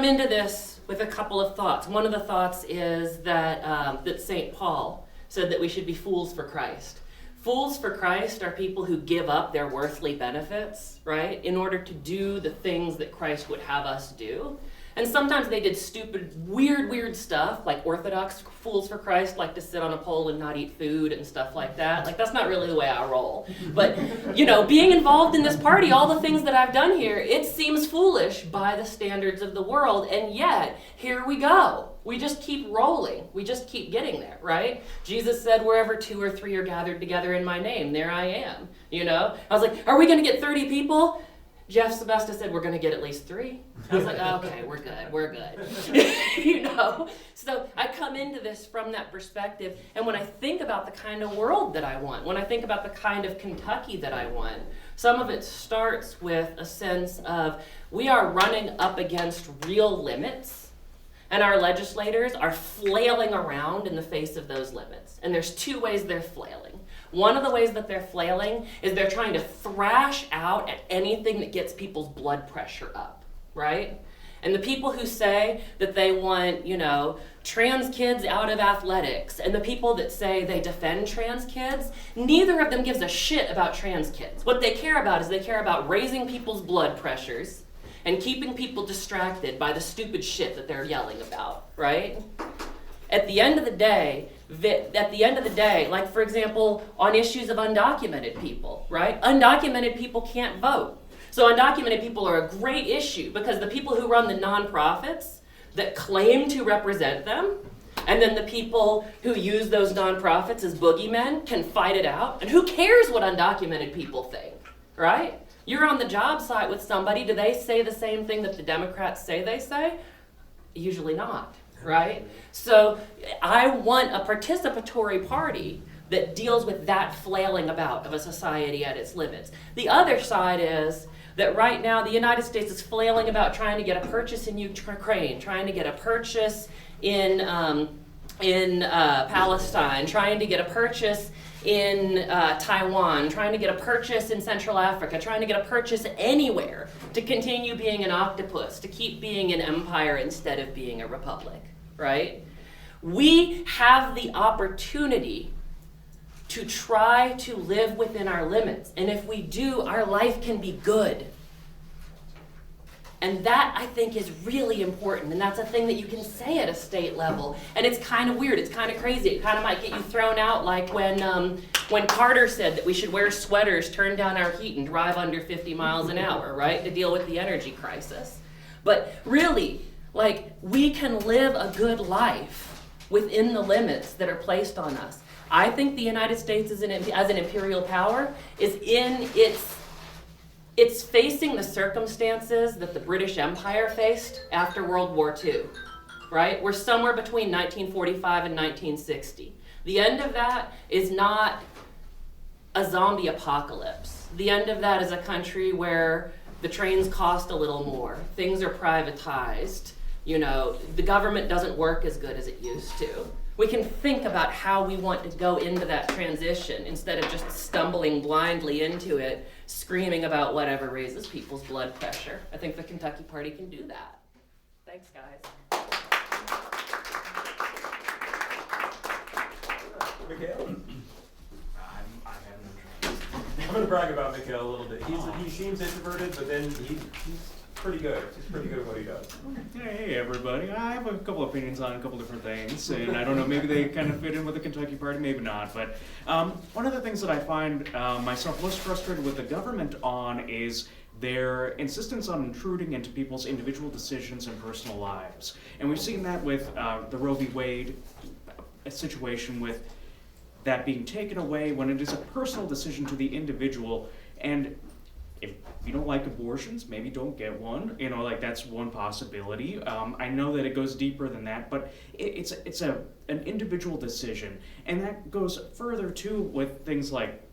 into this with a couple of thoughts. One of the thoughts is that that St. Paul said that we should be fools for Christ. Fools for Christ are people who give up their worldly benefits, right, in order to do the things that Christ would have us do. And sometimes they did stupid, weird stuff, like Orthodox fools for Christ like to sit on a pole and not eat food and stuff like that. Like, that's not really the way I roll. But, you know, being involved in this party, all the things that I've done here, it seems foolish by the standards of the world, and yet, here we go. We just keep rolling. We just keep getting there, right? Jesus said, wherever 2 or 3 are gathered together in my name, there I am, you know? I was like, are we going to get 30 people? Jeff Sebesta said, we're going to get at least 3. I was like, okay, we're good. You know? So I come into this from that perspective, and when I think about the kind of world that I want, when I think about the kind of Kentucky that I want, some of it starts with a sense of we are running up against real limits, and our legislators are flailing around in the face of those limits. And there's 2 ways they're flailing. One of the ways that they're flailing is they're trying to thrash out at anything that gets people's blood pressure up, right? And the people who say that they want, you know, trans kids out of athletics, and the people that say they defend trans kids, neither of them gives a shit about trans kids. What they care about is they care about raising people's blood pressures and keeping people distracted by the stupid shit that they're yelling about, right? At the end of the day, like, for example, on issues of undocumented people, right? Undocumented people can't vote. So undocumented people are a great issue because the people who run the nonprofits that claim to represent them, and then the people who use those nonprofits as boogeymen can fight it out. And who cares what undocumented people think, right? You're on the job site with somebody. Do they say the same thing that the Democrats say they say? Usually not. Right? So I want a participatory party that deals with that flailing about of a society at its limits. The other side is that right now the United States is flailing about trying to get a purchase in Ukraine, trying to get a purchase in Palestine, trying to get a purchase in Taiwan, trying to get a purchase in Central Africa, trying to get a purchase anywhere to continue being an octopus, to keep being an empire instead of being a republic. Right? We have the opportunity to try to live within our limits. And if we do, our life can be good. And that, I think, is really important. And that's a thing that you can say at a state level. And it's kind of weird. It's kind of crazy. It kind of might get you thrown out, like when Carter said that we should wear sweaters, turn down our heat, and drive under 50 miles an hour, right, to deal with the energy crisis. But really, like, we can live a good life within the limits that are placed on us. I think the United States as an imperial power is in it's facing the circumstances that the British Empire faced after World War II, right? We're somewhere between 1945 and 1960. The end of that is not a zombie apocalypse. The end of that is a country where the trains cost a little more, things are privatized, you know, the government doesn't work as good as it used to. We can think about how we want to go into that transition instead of just stumbling blindly into it, screaming about whatever raises people's blood pressure. I think the Kentucky Party can do that. Thanks, guys. Mikhail? I'm gonna brag about Mikhail a little bit. He seems introverted, but then he's pretty good. He's pretty good at what he does. Hey everybody, I have a couple opinions on a couple different things, and I don't know, maybe they kind of fit in with the Kentucky Party, maybe not, but one of the things that I find myself most frustrated with the government on is their insistence on intruding into people's individual decisions and personal lives. And we've seen that with the Roe v. Wade situation, with that being taken away when it is a personal decision to the individual. And if you don't like abortions, maybe don't get one. You know, like, that's one possibility. I know that it goes deeper than that, but it's an individual decision. And that goes further too with things like,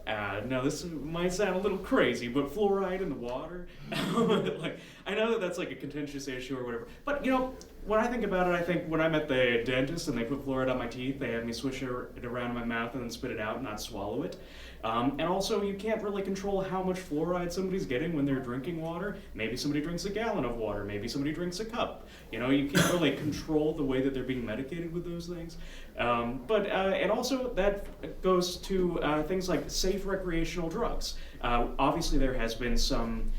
now this might sound a little crazy, but fluoride in the water. Like, I know that that's like a contentious issue or whatever, but you know, when I think about it, I think when I'm at the dentist and they put fluoride on my teeth, they have me swish it around in my mouth and then spit it out and not swallow it. And also, you can't really control how much fluoride somebody's getting when they're drinking water. Maybe somebody drinks a gallon of water. Maybe somebody drinks a cup. You know, you can't really control the way that they're being medicated with those things. And also that goes to things like safe recreational drugs. Obviously, there has been some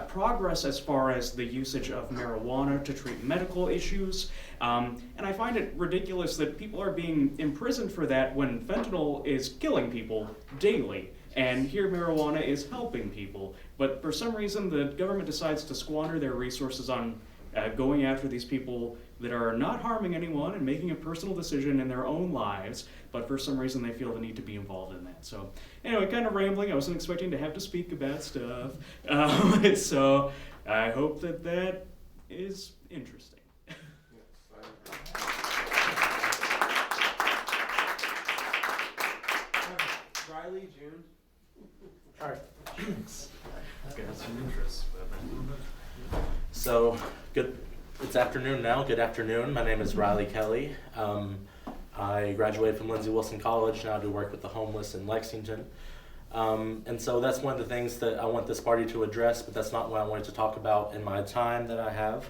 progress as far as the usage of marijuana to treat medical issues. And I find it ridiculous that people are being imprisoned for that when fentanyl is killing people daily. And here marijuana is helping people. But for some reason, the government decides to squander their resources on going after these people that are not harming anyone and making a personal decision in their own lives, but for some reason they feel the need to be involved in that. So anyway, kind of rambling. I wasn't expecting to have to speak about stuff. So I hope that that is interesting. Riley, June. All right. Got some interest. So, good. It's afternoon now. Good afternoon. My name is Riley Kelly. I graduated from Lindsey Wilson College. Now I do work with the homeless in Lexington. And so that's one of the things that I want this party to address, but that's not what I wanted to talk about in my time that I have.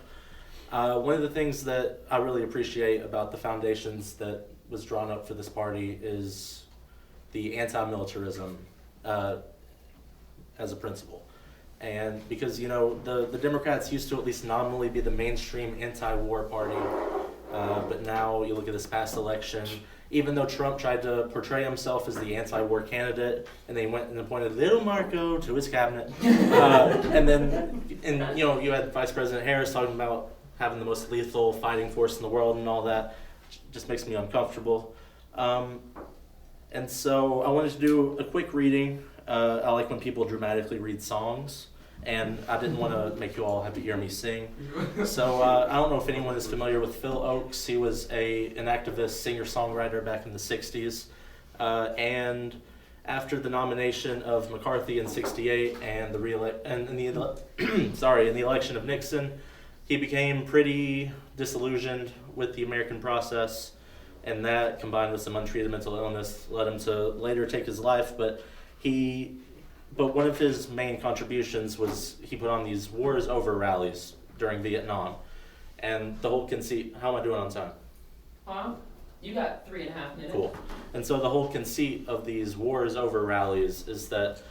One of the things that I really appreciate about the foundations that was drawn up for this party is the anti-militarism as a principle. And because, you know, the Democrats used to at least nominally be the mainstream anti-war party, but now you look at this past election, even though Trump tried to portray himself as the anti-war candidate, and they went and appointed little Marco to his cabinet, and you know, you had Vice President Harris talking about having the most lethal fighting force in the world and all that, just makes me uncomfortable. And so I wanted to do a quick reading. I like when people dramatically read songs, and I didn't want to make you all have to hear me sing. So I don't know if anyone is familiar with Phil Oakes. He was an activist, singer-songwriter back in the 60s. And after the nomination of McCarthy in 68 and in the election of Nixon, he became pretty disillusioned with the American process, and that, combined with some untreated mental illness, led him to later take his life. But one of his main contributions was he put on these War is Over rallies during Vietnam. And the whole conceit, how am I doing on time? You got 3.5 minutes. Cool. And so the whole conceit of these War is Over rallies is that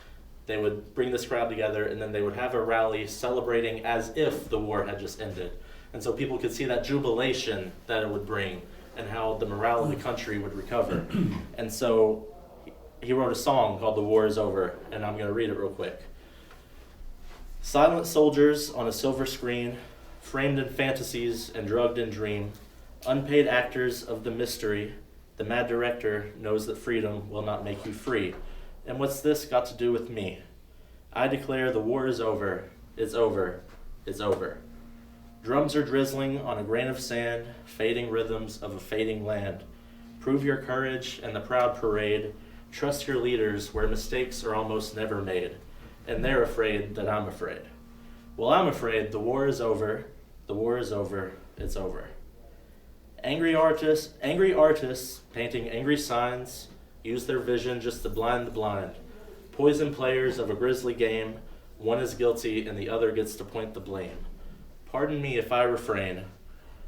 they would bring this crowd together and then they would have a rally celebrating as if the war had just ended. And so people could see that jubilation that it would bring and how the morale of the country would recover. And so he wrote a song called The War is Over, and I'm going to read it real quick. Silent soldiers on a silver screen, framed in fantasies and drugged in dream, unpaid actors of the mystery, the mad director knows that freedom will not make you free. And what's this got to do with me? I declare the war is over, it's over, it's over. Drums are drizzling on a grain of sand, fading rhythms of a fading land. Prove your courage and the proud parade. Trust your leaders where mistakes are almost never made. And they're afraid that I'm afraid. Well, I'm afraid the war is over, the war is over, it's over. Angry artists painting angry signs, use their vision just to blind the blind. Poison players of a grisly game, one is guilty and the other gets to point the blame. Pardon me if I refrain.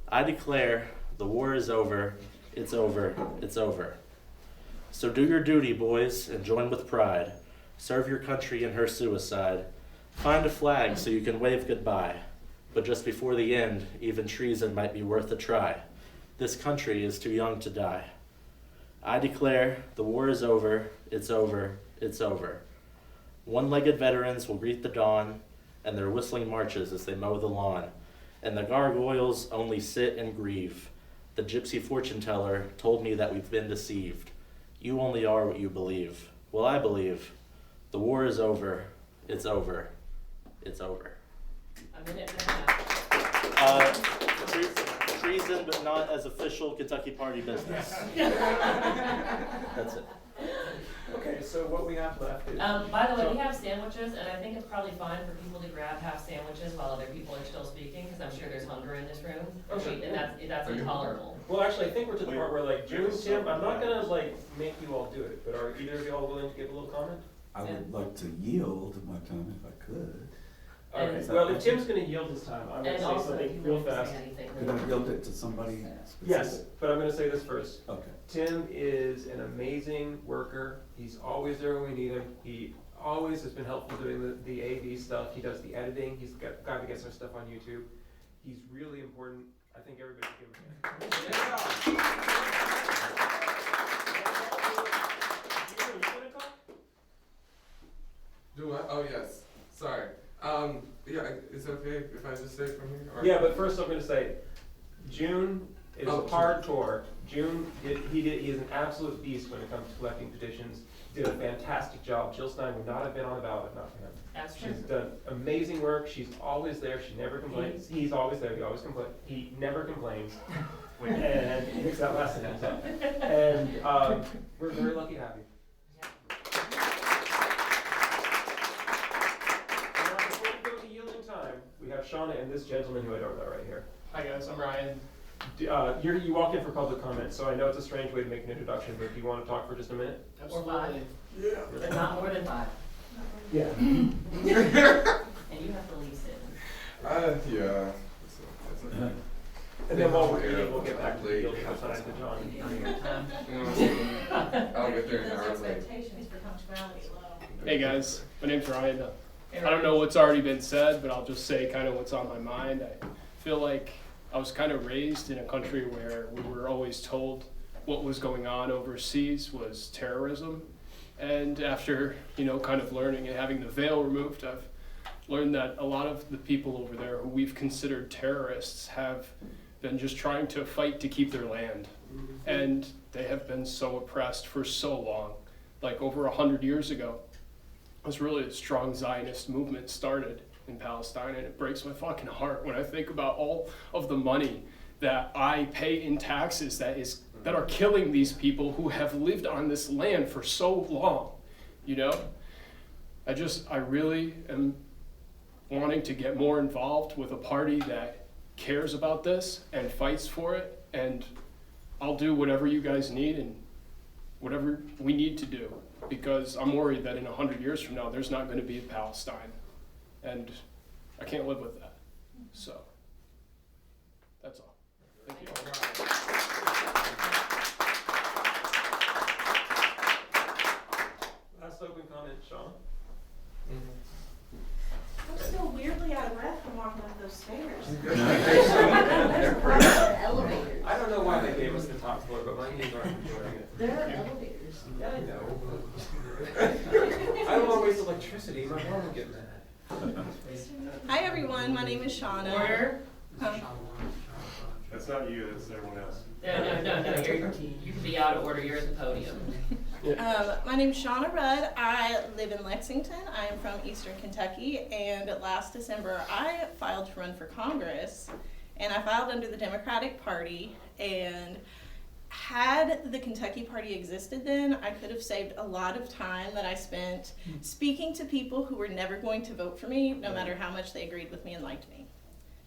I declare the war is over, it's over, it's over. So do your duty, boys, and join with pride. Serve your country in her suicide. Find a flag so you can wave goodbye. But just before the end, even treason might be worth a try. This country is too young to die. I declare the war is over, it's over, it's over. One-legged veterans will greet the dawn, and their whistling marches as they mow the lawn. And the gargoyles only sit and grieve. The gypsy fortune teller told me that we've been deceived. You only are what you believe. Well, I believe. The war is over. It's over. It's over. A minute and a half. Treason, but not as official Kentucky Party business. That's it. Okay, so what we have left is. By the way, we have sandwiches, and I think it's probably fine for people to grab half sandwiches while other people are still speaking, because I'm sure there's hunger in this room. Okay. And that's intolerable. Well, actually, I think we're to the part where like June, Tim, I'm not gonna like make you all do it, but are either of y'all willing to give a little comment? I would like to yield my time if I could. All right, well, if Tim's gonna yield his time, I'm gonna And say also, if something you real want to fast. say anything. Could I yield it to somebody specific? Yes, but I'm gonna say this first. Okay. Tim is an amazing worker. He's always there when we need him. He always has been helpful doing the AV stuff. He does the editing. He's got guy that gets our stuff on YouTube. He's really important. I think everybody should give him a hand. Do I? Oh, yes. Sorry. Yeah, is it okay if I just say it from here? Or? Yeah, but first I'm gonna say, June is Oh, hardcore. June, he is an absolute beast when it comes to collecting petitions. Did a fantastic job. Jill Stein would not have been on the ballot if not for him. That's true. She's done amazing work. She's always there. She never complains. He's always there. He always complains. He never complains. And he makes that last sentence up. And we're very lucky to have you. Now, before we go to yielding time, we have Shauna and this gentleman who I don't know right here. Hi guys, I'm Ryan. You walk in for public comment, so I know it's a strange way to make an introduction, but do you want to talk for just a minute? Or 5. Yeah. But not more than 5. Yeah. And you have to leave soon. Yeah. It's okay. And then while we're eating, we'll get back to the yielding time to John. I'll get there an hour Those late. expectations for punctuality low. Hey guys, my name's Ryan. I don't know what's already been said, but I'll just say kind of what's on my mind. I feel like I was kind of raised in a country where we were always told what was going on overseas was terrorism. And after, kind of learning and having the veil removed, I've learned that a lot of the people over there who we've considered terrorists have been just trying to fight to keep their land. And they have been so oppressed for so long. Like over 100 years ago, was really a strong Zionist movement started in Palestine, and it breaks my fucking heart when I think about all of the money that I pay in taxes that are killing these people who have lived on this land for so long, I really am wanting to get more involved with a party that cares about this and fights for it, and I'll do whatever you guys need and whatever we need to do, because I'm worried that in 100 years from now, there's not going to be a Palestine. And I can't live with that. So, that's all. Thank you. Last open comment, Sean. I'm still weirdly out of breath from walking up those stairs. I don't know why they gave us the top floor, but my knees aren't enjoying it. There are elevators. Yeah, I know. I don't want to waste electricity. My mom will get mad. Hi everyone, my name is Shauna. Order. That's not you, that's everyone else. No, you can be out of order. You're at the podium. My name is Shauna Rudd. I live in Lexington. I am from Eastern Kentucky, and last December I filed to run for Congress, and I filed under the Democratic Party, and had the Kentucky Party existed then, I could have saved a lot of time that I spent speaking to people who were never going to vote for me, no matter how much they agreed with me and liked me.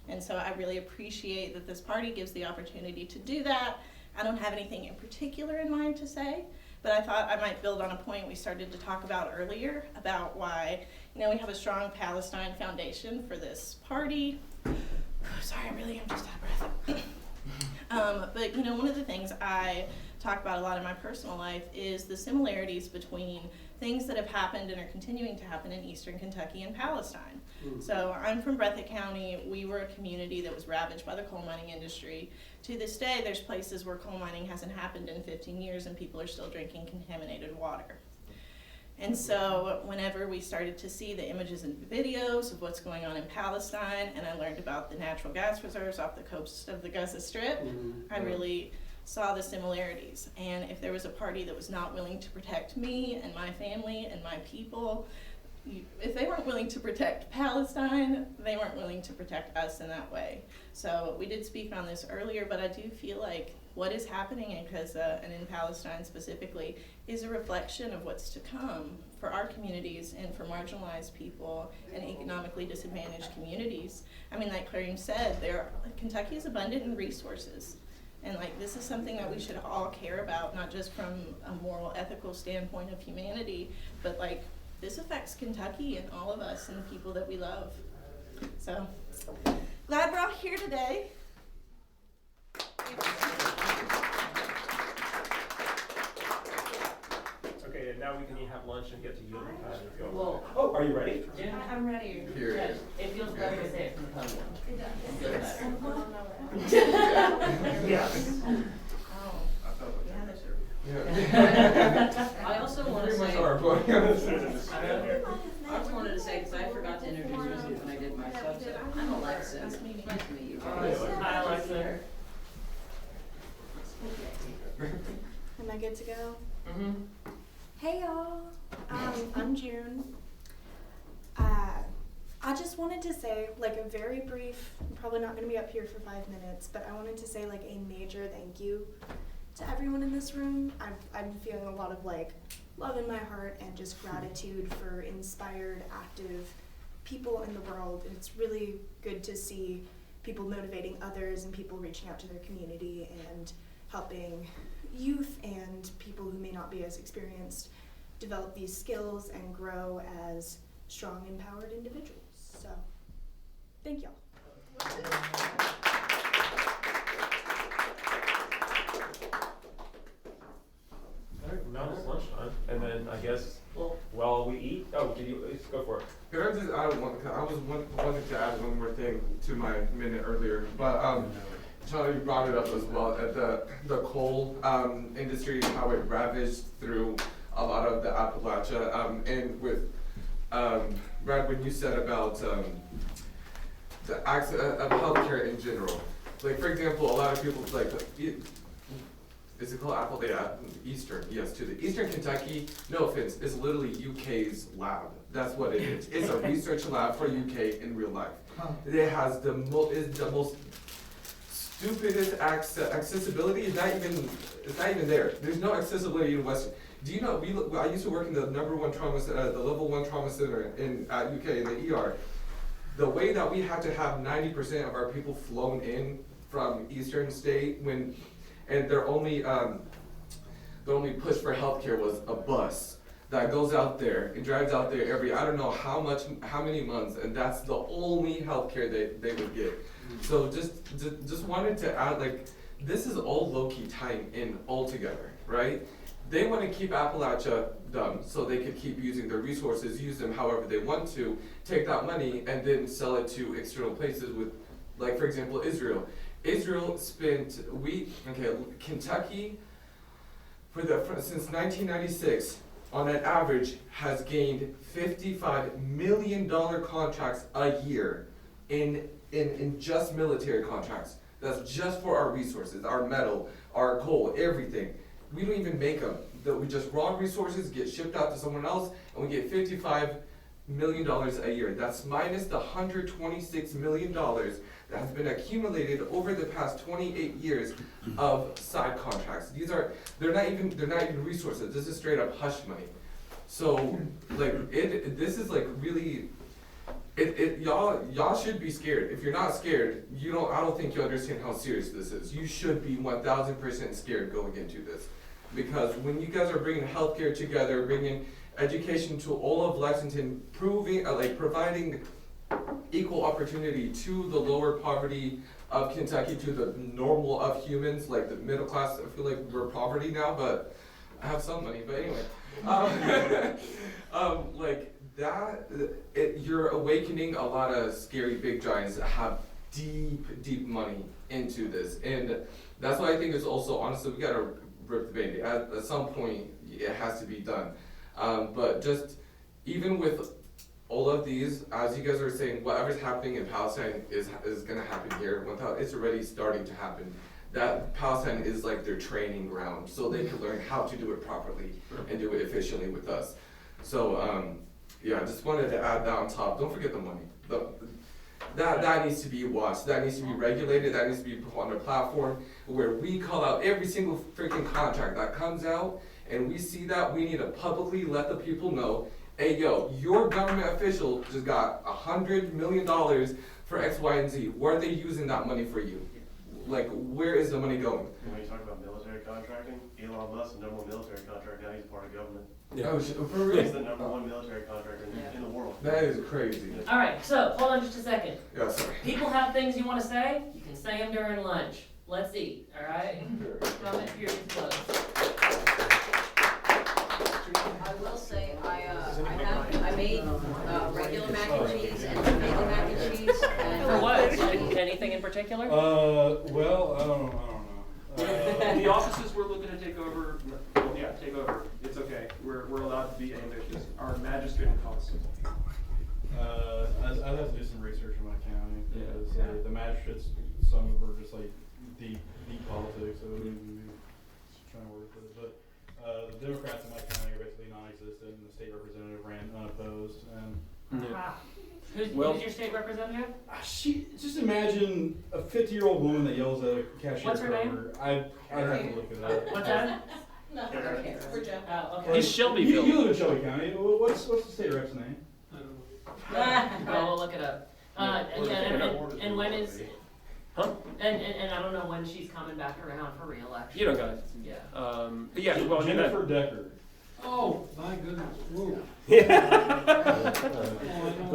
And so I really appreciate that this party gives the opportunity to do that. I don't have anything in particular in mind to say, but I thought I might build on a point we started to talk about earlier about why, we have a strong Palestine foundation for this party. Sorry, I really am just out of breath. But one of the things I talk about a lot in my personal life is the similarities between things that have happened and are continuing to happen in Eastern Kentucky and Palestine. So I'm from Breathitt County. We were a community that was ravaged by the coal mining industry. To this day, there's places where coal mining hasn't happened in 15 years and people are still drinking contaminated water. And so whenever we started to see the images and videos of what's going on in Palestine, and I learned about the natural gas reserves off the coast of the Gaza Strip, I really saw the similarities. And if there was a party that was not willing to protect me and my family and my people, if they weren't willing to protect Palestine, they weren't willing to protect us in that way. So we did speak on this earlier, but I do feel like what is happening in Gaza and in Palestine specifically is a reflection of what's to come for our communities and for marginalized people and economically disadvantaged communities. I mean, like Kareem said, Kentucky is abundant in resources. And like, this is something that we should all care about, not just from a moral, ethical standpoint of humanity, but like, this affects Kentucky and all of us and the people that we love. So, glad we're all here today. Okay, and now we can have lunch and get to you. Well, oh, are you ready? Yeah, I'm ready. Good. It feels better to say it from the podium. It does. Yes. I also want to say, I just wanted to say, because I forgot to introduce myself when I did my stuff, so I'm Alexa. Nice to meet you. Hi, Alexa. Am I good to go? Mm-hmm. Hey y'all, I'm June. I just wanted to say like a very brief, I'm probably not going to be up here for 5 minutes, but I wanted to say like a major thank you to everyone in this room. I'm feeling a lot of like love in my heart and just gratitude for inspired, active people in the world. And it's really good to see people motivating others and people reaching out to their community and helping youth and people who may not be as experienced develop these skills and grow as strong, empowered individuals. So, thank y'all. Alright, now it's lunchtime, and then I guess while we eat, go for it. Could I just add wanted to add one more thing to my minute earlier, but Charlie brought it up as well, at the coal industry, how it ravaged through a lot of the Appalachia, and with Brad, when you said about the access of healthcare in general, like for example, a lot of people like, is it called Apple? Yeah, Eastern, yes, to the Eastern Kentucky, no offense, is literally UK's lab. That's what it is. It's a research lab for UK in real life. It has the most stupidest accessibility. It's not even there. There's no accessibility in Western. Do you know, I used to work in the the level 1 trauma center in UK in the ER. The way that we had to have 90% of our people flown in from Eastern State and their only push for healthcare was a bus that goes out there and drives out there every, I don't know how many months, and that's the only healthcare they would get. So just wanted to add, like, this is all low-key tying in all together, right? They want to keep Appalachia dumb so they could keep using their resources, use them however they want to, take that money and then sell it to external places with, like for example, Israel. Israel spent, Kentucky, since 1996, on an average, has gained $55 million contracts a year in just military contracts. That's just for our resources, our metal, our coal, everything. We don't even make them. We just raw resources get shipped out to someone else, and we get $55 million a year. That's minus the $126 million that has been accumulated over the past 28 years of side contracts. They're not even resources. This is straight up hush money. So like this is like really. Y'all should be scared. If you're not scared, I don't think you understand how serious this is. You should be 1000% scared going into this. Because when you guys are bringing healthcare together, bringing education to all of Lexington, providing equal opportunity to the lower poverty of Kentucky, to the normal of humans, like the middle class, I feel like we're poverty now, but I have some money, but anyway. You're awakening a lot of scary big giants that have deep money into this. And that's why I think it's also, honestly, we gotta rip the Band-Aid. At some point, it has to be done. But just, even with all of these, as you guys are saying, whatever's happening in Palestine is gonna happen here. It's already starting to happen. That Palestine is like their training ground, so they can learn how to do it properly and do it efficiently with us. So, Yeah, I just wanted to add that on top. Don't forget the money. That needs to be watched. That needs to be regulated. That needs to be put on a platform where we call out every single freaking contract that comes out, and we see that. We need to publicly let the people know, hey, yo, your government official just got $100 million for X, Y, and Z. Where are they using that money for you? Like, where is the money going? When you talk about military contracting, Elon Musk, the number one military contractor, now he's part of government. Oh, for real? He's the number one military contractor in the world. That is crazy. All right, so hold on just a second. Yeah, sorry. People have things you want to say. You can say them during lunch. Let's eat. All right. Comment period closed. I will say, I made regular mac and cheese and tomato mac and cheese. For what? Anything in particular? Well, I don't know. The offices we're looking to take over, take over. It's okay. We're allowed to be ambitious. Our magistrate and constable. I'd have to do some research in my county, because the magistrates, some were just like deep politics, so it wouldn't even be trying to work with it. But the Democrats in my county are basically non-existent, and the state representative ran unopposed. And Who's your state representative? just imagine a 50-year-old woman that yells at a cashier. What's her name? I'd have to look it up. What's that? No, okay, we're joking. Oh, okay. He's Shelbyville. You live in Shelby County. What's the state rep's name? Oh, we'll look it up. And when is? Huh? And I don't know when she's coming back around for re-election. You don't got it. Yeah. Yeah. Well, Jennifer Decker. Oh, my goodness. Whoa. Then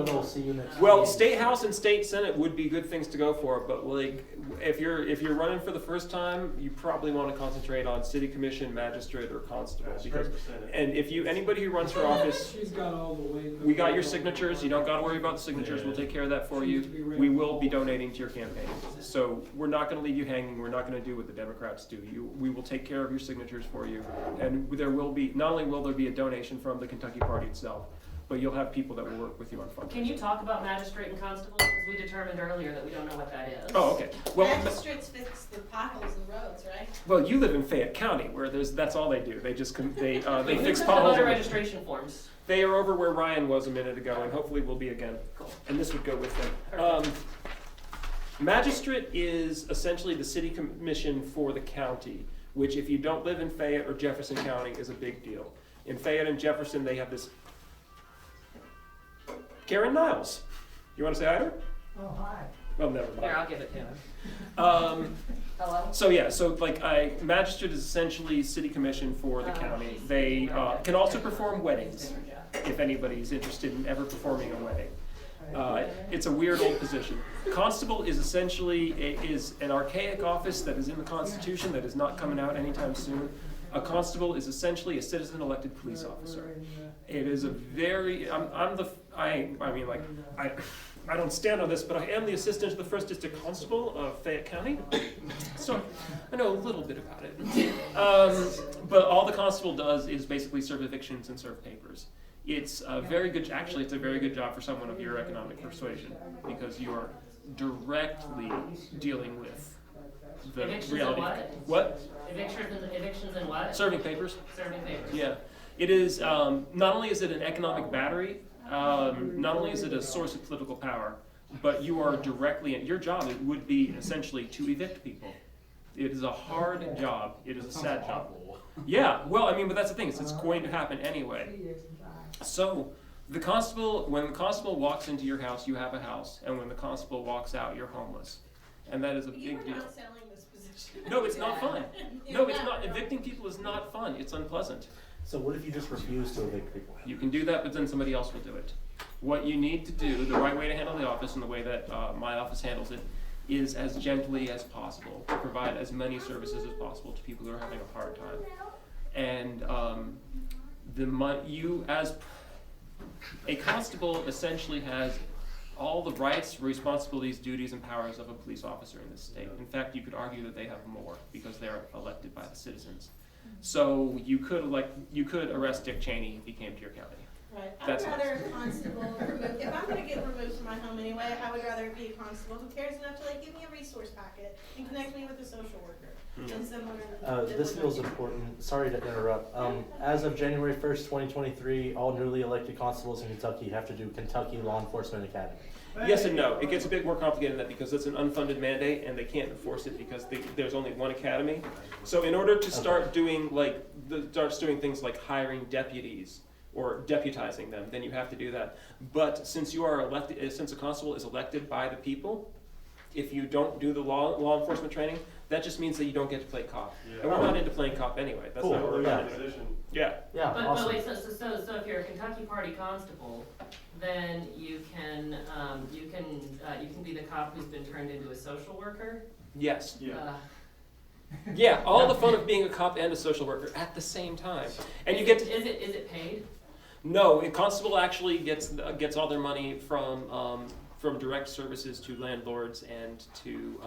we'll see you next Well, week. state house and state senate would be good things to go for, but like if you're running for the first time, you probably want to concentrate on city commission, magistrate, or constable. Because, and if anybody who runs for office, She's got all the way. we got your signatures. You don't got to worry about the signatures. We'll take care of that for you. We will be donating to your campaign, so we're not going to leave you hanging. We're not going to do what the Democrats do. We will take care of your signatures for you, and there will be not only will there be a donation from the Kentucky Party itself, but you'll have people that will work with you on fundraising. Can you talk about magistrate and constable? Because we determined earlier that we don't know what that is. Oh, okay. Well, Magistrates fix the potholes in roads, right? well, you live in Fayette County, where that's all they do. They just they Who fix took the potholes. voter registration forms? They are over where Ryan was a minute ago, and hopefully will be again. Cool. And this would go with them. Magistrate is essentially the city commission for the county, which if you don't live in Fayette or Jefferson County is a big deal. In Fayette and Jefferson, they have this. Karen Niles. You want to say hi to her? Oh, hi. Well, never mind. Here, I'll give it to him. Hello? So magistrate is essentially city commission for the county. They can also perform weddings, if anybody's interested in ever performing a wedding. It's a weird old position. Constable is essentially is an archaic office that is in the Constitution that is not coming out anytime soon. A constable is essentially a citizen-elected police officer. It is a very I don't stand on this, but I am the assistant to the first district constable of Fayette County, so I know a little bit about it. But all the constable does is basically serve evictions and serve papers. It's a very good. Actually, it's a very good job for someone of your economic persuasion because you are directly dealing with the Evictions reality. and what? What? Evictions and what? Serving papers. Serving papers. Yeah, it is. Not only is it an economic battery, not only is it a source of political power, but you are directly. Your job it would be essentially to evict people. It is a hard job. It is a sad job. Yeah. Well, I mean, but that's the thing. It's going to happen anyway. So, when the constable walks into your house, you have a house, and when the constable walks out, you're homeless, and that is a big deal. Not selling this position. No, it's not fun. No, it's not. Evicting people is not fun. It's unpleasant. So what if you just refuse to evict people? You can do that, but then somebody else will do it. What you need to do, the right way to handle the office, and the way that my office handles it, is as gently as possible. To provide as many services as possible to people who are having a hard time, and a constable essentially has all the rights, responsibilities, duties, and powers of a police officer in this state. In fact, you could argue that they have more because they're elected by the citizens. So you could arrest Dick Cheney if he came to your county. Right. I would That's rather a constable remove, if I'm gonna get removed from my home anyway, I would rather it be a constable who cares enough to like give me a resource packet and connect me with a social worker than someone. This feels important. Sorry to interrupt. As of January 1st, 2023, all newly elected constables in Kentucky have to do Kentucky Law Enforcement Academy. Yes and no. It gets a bit more complicated than that because it's an unfunded mandate and they can't enforce it because there's only one academy. So in order to start doing doing things like hiring deputies or deputizing them, then you have to do that. But since you are elected, since a constable is elected by the people, if you don't do the law enforcement training, that just means that you don't get to play cop. Yeah. And we're not into playing cop anyway. That's not what we're Yeah. into. Yeah. Yeah, But awesome. wait, so if you're a Kentucky Party constable, then you can be the cop who's been turned into a social worker. Yes. Uh, Yeah, all the fun of being a cop and a social worker at the same time. And you get to, is it paid? no, a constable actually gets all their money from direct services to landlords and to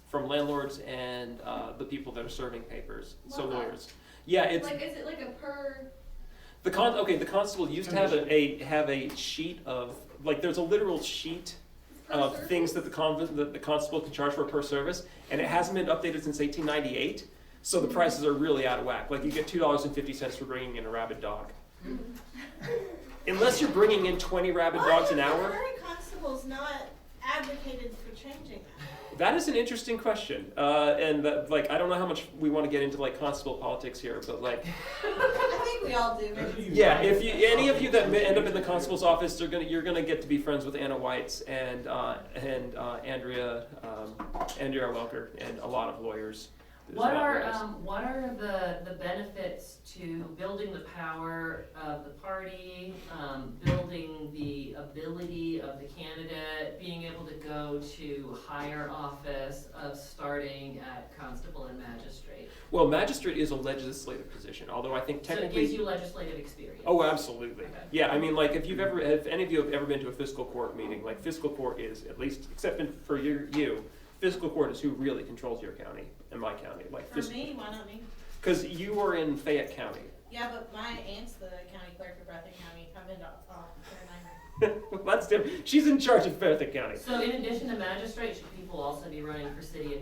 from landlords and the people that are serving papers, so Wow. lawyers. Yeah, it's Like, is it like a per? the constable used to have a sheet of like there's a literal sheet of things that the constable can charge for per service, and it hasn't been updated since 1898. So the prices are really out of whack. Like you get $2.50 for bringing in a rabid dog. Unless you're bringing in 20 rabid dogs an hour. Why have the constable's not advocated for changing that? That is an interesting question, and I don't know how much we want to get into like constable politics here, but like, I think we all do. Maybe. yeah, if any of you that end up in the constable's office, you're gonna get to be friends with Anna Whites and Andrea Welker and a lot of lawyers. What are the benefits to building the power of the party, building the ability of the candidate, being able to go to higher office of starting at constable and magistrate? Well, magistrate is a legislative position, although I think So it technically. gives you legislative experience. Oh, absolutely. Okay. Yeah, I mean, like if any of you have ever been to a fiscal court meeting, like fiscal court is at least, except for you, fiscal court is who really controls your county and my county. Like For me, why not me? because you are in Fayette County. Yeah, but my aunt's the county clerk of Breathitt County. I've been to Well, that's different. She's in charge of Fayette County. So in addition to magistrate, should people also be running for city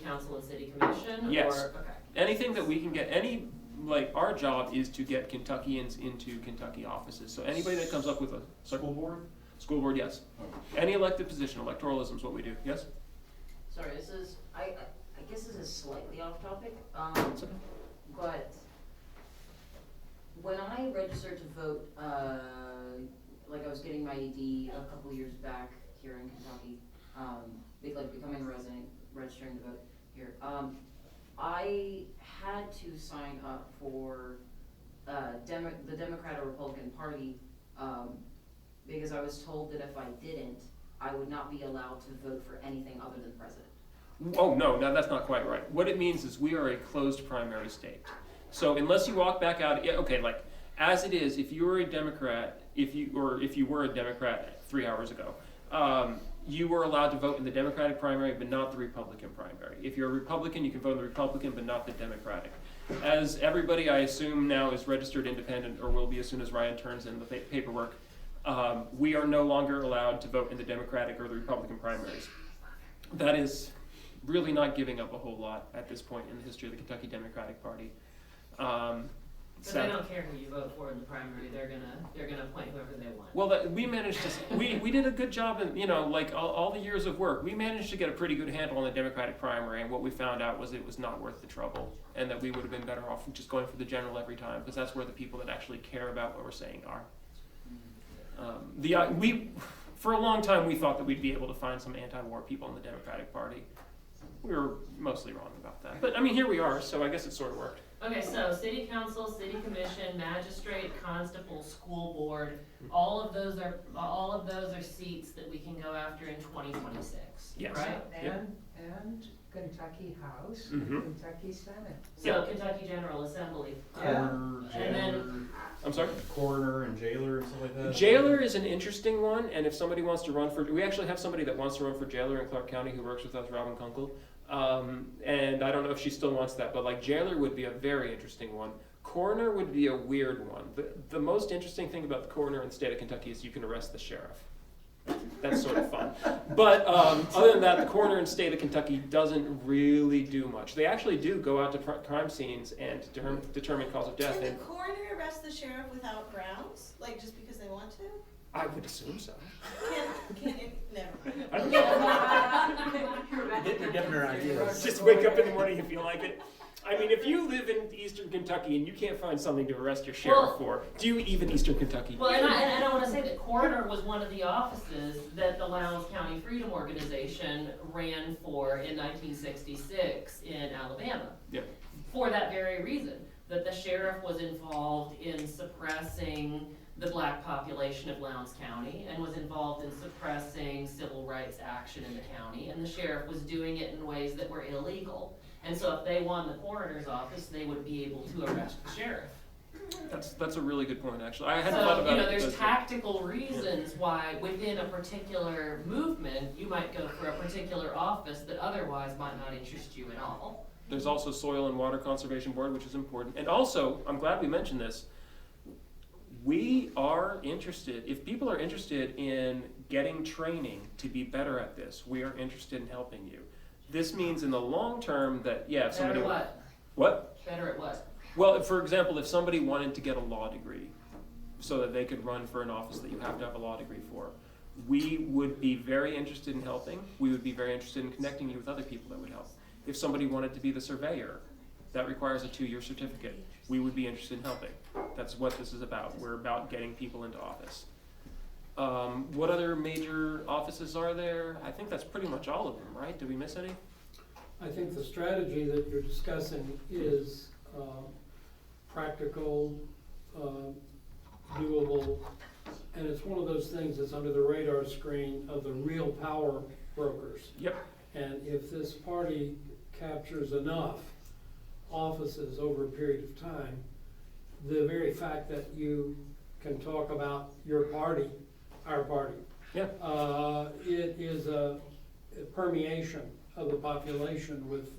council and city commission? Yes. Or, okay. Anything that we can get, our job is to get Kentuckians into Kentucky offices. So anybody that comes up with a School board? School board, yes. Any elected position, electoralism is what we do. Yes. Sorry, I guess this is slightly off topic, but when I registered to vote, like I was getting my ID a couple years back here in Kentucky, becoming a resident, registering to vote here, I had to sign up for the Democrat or Republican Party because I was told that if I didn't, I would not be allowed to vote for anything other than president. Oh, no, that's not quite right. What it means is we are a closed primary state. So unless you walk back out, like as it is, if you were a Democrat, if you were a Democrat 3 hours ago, you were allowed to vote in the Democratic primary, but not the Republican primary. If you're a Republican, you can vote in the Republican, but not the Democratic. As everybody, I assume now is registered independent, or will be as soon as Ryan turns in the paperwork, we are no longer allowed to vote in the Democratic or the Republican primaries. That is really not giving up a whole lot at this point in the history of the Kentucky Democratic Party. But they don't care who you vote for in the primary. They're gonna appoint whoever they want. Well, we managed to. We did a good job in all the years of work. We managed to get a pretty good handle on the Democratic primary, and what we found out was it was not worth the trouble, and that we would have been better off just going for the general every time, because that's where the people that actually care about what we're saying are. For a long time we thought that we'd be able to find some anti-war people in the Democratic Party. We were mostly wrong about that, but I mean here we are, so I guess it sort of worked. Okay, so city council, city commission, magistrate, constable, school board, all of those are seats that we can go after in 2026. Yes. Right? And Kentucky House, Mhm. Kentucky Senate. So Kentucky General Assembly. Coroner, And then jailer, I'm sorry? coroner and jailer and stuff like that. Jailer is an interesting one, and if somebody wants to run for, we actually have somebody that wants to run for jailer in Clark County who works with us, Robin Kunkel. And I don't know if she still wants that, but like jailer would be a very interesting one. Coroner would be a weird one. The most interesting thing about the coroner in the state of Kentucky is you can arrest the sheriff. That's sort of fun. But other than that, the coroner in the state of Kentucky doesn't really do much. They actually do go out to crime scenes and determine cause of death. Can the coroner arrest the sheriff without grounds? Like, just because they want to? I would assume so. Can it, never. I don't know. You're giving her ideas. Just wake up in the morning and feel like it. I mean, if you live in eastern Kentucky and you can't find something to arrest your sheriff for, do you even eastern Kentucky? Well, and I want to say that coroner was one of the offices that the Lowndes County Freedom Organization ran for in 1966 in Alabama. Yeah. For that very reason, that the sheriff was involved in suppressing the black population of Lowndes County and was involved in suppressing civil rights action in the county, and the sheriff was doing it in ways that were illegal. And so if they won the coroner's office, they would be able to arrest the sheriff. That's a really good point, actually. I hadn't thought about it. There's tactical reasons why within a particular movement, you might go for a particular office that otherwise might not interest you at all. There's also Soil and Water Conservation Board, which is important. And also, I'm glad we mentioned this, we are interested, if people are interested in getting training to be better at this, we are interested in helping you. This means in the long term that, yeah, if somebody... Better what? What? Better at what? Well, for example, if somebody wanted to get a law degree so that they could run for an office that you have to have a law degree for, we would be very interested in helping. We would be very interested in connecting you with other people that would help. If somebody wanted to be the surveyor, that requires a 2-year certificate. We would be interested in helping. That's what this is about. We're about getting people into office. What other major offices are there? I think that's pretty much all of them, right? Did we miss any? I think the strategy that you're discussing is practical, doable, and it's one of those things that's under the radar screen of the real power brokers. Yep. And if this party captures enough offices over a period of time, the very fact that you can talk about your party, our party, yeah, it is a permeation of the population with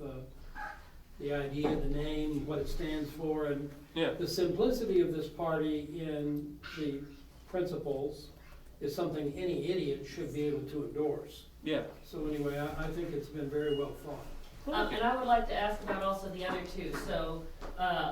the idea, the name, what it stands for, and yeah, the simplicity of this party in the principles is something any idiot should be able to endorse. Yeah. So anyway, I think it's been very well thought. And I would like to ask about also the other two. So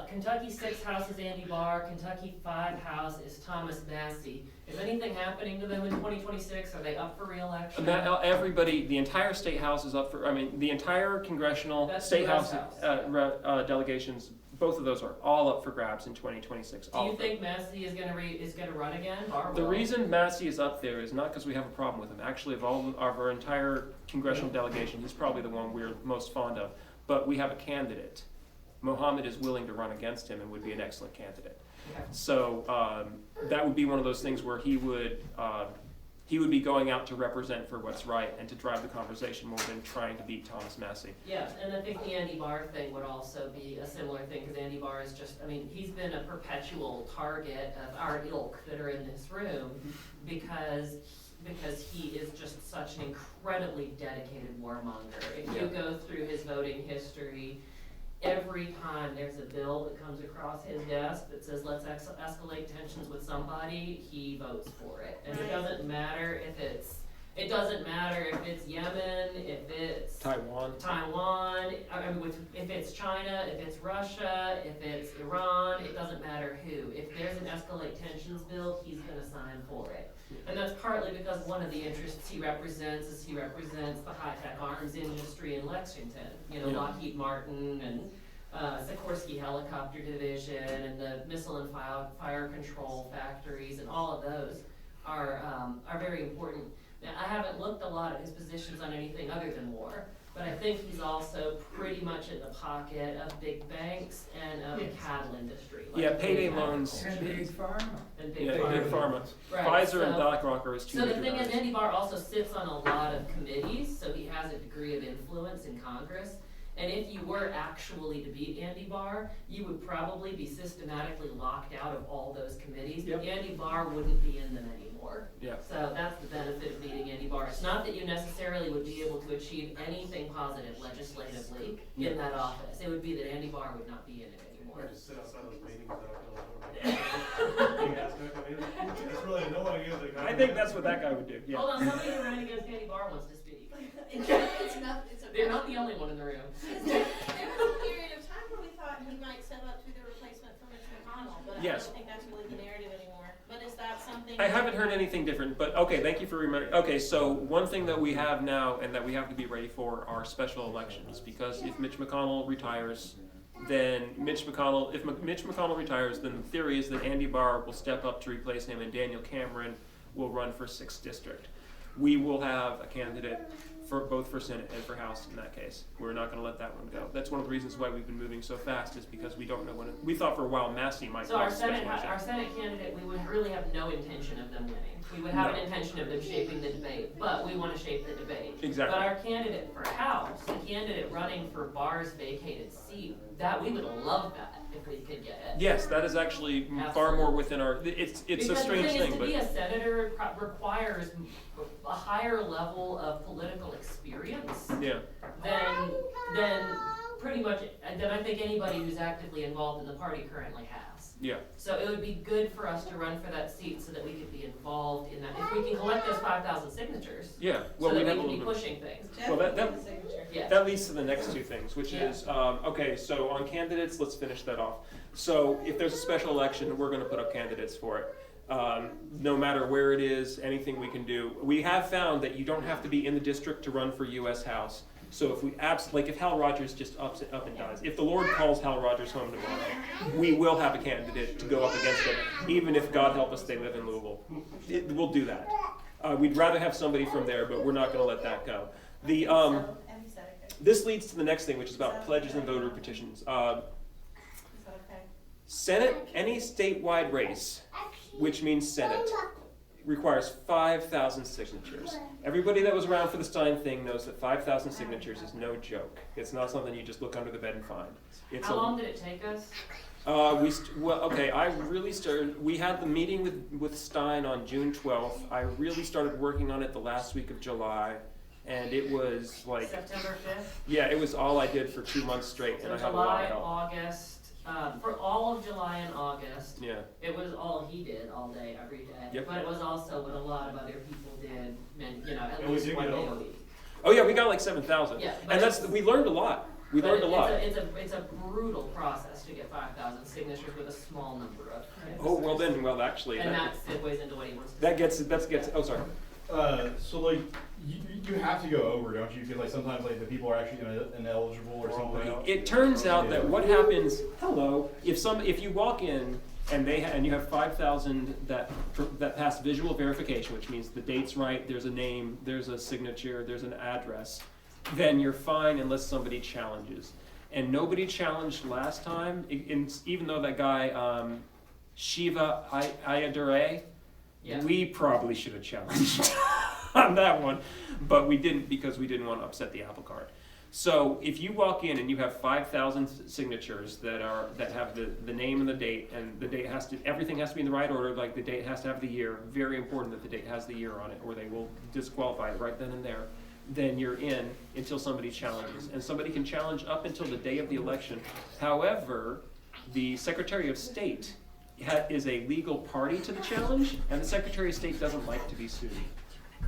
Kentucky 6 House is Andy Barr, Kentucky 5 House is Thomas Massey. Is anything happening to them in 2026? Are they up for re-election? Everybody, the entire state house is up for, I mean, the entire congressional state house delegations, both of those are all up for grabs in 2026. Do you think Massey is going to run again? The reason Massey is up there is not because we have a problem with him. Actually, of all of our entire congressional delegation, he's probably the one we're most fond of. But we have a candidate. Mohammed is willing to run against him and would be an excellent candidate. Okay. So that would be one of those things where he would be going out to represent for what's right and to drive the conversation more than trying to beat Thomas Massey. Yeah, and I think the Andy Barr thing would also be a similar thing, because Andy Barr is just, I mean, he's been a perpetual target of our ilk that are in this room because he is just such an incredibly dedicated warmonger. If you go through his voting history, every time there's a bill that comes across his desk that says let's escalate tensions with somebody, he votes for it. And it doesn't matter if it's Yemen, if it's Taiwan, I mean, if it's China, if it's Russia, if it's Iran, it doesn't matter who. If there's an escalate tensions bill, he's going to sign for it. And that's partly because one of the interests he represents is he represents the high-tech arms industry in Lexington. You know, Lockheed Martin and Sikorsky Helicopter Division and the missile and fire control factories, and all of those are very important. Now, I haven't looked a lot at his positions on anything other than war, but I think he's also pretty much in the pocket of big banks and of the cattle industry. Like payday loans. And big pharma. And big pharma. Right, Pfizer and BlackRock are his two major So the thing is, guys. Andy Barr also sits on a lot of committees, so he has a degree of influence in Congress. And if you were actually to beat Andy Barr, you would probably be systematically locked out of all those committees. But Andy Barr wouldn't be in them anymore. So that's the benefit of beating Andy Barr. It's not that you necessarily would be able to achieve anything positive legislatively in that office. It would be that Andy Barr would not be in it anymore. Just sit outside those meetings It's really annoying, isn't it? I think that's what that guy would do. Yeah. Hold on, somebody who ran against Andy Barr wants to speak. They're not the only one in the room. There was a period of time where we thought he might step up to be the replacement for Mitch McConnell, but Yes. I don't think that's really the narrative anymore. But is that something? I haven't heard anything different, but okay, thank you for reminding. Okay, so one thing that we have now and that we have to be ready for are special elections, because if Mitch McConnell retires, then if Mitch McConnell retires, then the theory is that Andy Barr will step up to replace him and Daniel Cameron will run for 6th district. We will have a candidate for both for Senate and for House in that case. We're not going to let that one go. That's one of the reasons why we've been moving so fast, is because we don't know when we thought for a while Massey might. So our Senate candidate, we would really have no intention of them winning. We would have an intention of them shaping the debate, but we want to shape the debate. Exactly. But our candidate for House, the candidate running for Barr's vacated seat, that we would love that if we could get it. Yes, that is actually far more within our. It's a strange thing, To but be a senator requires a higher level of political experience. Yeah. Than pretty much than I think anybody who's actively involved in the party currently has. Yeah. So it would be good for us to run for that seat so that we could be involved in that. If we can collect those 5,000 signatures. Yeah. Well, so that we we have can be pushing things. Well, that leads to the next two things, which is okay. So on candidates, let's finish that off. So if there's a special election, we're going to put up candidates for it. No matter where it is, anything we can do. We have found that you don't have to be in the district to run for U.S. House. So if we if Hal Rogers just ups it up and dies, if the Lord calls Hal Rogers home tomorrow, we will have a candidate to go up against him, even if, God help us, they live in Louisville. We'll do that. We'd rather have somebody from there, but we're not going to let that go. This leads to the next thing, which is about pledges and voter petitions. Senate, any statewide race, which means Senate, requires 5,000 signatures. Everybody that was around for the Stein thing knows that 5,000 signatures is no joke. It's not something you just look under the bed and find. How long did it take us? I really started, we had the meeting with Stein on June 12th. I really started working on it the last week of July, and it was like... September 5th? Yeah, it was all I did for 2 months straight, and I had a lot of help. August, for all of July and August, it was all he did all day, every day. Yep. But it was also what a lot of other people did, at least 1 day a week. Oh yeah, we got like 7,000. Yeah, and we learned a lot. We learned a lot. It's a brutal process to get 5,000 signatures with a small number of. Oh actually. And that segues into what he wants to say. That gets. Oh sorry. So like you have to go over, don't you? Because like sometimes like the people are actually ineligible or something. It turns out that what happens. If you walk in and you have 5,000 that pass visual verification, which means the date's right, there's a name, there's a signature, there's an address, then you're fine unless somebody challenges. And nobody challenged last time, even though that guy Shiva Ayadure. Yeah. We probably should have challenged on that one, but we didn't because we didn't want to upset the apple cart. So if you walk in and you have 5,000 signatures that have the name and the date, and the date everything has to be in the right order, like the date has to have the year, very important that the date has the year on it or they will disqualify it right then and there, then you're in until somebody challenges. And somebody can challenge up until the day of the election. However, the Secretary of State is a legal party to the challenge, and the Secretary of State doesn't like to be sued.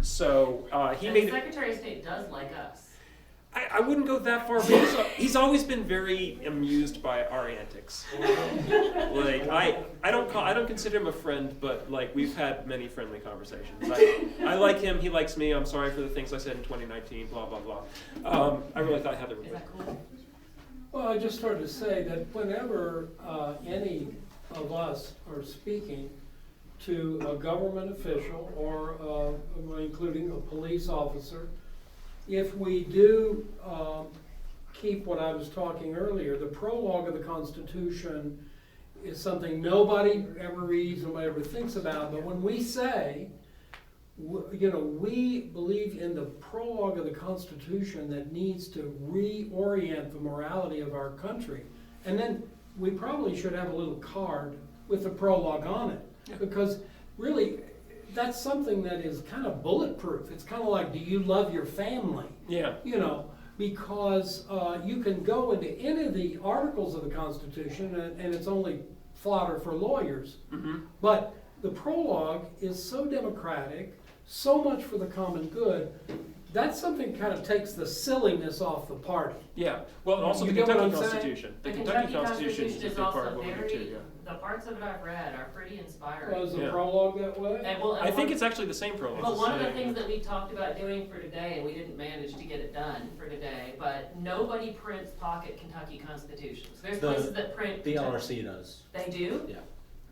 So the Secretary of State does like us. I wouldn't go that far, but he's always been very amused by our antics. Like I don't consider him a friend, but like we've had many friendly conversations. I like him, he likes me. I'm sorry for the things I said in 2019. Blah blah blah. I really thought Heather would. Is that cool? Well, I just started to say that whenever any of us are speaking to a government official or including a police officer, if we do keep what I was talking earlier, the prologue of the Constitution is something nobody ever reads, nobody ever thinks about, but when we say we believe in the prologue of the Constitution that needs to reorient the morality of our country. And then we probably should have a little card with the prologue on it. Because really, that's something that is kind of bulletproof. It's kind of like, do you love your family? Yeah. Because you can go into any of the articles of the Constitution and it's only fodder for lawyers. Mm-hmm. But the prologue is so democratic, so much for the common good. That's something kind of takes the silliness off the party. Yeah, well, and also You the get what Kentucky I'm saying? Constitution. The Kentucky Constitution is a big part also of what we do very, too, yeah. the parts of it I've read are pretty inspiring. Was the Yeah. prologue that way? I think it's actually the same prologue. But one of the things that we talked about doing for today, and we didn't manage to get it done for today, but nobody prints pocket Kentucky constitutions. There's places that print. The LRC does. They do? Yeah.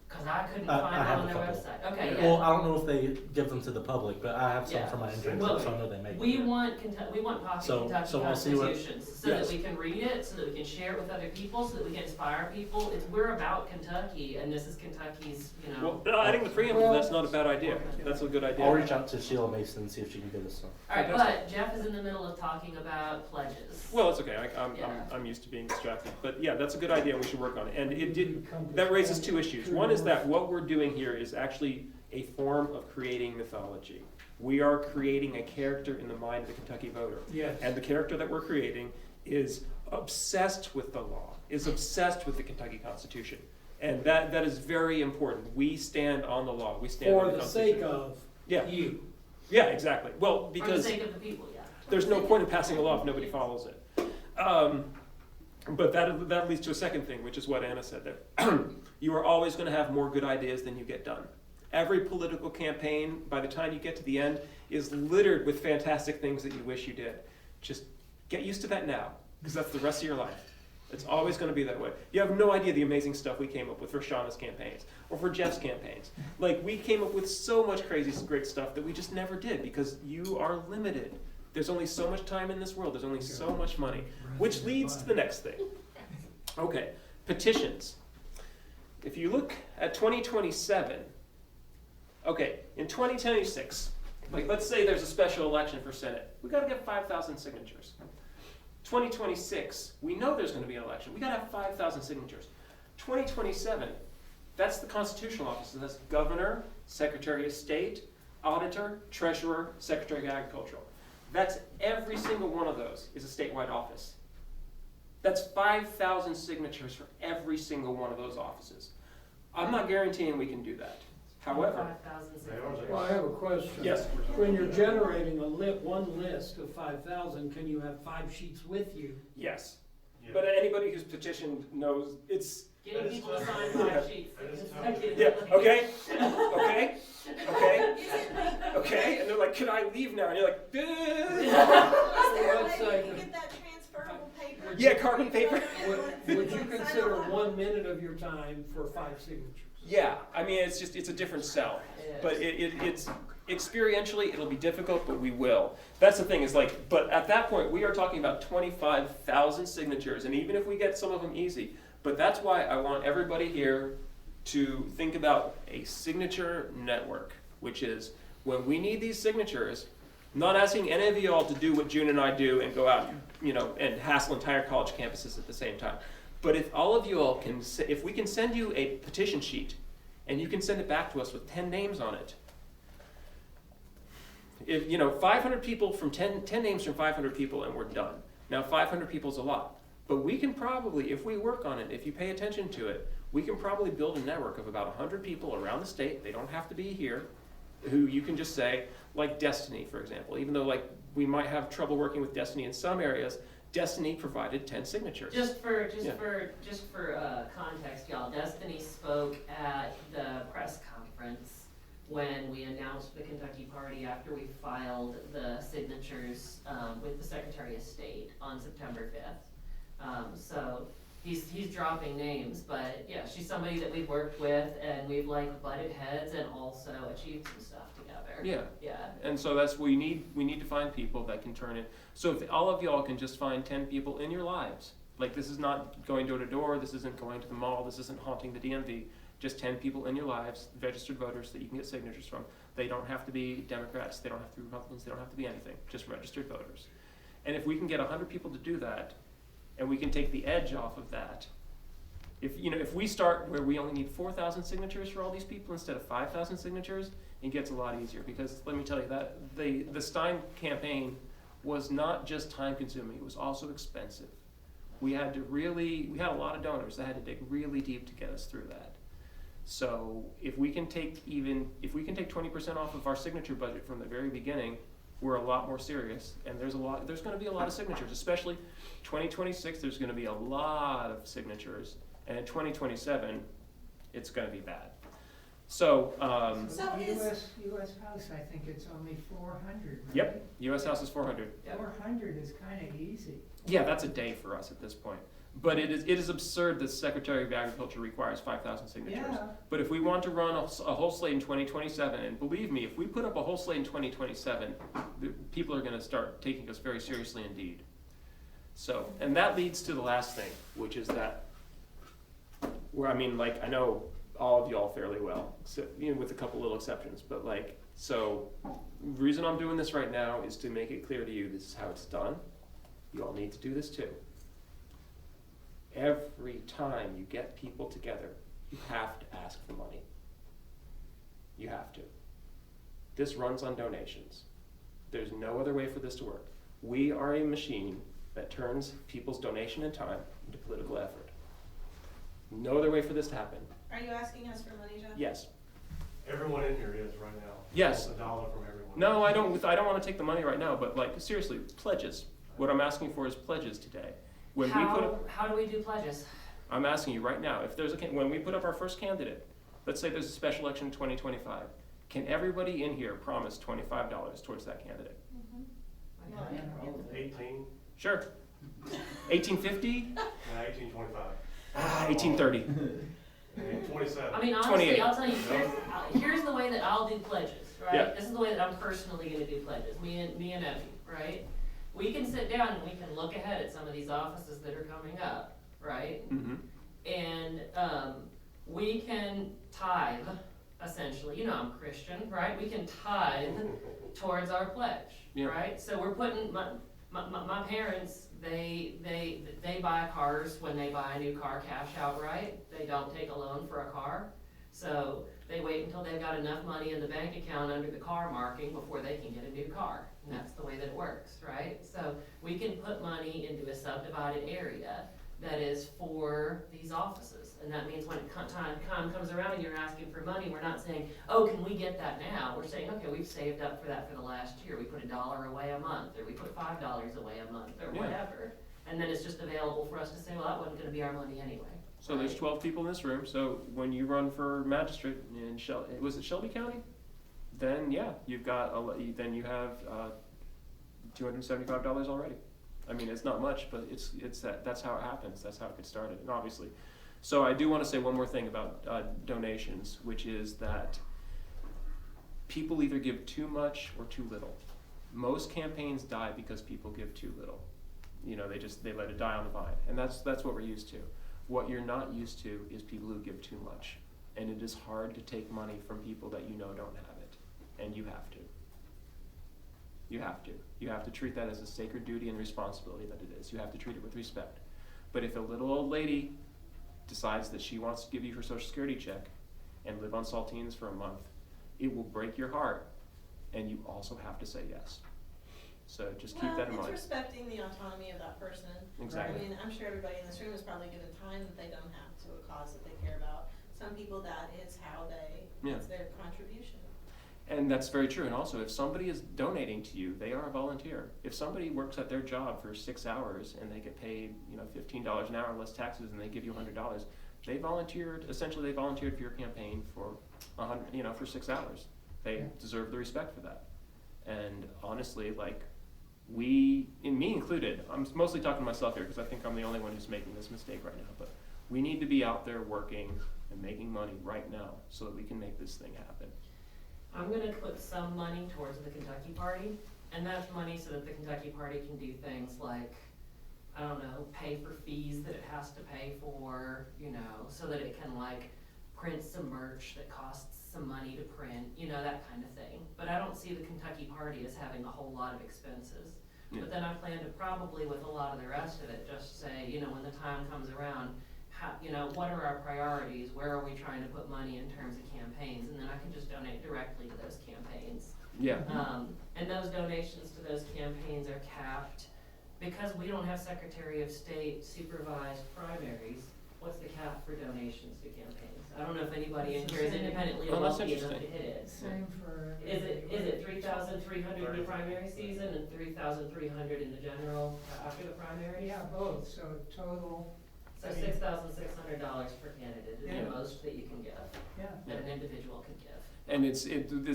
Because I couldn't I find it have on a their couple. website. Okay, yeah. Well, I don't know if they give them to the public, but I have some Yeah. for my interns, Well, so I know they make We them. want we want pocket Kentucky so I'll see what- constitutions so yes. that we can read it, so that we can share it with other people, so that we can inspire people. We're about Kentucky, and this is Kentucky's, Well, adding the preamble, that's not a bad idea. That's a good idea. I'll reach out to Sheila Mason and see if she can get us some. All right, but Jeff is in the middle of talking about pledges. Well, it's okay. Yeah. I'm used to being distracted, but yeah, that's a good idea. And we should work on it. And that raises two issues. One is that what we're doing here is actually a form of creating mythology. We are creating a character in the mind of the Kentucky voter. Yes. And the character that we're creating is obsessed with the law, is obsessed with the Kentucky Constitution. And that is very important. We stand on the law. We stand on For the the Constitution. sake of Yeah. you. Yeah, exactly. Well, For the because sake of the people, yeah. there's no point in passing a law if nobody follows it. But that leads to a second thing, which is what Anna said there. You are always going to have more good ideas than you get done. Every political campaign, by the time you get to the end, is littered with fantastic things that you wish you did. Just get used to that now, because that's the rest of your life. It's always going to be that way. You have no idea the amazing stuff we came up with for Shauna's campaigns, or for Jeff's campaigns. Like, we came up with so much crazy, great stuff that we just never did, because you are limited. There's only so much time in this world. There's only so much money. Which leads to the next thing. Okay, petitions. If you look at 2027, okay, in 2026, like let's say there's a special election for Senate. We gotta get 5,000 signatures. 2026, we know there's gonna be an election. We gotta have 5,000 signatures. 2027, that's the constitutional offices. That's governor, secretary of state, auditor, treasurer, secretary of agriculture. That's every single one of those is a statewide office. That's 5,000 signatures for every single one of those offices. I'm not guaranteeing we can do that. However, 5,000 signatures. Well, I have a question. Yes. When you're generating one list of 5,000, can you have 5 sheets with you? yes. But anybody who's petitioned knows it's. Getting people to sign 5 sheets. Yeah, okay, okay, okay, okay, and they're like, can I leave now? And you're like, Is there a let's way say- you can get that transferable paper? yeah, carbon paper. Would you consider 1 minute of your time for 5 signatures? Yeah, I mean, it's a different sell, but it's experientially, it'll be difficult, but we will. That's the thing, is like, but at that point, we are talking about 25,000 signatures, and even if we get some of them easy, but that's why I want everybody here to think about a signature network, which is when we need these signatures, not asking any of you all to do what June and I do and go out, and hassle entire college campuses at the same time. But if all of you all can, if we can send you a petition sheet and you can send it back to us with 10 names on it, if 500 people from 10 names from 500 people and we're done. Now 500 people is a lot, but we can probably, if we work on it, if you pay attention to it, we can probably build a network of about 100 people around the state. They don't have to be here, who you can just say, like Destiny, for example. Even though like we might have trouble working with Destiny in some areas, Destiny provided 10 signatures. Just for context, y'all, Destiny spoke at the press conference when we announced the Kentucky Party after we filed the signatures with the Secretary of State on September 5th. So he's dropping names, but yeah, she's somebody that we've worked with and we've like butted heads and also achieved some stuff together. Yeah. Yeah. And so that's we need to find people that can turn it. So if all of y'all can just find 10 people in your lives, like this is not going door to door, this isn't going to the mall, this isn't haunting the DMV, just 10 people in your lives, registered voters that you can get signatures from, They don't have to be Democrats, they don't have to be Republicans, they don't have to be anything, just registered voters. And if we can get 100 people to do that, and we can take the edge off of that, if we start where we only need 4,000 signatures for all these people instead of 5,000 signatures, it gets a lot easier. Because let me tell you that the Stein campaign was not just time consuming, it was also expensive. We had a lot of donors that had to dig really deep to get us through that. So if we can take 20% off of our signature budget from the very beginning, we're a lot more serious. And there's going to be a lot of signatures, especially 2026. There's going to be a lot of signatures, and in 2027, it's going to be bad. So, U.S. House, I think it's only 400, right? Yep, U.S. House is 400. 400 is kind of easy. Yeah, that's a day for us at this point. But it is absurd that the Secretary of Agriculture requires 5,000 signatures. Yeah. But if we want to run a whole slate in 2027, and believe me, if we put up a whole slate in 2027, people are going to start taking us very seriously indeed. So, and that leads to the last thing, which is that, I know all of y'all fairly well, with a couple little exceptions, but so the reason I'm doing this right now is to make it clear to you this is how it's done. You all need to do this too. Every time you get people together, you have to ask for money. You have to. This runs on donations. There's no other way for this to work. We are a machine that turns people's donation and time into political effort. No other way for this to happen. Are you asking us for money, Jeff? Yes. Everyone in here is right now. Yes. $1 from everyone. No, I don't want to take the money right now, but seriously, pledges. What I'm asking for is pledges today. How do we do pledges? I'm asking you right now, when we put up our first candidate, let's say there's a special election in 2025, can everybody in here promise $25 towards that candidate? 18. Sure. 1850? 1825. 1830. 27. I mean, honestly, 28. I'll tell you, here's the way that I'll do pledges, right? Yeah. This is the way that I'm personally gonna do pledges, me and Effie, right? We can sit down and we can look ahead at some of these offices that are coming up, right? Mm-hmm. And we can tithe, essentially. I'm Christian, right? We can tithe towards our pledge, Yeah. right? So we're putting my parents. They buy cars when they buy a new car cash outright. They don't take a loan for a car. So they wait until they've got enough money in the bank account under the car marking before they can get a new car. And that's the way that it works, right? So we can put money into a subdivided area that is for these offices. And that means when time comes around and you're asking for money, we're not saying, oh, can we get that now? We're saying, okay, we've saved up for that for the last year. We put $1 away a month, or we put $5 away a month, or whatever. And then it's just available for us to say, well, that wasn't gonna be our money anyway. So there's 12 people in this room, so when you run for magistrate in Shelby County? Then yeah, you have $275 already. I mean, it's not much, but that's how it happens. That's how it gets started, and obviously. So I do want to say one more thing about donations, which is that people either give too much or too little. Most campaigns die because people give too little. They let it die on the vine, and that's what we're used to. What you're not used to is people who give too much, and it is hard to take money from people that don't have it, and you have to. You have to. You have to treat that as a sacred duty and responsibility that it is. You have to treat it with respect. But if a little old lady decides that she wants to give you her Social Security check and live on saltines for a month, it will break your heart, and you also have to say yes. So just keep that in mind. It's respecting the autonomy of that person. Exactly. I mean, I'm sure everybody in this room has probably given time that they don't have to a cause that they care about. Some people, that is how it's their contribution. And that's very true. And also, if somebody is donating to you, they are a volunteer. If somebody works at their job for 6 hours and they get paid, $15 an hour less taxes, and they give you $100, they volunteered for your campaign for for 6 hours. They deserve the respect for that. And honestly, me included, I'm mostly talking to myself here because I think I'm the only one who's making this mistake right now, but we need to be out there working and making money right now so that we can make this thing happen. I'm gonna put some money towards the Kentucky Party, and that's money so that the Kentucky Party can do things like, pay for fees that it has to pay for, so that it can print some merch that costs some money to print, you know, that kind of thing. But I don't see the Kentucky Party as having a whole lot of expenses. Yeah. But then I plan to probably, with a lot of the rest of it, just say, you know, when the time comes around, how, you know, what are our priorities? Where are we trying to put money in terms of campaigns? And then I can just donate directly to those campaigns. Yeah. And those donations to those campaigns are capped. Because we don't have Secretary of State supervised primaries, what's the cap for donations to campaigns? I don't know if anybody in here is independently Oh, that's wealthy enough to interesting. hit it. Same for. Is it 3,300 in the primary season and 3,300 in the general after the primary? Yeah, both, so total. So $6,600 per candidate is Yeah. the most that you can give, Yeah. that an individual can give. And this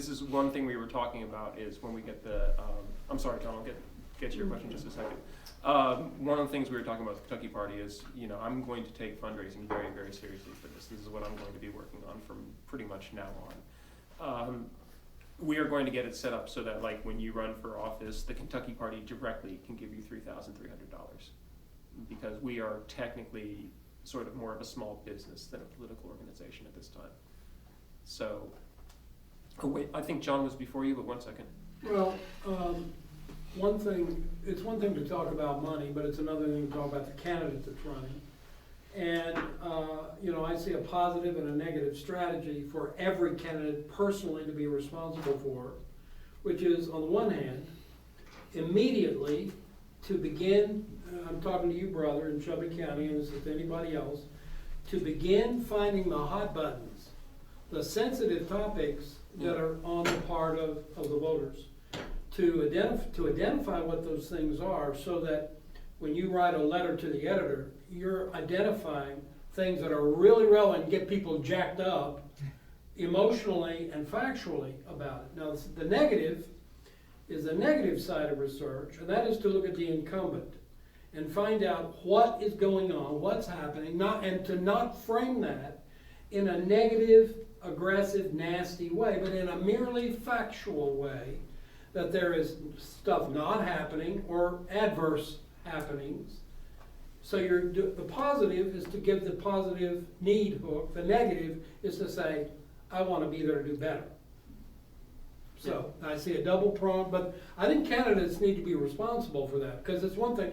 is one thing we were talking about is when we get the, I'm sorry, John, I'll get to your question in just a second. One of the things we were talking about with the Kentucky Party is, you know, I'm going to take fundraising very, very seriously for this. This is what I'm going to be working on from pretty much now on. We are going to get it set up so that, like, when you run for office, the Kentucky Party directly can give you $3,300 because we are technically sort of more of a small business than a political organization at this time. So, oh wait, I think John was before you, but 1 second. Well, it's one thing to talk about money, but it's another thing to talk about the candidate that's running. And, you know, I see a positive and a negative strategy for every candidate personally to be responsible for, which is, on the one hand, immediately to begin, I'm talking to you, brother, in Shelby County, and this is to anybody else, to begin finding the hot buttons, the sensitive topics that are on the part of the voters, to identify what those things are so that when you write a letter to the editor, you're identifying things that are really relevant and get people jacked up emotionally and factually about it. Now, the negative is the negative side of research, and that is to look at the incumbent and find out what is going on, what's happening, and to not frame that in a negative, aggressive, nasty way, but in a merely factual way, that there is stuff not happening or adverse happenings. So the positive is to give the positive need hook. The negative is to say, I want to be there to do better. So I see a double prong, but I think candidates need to be responsible for that, because it's one thing.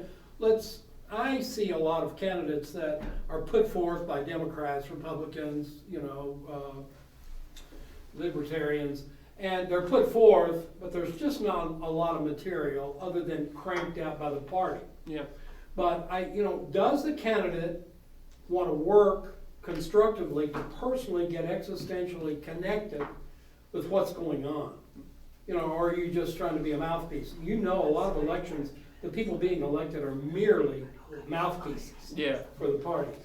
I see a lot of candidates that are put forth by Democrats, Republicans, you know, libertarians, and they're put forth, but there's just not a lot of material other than cranked out by the party. Yeah. But does the candidate want to work constructively to personally get existentially connected with what's going on? You know, or are you just trying to be a mouthpiece? You know, a lot of elections, the people being elected are merely mouthpieces for the parties.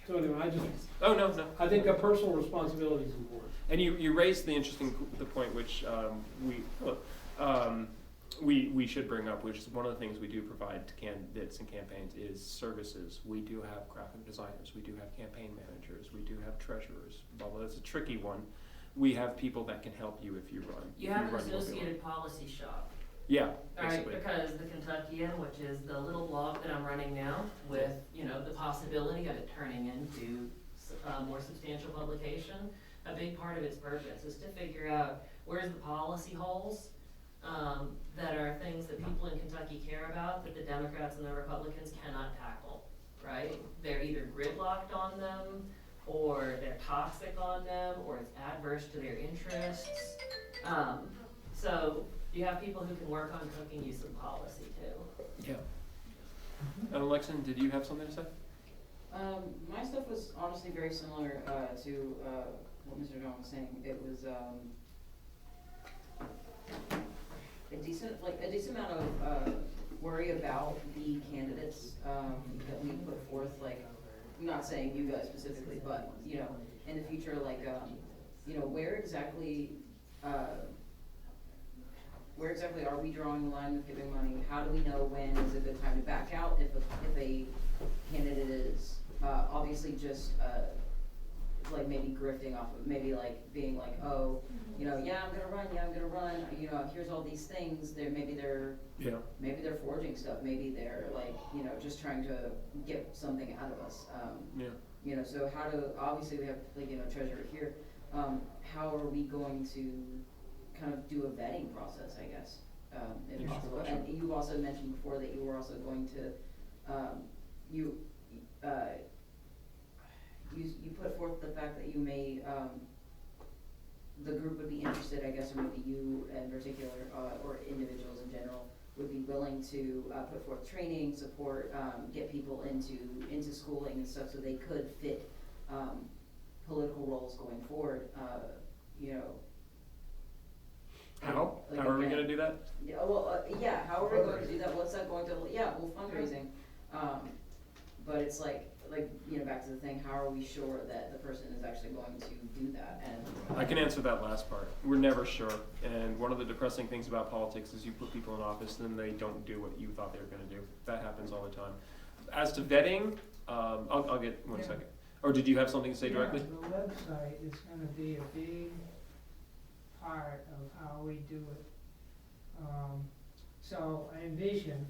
So anyway, I think a personal responsibility is important. And you raised the point which we should bring up, which is one of the things we do provide to candidates and campaigns is services. We do have graphic designers, we do have campaign managers, we do have treasurers. Although it's a tricky one, we have people that can help you if you run. You have an associated policy shop. Yeah, Right, basically. because the Kentuckian, which is the little blog that I'm running now, with the possibility of it turning into more substantial publication, a big part of its purpose is to figure out where's the policy holes that are things that people in Kentucky care about that the Democrats and the Republicans cannot tackle, right? They're either gridlocked on them, or they're toxic on them, or it's adverse to their interests. So you have people who can work on cooking you some policy too. Yeah. Alexan, did you have something to say? My stuff was honestly very similar to what Mr. John was saying. It was a decent amount of worry about the candidates that we put forth. Like, I'm not saying you guys specifically, but in the future, like where exactly are we drawing the line with giving money? How do we know when is a good time to back out if a candidate is obviously just like maybe grifting off of, maybe like being like, oh, I'm gonna run, here's all these things. Maybe they're forging stuff, maybe they're like, just trying to get something out of us. you know, so how do, obviously we have, like, you know, treasurer here, how are we going to kind of do a vetting process, I guess, if possible? And you also mentioned before that you were also going to, you put forth the fact that you may, the group would be interested, I guess, or maybe you in particular, or individuals in general, would be willing to put forth training, support, get people into schooling and stuff so they could fit political roles going forward, you know. How? Like, How are we again, going to do that? Yeah, well, yeah, how are we going to do that? What's that going to, yeah, well, fundraising. But it's like, you know, back to the thing, how are we sure that the person is actually going to do that? And I can answer that last part. We're never sure. And one of the depressing things about politics is you put people in office and then they don't do what you thought they were going to do. That happens all the time. As to vetting, I'll get one second. Or did you have something to say directly? The website is going to be a big part of how we do it. So I envision,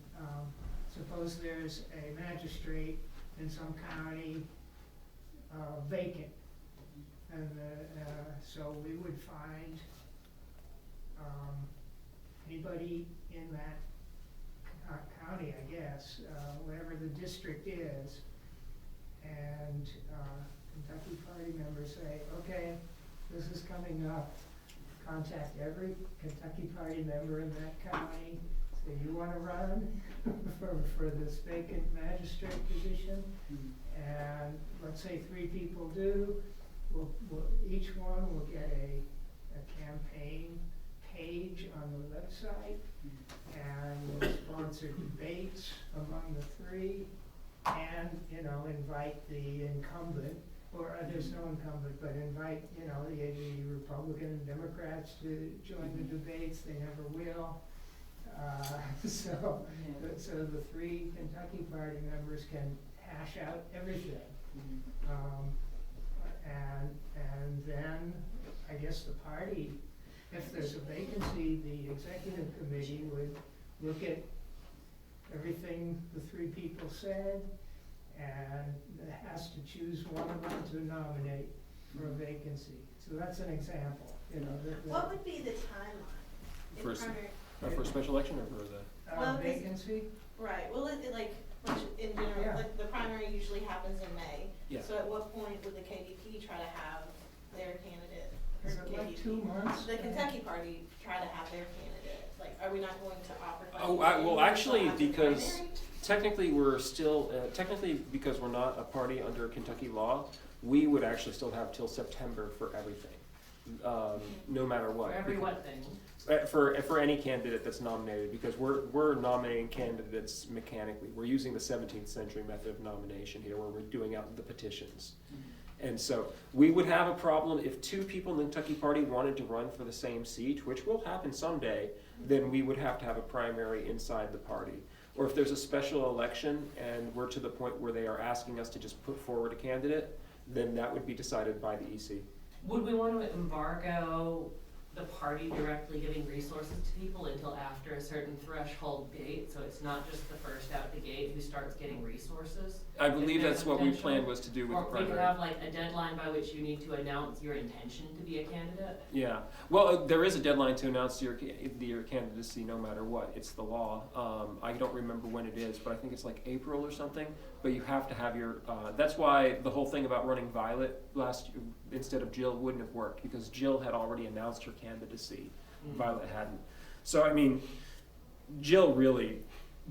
suppose there's a magistrate in some county vacant, and so we would find anybody in that county, I guess, whatever the district is, and Kentucky Party members say, okay, this is coming up. Contact every Kentucky Party member in that county. Say, you want to run for this vacant magistrate position? And let's say 3 people do. Each one will get a campaign page on the website, and we'll sponsor debates among the 3, and, you know, invite the incumbent, or there's no incumbent, but invite, you know, the Republican and Democrats to join the debates. They never will. So the 3 Kentucky Party members can hash out everything. And then I guess the party, if there's a vacancy, the executive committee would look at everything the 3 people said, and has to choose one of them to nominate for a vacancy. So that's an example, you know. What would be the timeline? For a special election or for the vacancy? Right, well, like in general, like the primary usually happens in May. Yeah. So at what point would the KDP try to have their candidate? Is it like 2 months? The Kentucky Party try to have their candidate. Like, are we not going to offer? well, actually, because technically we're still, because we're not a party under Kentucky law, we would actually still have till September for everything, no matter what. For every what thing? For any candidate that's nominated, because we're nominating candidates mechanically. We're using the 17th century method of nomination here, where we're doing out the petitions. And so we would have a problem if 2 people in the Kentucky Party wanted to run for the same seat, which will happen someday, then we would have to have a primary inside the party. Or if there's a special election and we're to the point where they are asking us to just put forward a candidate, then that would be decided by the EC. Would we want to embargo the party directly giving resources to people until after a certain threshold date, so it's not just the first out the gate who starts getting resources? I believe that's what we planned was to do with the primary. Or we could have like a deadline by which you need to announce your intention to be a candidate? Yeah, well, there is a deadline to announce your candidacy no matter what. It's the law. I don't remember when it is, but I think it's like April or something. But you have to have your, that's why the whole thing about running Violet last year instead of Jill wouldn't have worked, because Jill had already announced her candidacy. Violet hadn't. So, I mean, Jill really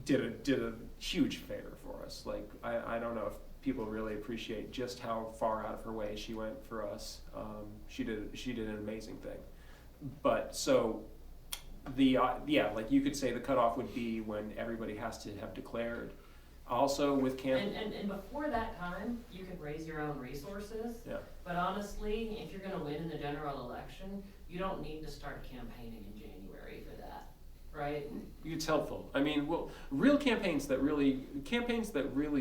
did a huge favor for us. Like, I don't know if people really appreciate just how far out of her way she went for us. She did an amazing thing. But so the like you could say the cutoff would be when everybody has to have declared. Also with and before that time, you can raise your own resources. Yeah. But honestly, if you're going to win in the general election, you don't need to start campaigning in January for that, right? It's helpful. I mean, well, real campaigns that really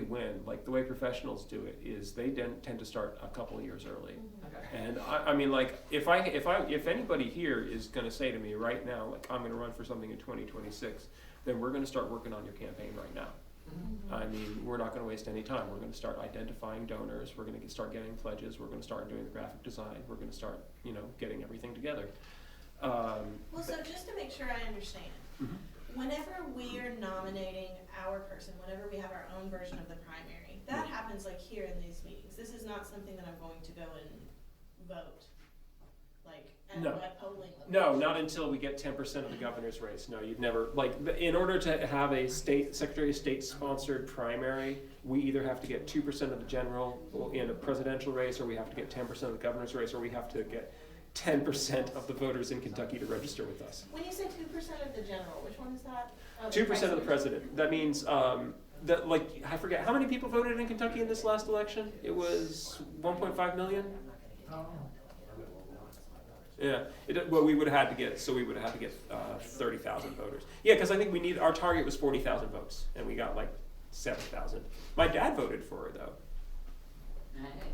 win, like the way professionals do it, is they tend to start a couple of years early. Okay. And I mean, like, if anybody here is going to say to me right now, like, I'm going to run for something in 2026, then we're going to start working on your campaign right now. I mean, we're not gonna waste any time. We're gonna start identifying donors, we're gonna start getting pledges, we're gonna start doing the graphic design, we're gonna start, getting everything together. Well, so just to make sure I understand, whenever we are nominating our person, whenever we have our own version of the primary, that happens like here in these meetings. This is not something that I'm going to go and vote, like at my polling location. No, not until we get 10% of the governor's race. No, you've never, in order to have a Secretary of State sponsored primary, we either have to get 2% of the general in a presidential race, or we have to get 10% of the governor's race, or we have to get 10% of the voters in Kentucky to register with us. When you say 2% of the general, which one is that? 2% of the president. That means, I forget, how many people voted in Kentucky in this last election? It was 1.5 million? Yeah, we would have had to get 30,000 voters. Yeah, because I think our target was 40,000 votes, and we got 7,000. My dad voted for her, though.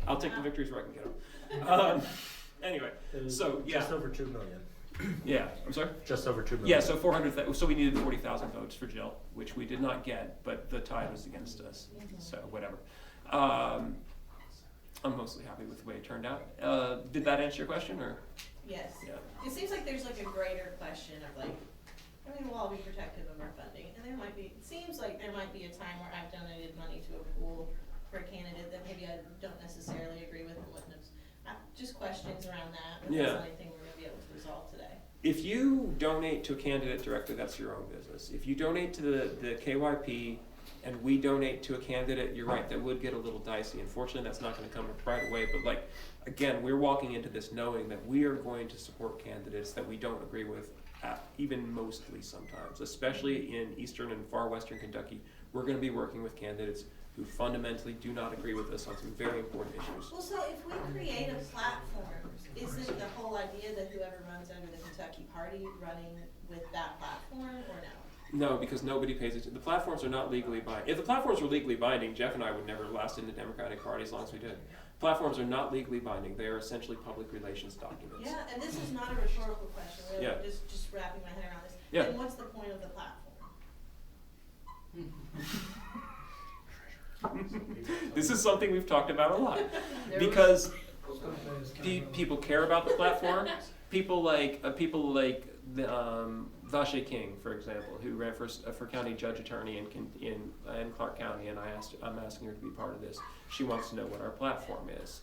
I'll take the victories where I can get them. Anyway, so yeah. Just over 2 million. Yeah, I'm sorry? Just over 2 million. Yeah, so 400,000, so we needed 40,000 votes for Jill, which we did not get, but the tide was against us, so whatever. I'm mostly happy with the way it turned out. Did that answer your question, or? Yes. Yeah. It seems like there's a greater question of we'll all be protective of our funding, and it seems like there might be a time where I've donated money to a pool for a candidate that maybe I don't necessarily agree with and wouldn't have. Just questions around that, but that's not anything we're gonna be able to resolve today. If you donate to a candidate directly, that's your own business. If you donate to the KYP and we donate to a candidate, you're right, that would get a little dicey. Unfortunately, that's not gonna come right away, but again, we're walking into this knowing that we are going to support candidates that we don't agree with, even mostly sometimes, especially in eastern and far western Kentucky. We're gonna be working with candidates who fundamentally do not agree with us on some very important issues. Well, so if we create a platform, isn't the whole idea that whoever runs under the Kentucky Party running with that platform, or no? No, because nobody pays attention. The platforms are not legally binding. If the platforms were legally binding, Jeff and I would never last in the Democratic Party as long as we did. Platforms are not legally binding. They are essentially public relations documents. Yeah, and this is not a rhetorical question, really. Yeah. Just wrapping my head around this. Yeah. Then what's the point of the platform? This is something we've talked about a lot. Because people care about the platform. People like Vashe King, for example, who ran for county judge attorney in Clark County, and I'm asking her to be part of this. She wants to know what our platform is.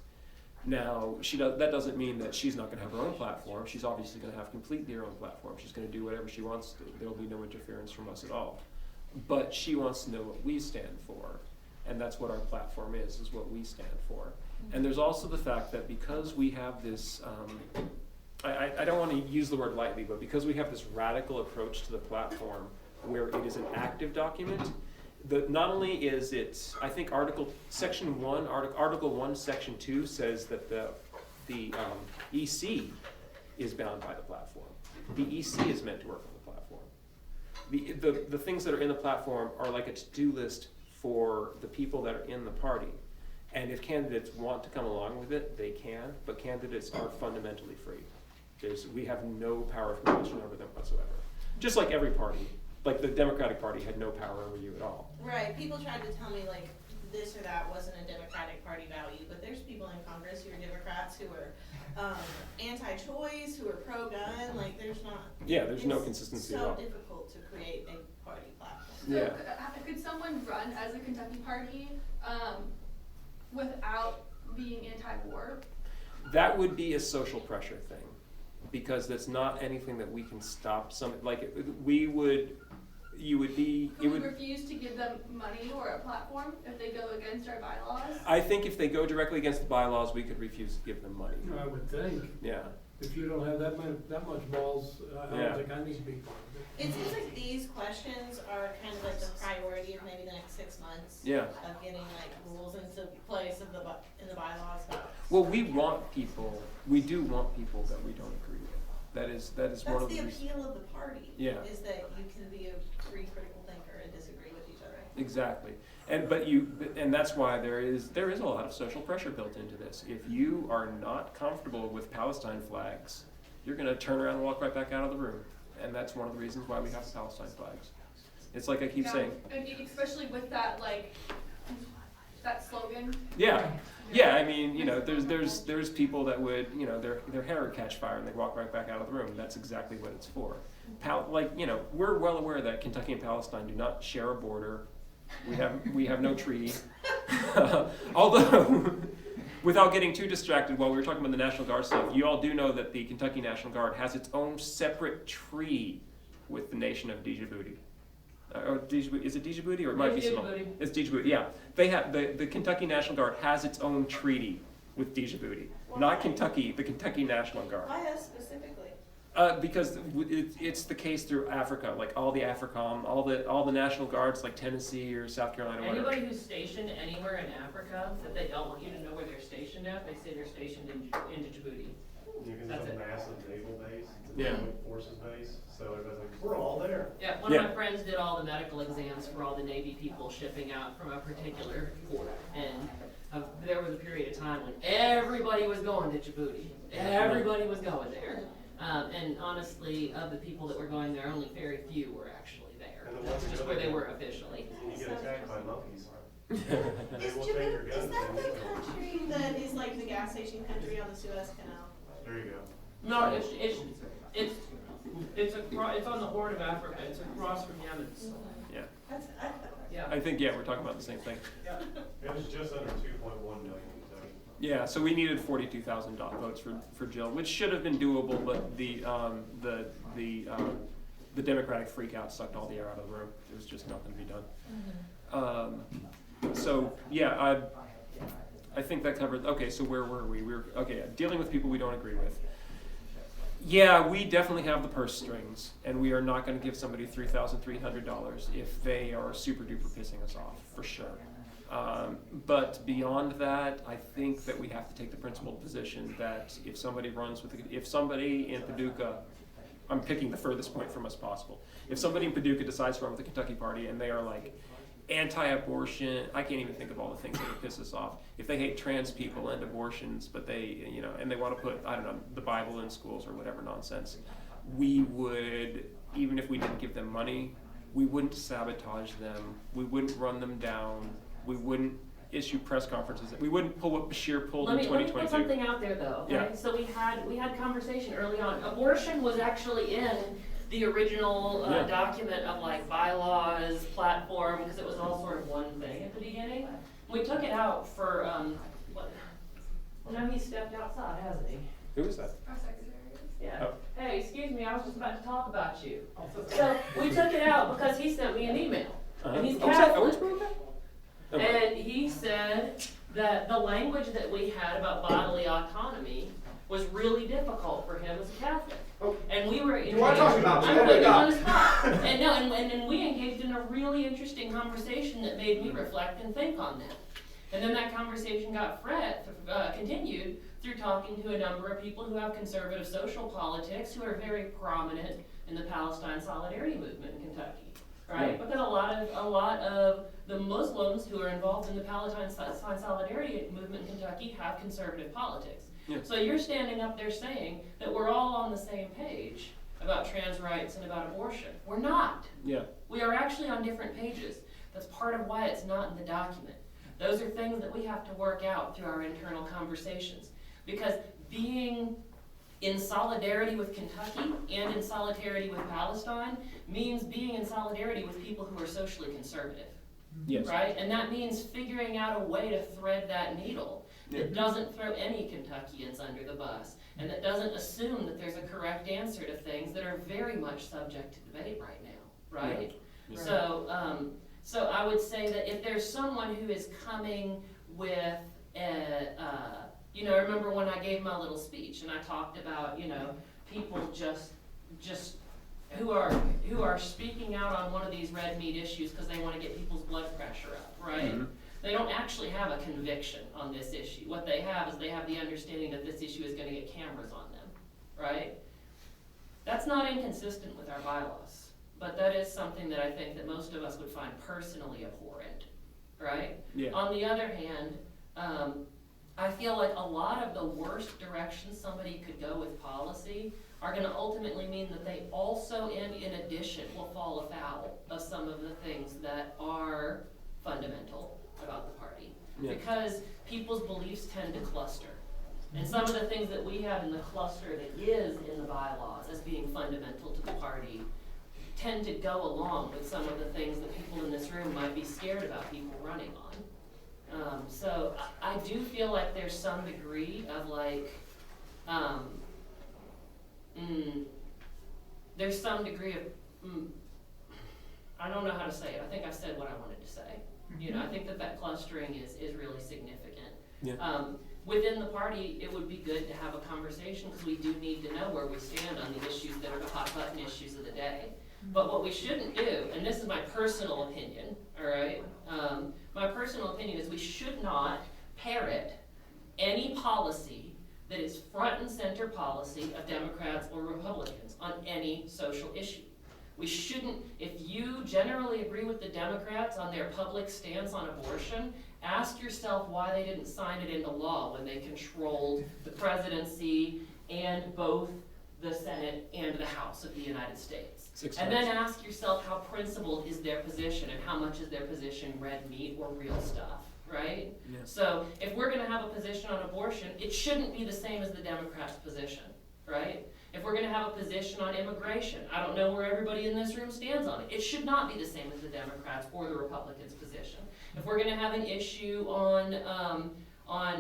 Now, that doesn't mean that she's not going to have her own platform. She's obviously going to have completely her own platform. She's going to do whatever she wants to do. There will be no interference from us at all. But she wants to know what we stand for. And that's what our platform is what we stand for. And there's also the fact that because we have this, I don't want to use the word lightly, but because we have this radical approach to the platform where it is an active document, not only is it, I think Article 1, Section 2 says that the EC is bound by the platform. The EC is meant to work on the platform. The things that are in the platform are like a to-do list for the people that are in the party. And if candidates want to come along with it, they can, but candidates are fundamentally free. We have no power of compulsion over them whatsoever. Just like every party. Like the Democratic Party had no power over you at all. Right, people tried to tell me this or that wasn't a Democratic Party value, but there's people in Congress who are Democrats who are anti-choice, who are pro-gun, there's not. Yeah, there's no consistency at all. It's so difficult to create a party platform. So could someone run as a Kentucky Party without being anti-war? That would be a social pressure thing, because that's not anything that we can stop. You would refuse to give them money or a platform if they go against our bylaws? I think if they go directly against the bylaws, we could refuse to give them money. I would think. Yeah. If you don't have that much balls, I don't think I need to be part of it. It seems like these questions are kind of the priority of maybe the next 6 months. Yeah. Of getting rules into place in the bylaws. Well, we do want people that we don't agree with. That's one of the reasons. That's the appeal of the party. Yeah. Is that you can be a free critical thinker and disagree with each other. Exactly. And that's why there is a lot of social pressure built into this. If you are not comfortable with Palestine flags, you're going to turn around and walk right back out of the room. And that's one of the reasons why we have the Palestine flags. It's like I keep saying. And especially with that, like, that slogan. Yeah. Yeah, I mean, you know, there's people that would, you know, their hair would catch fire and they'd walk right back out of the room. That's exactly what it's for. Like, you know, we're well aware that Kentucky and Palestine do not share a border. We have no treaty. Although, without getting too distracted, while we were talking about the National Guard stuff, you all do know that the Kentucky National Guard has its own separate treaty with the nation of Djibouti. Is it Djibouti or it might be Somalia? It's Djibouti. Yeah, they have the Kentucky National Guard has its own treaty with Djibouti, not Kentucky. The Kentucky National Guard. Why us specifically? Because it's the case through Africa, like all the AFRICOM, all the National Guards, like Tennessee or South Carolina. Anybody who's stationed anywhere in Africa, that they don't want you to know where they're stationed at, they say they're stationed in Djibouti. Because it's a massive naval base, it's a Yeah. naval forces base, so everybody's like, we're all there. Yeah, one of my friends did all the medical exams for all the Navy people shipping out from a particular port, and there was a period of time when everybody was going to Djibouti. Everybody was going there. And honestly, of the people that were going there, only very few were actually there. That's just where they were officially. You get attacked by monkeys. Is Djibouti, is that the country that is like the gas station country on the Suez Canal? There you go. No, it's on the Horn of Africa. It's across from Yemen. Yeah. Yeah. I think we're talking about the same thing. Yeah. It was just under 2.1 million. Yeah, so we needed 42,000 votes for Jill, which should have been doable, but the Democratic freakout sucked all the air out of the room. There was just nothing to be done. So yeah, I think that covered. Okay, so where were we? Dealing with people we don't agree with. Yeah, we definitely have the purse strings, and we are not going to give somebody $3,300 if they are super duper pissing us off, for sure. But beyond that, I think that we have to take the principled position that if somebody in Paducah, I'm picking the furthest point from us possible. If somebody in Paducah decides to run with the Kentucky Party and they are like anti-abortion, I can't even think of all the things that would piss us off. If they hate trans people and abortions, but they, you know, and they want to put, I don't know, the Bible in schools or whatever nonsense, we would, even if we didn't give them money, we wouldn't sabotage them. We wouldn't run them down. We wouldn't issue press conferences. We wouldn't pull what Bashir pulled in 2022. Let me put something out there though, okay? Yeah. So we had conversation early on. Abortion was actually in the original document of like bylaws, platform, because it was all sort of one thing at the beginning. We took it out for, now he stepped outside, hasn't he? Who is that? Our secretary. Yeah. Oh. Hey, excuse me, I was just about to talk about you. So we took it out because he sent me an email. And he's Catholic. And he said that the language that we had about bodily autonomy was really difficult for him as a Catholic. And we were engaged, I'm putting him on the spot. And no, and we engaged in a really interesting conversation that made me reflect and think on that. And then that conversation got continued through talking to a number of people who have conservative social politics who are very prominent in the Palestine Solidarity Movement in Kentucky. Right? Yeah. But then a lot of the Muslims who are involved in the Palestine Solidarity Movement in Kentucky have conservative politics. Yeah. So you're standing up there saying that we're all on the same page about trans rights and about abortion. We're not. Yeah. We are actually on different pages. That's part of why it's not in the document. Those are things that we have to work out through our internal conversations. Because being in solidarity with Kentucky and in solidarity with Palestine means being in solidarity with people who are socially conservative. Yes. Right? And that means figuring out a way to thread that needle that doesn't throw any Kentuckians under the bus and that doesn't assume that there's a correct answer to things that are very much subject to debate right now. Right? Yeah. So I would say that if there's someone who is coming with you know, I remember when I gave my little speech and I talked about, you know, people just who are speaking out on one of these red meat issues because they want to get people's blood pressure up, right? Mm-hmm. They don't actually have a conviction on this issue. What they have is they have the understanding that this issue is going to get cameras on them, right? That's not inconsistent with our bylaws, but that is something that I think that most of us would find personally abhorrent, right? Yeah. On the other hand, I feel like a lot of the worst directions somebody could go with policy are gonna ultimately mean that they also, and in addition, will fall afoul of some of the things that are fundamental about the party. Yeah. Because people's beliefs tend to cluster. And some of the things that we have in the cluster that is in the bylaws as being fundamental to the party tend to go along with some of the things that people in this room might be scared about people running on. So I do feel like there's some degree of like, there's some degree of, I don't know how to say it. I think I said what I wanted to say. You know, I think that clustering is really significant. Yeah. Within the party, it would be good to have a conversation because we do need to know where we stand on the issues that are the hot button issues of the day. But what we shouldn't do, and this is my personal opinion, all right? My personal opinion is we should not parrot any policy that is front and center policy of Democrats or Republicans on any social issue. We shouldn't, if you generally agree with the Democrats on their public stance on abortion, ask yourself why they didn't sign it into law when they controlled the presidency and both the Senate and the House of the United States. And then ask yourself how principled is their position and how much is their position red meat or real stuff, right? Yeah. So if we're gonna have a position on abortion, it shouldn't be the same as the Democrats' position, right? If we're gonna have a position on immigration, I don't know where everybody in this room stands on it. It should not be the same as the Democrats or the Republicans' position. If we're gonna have an issue on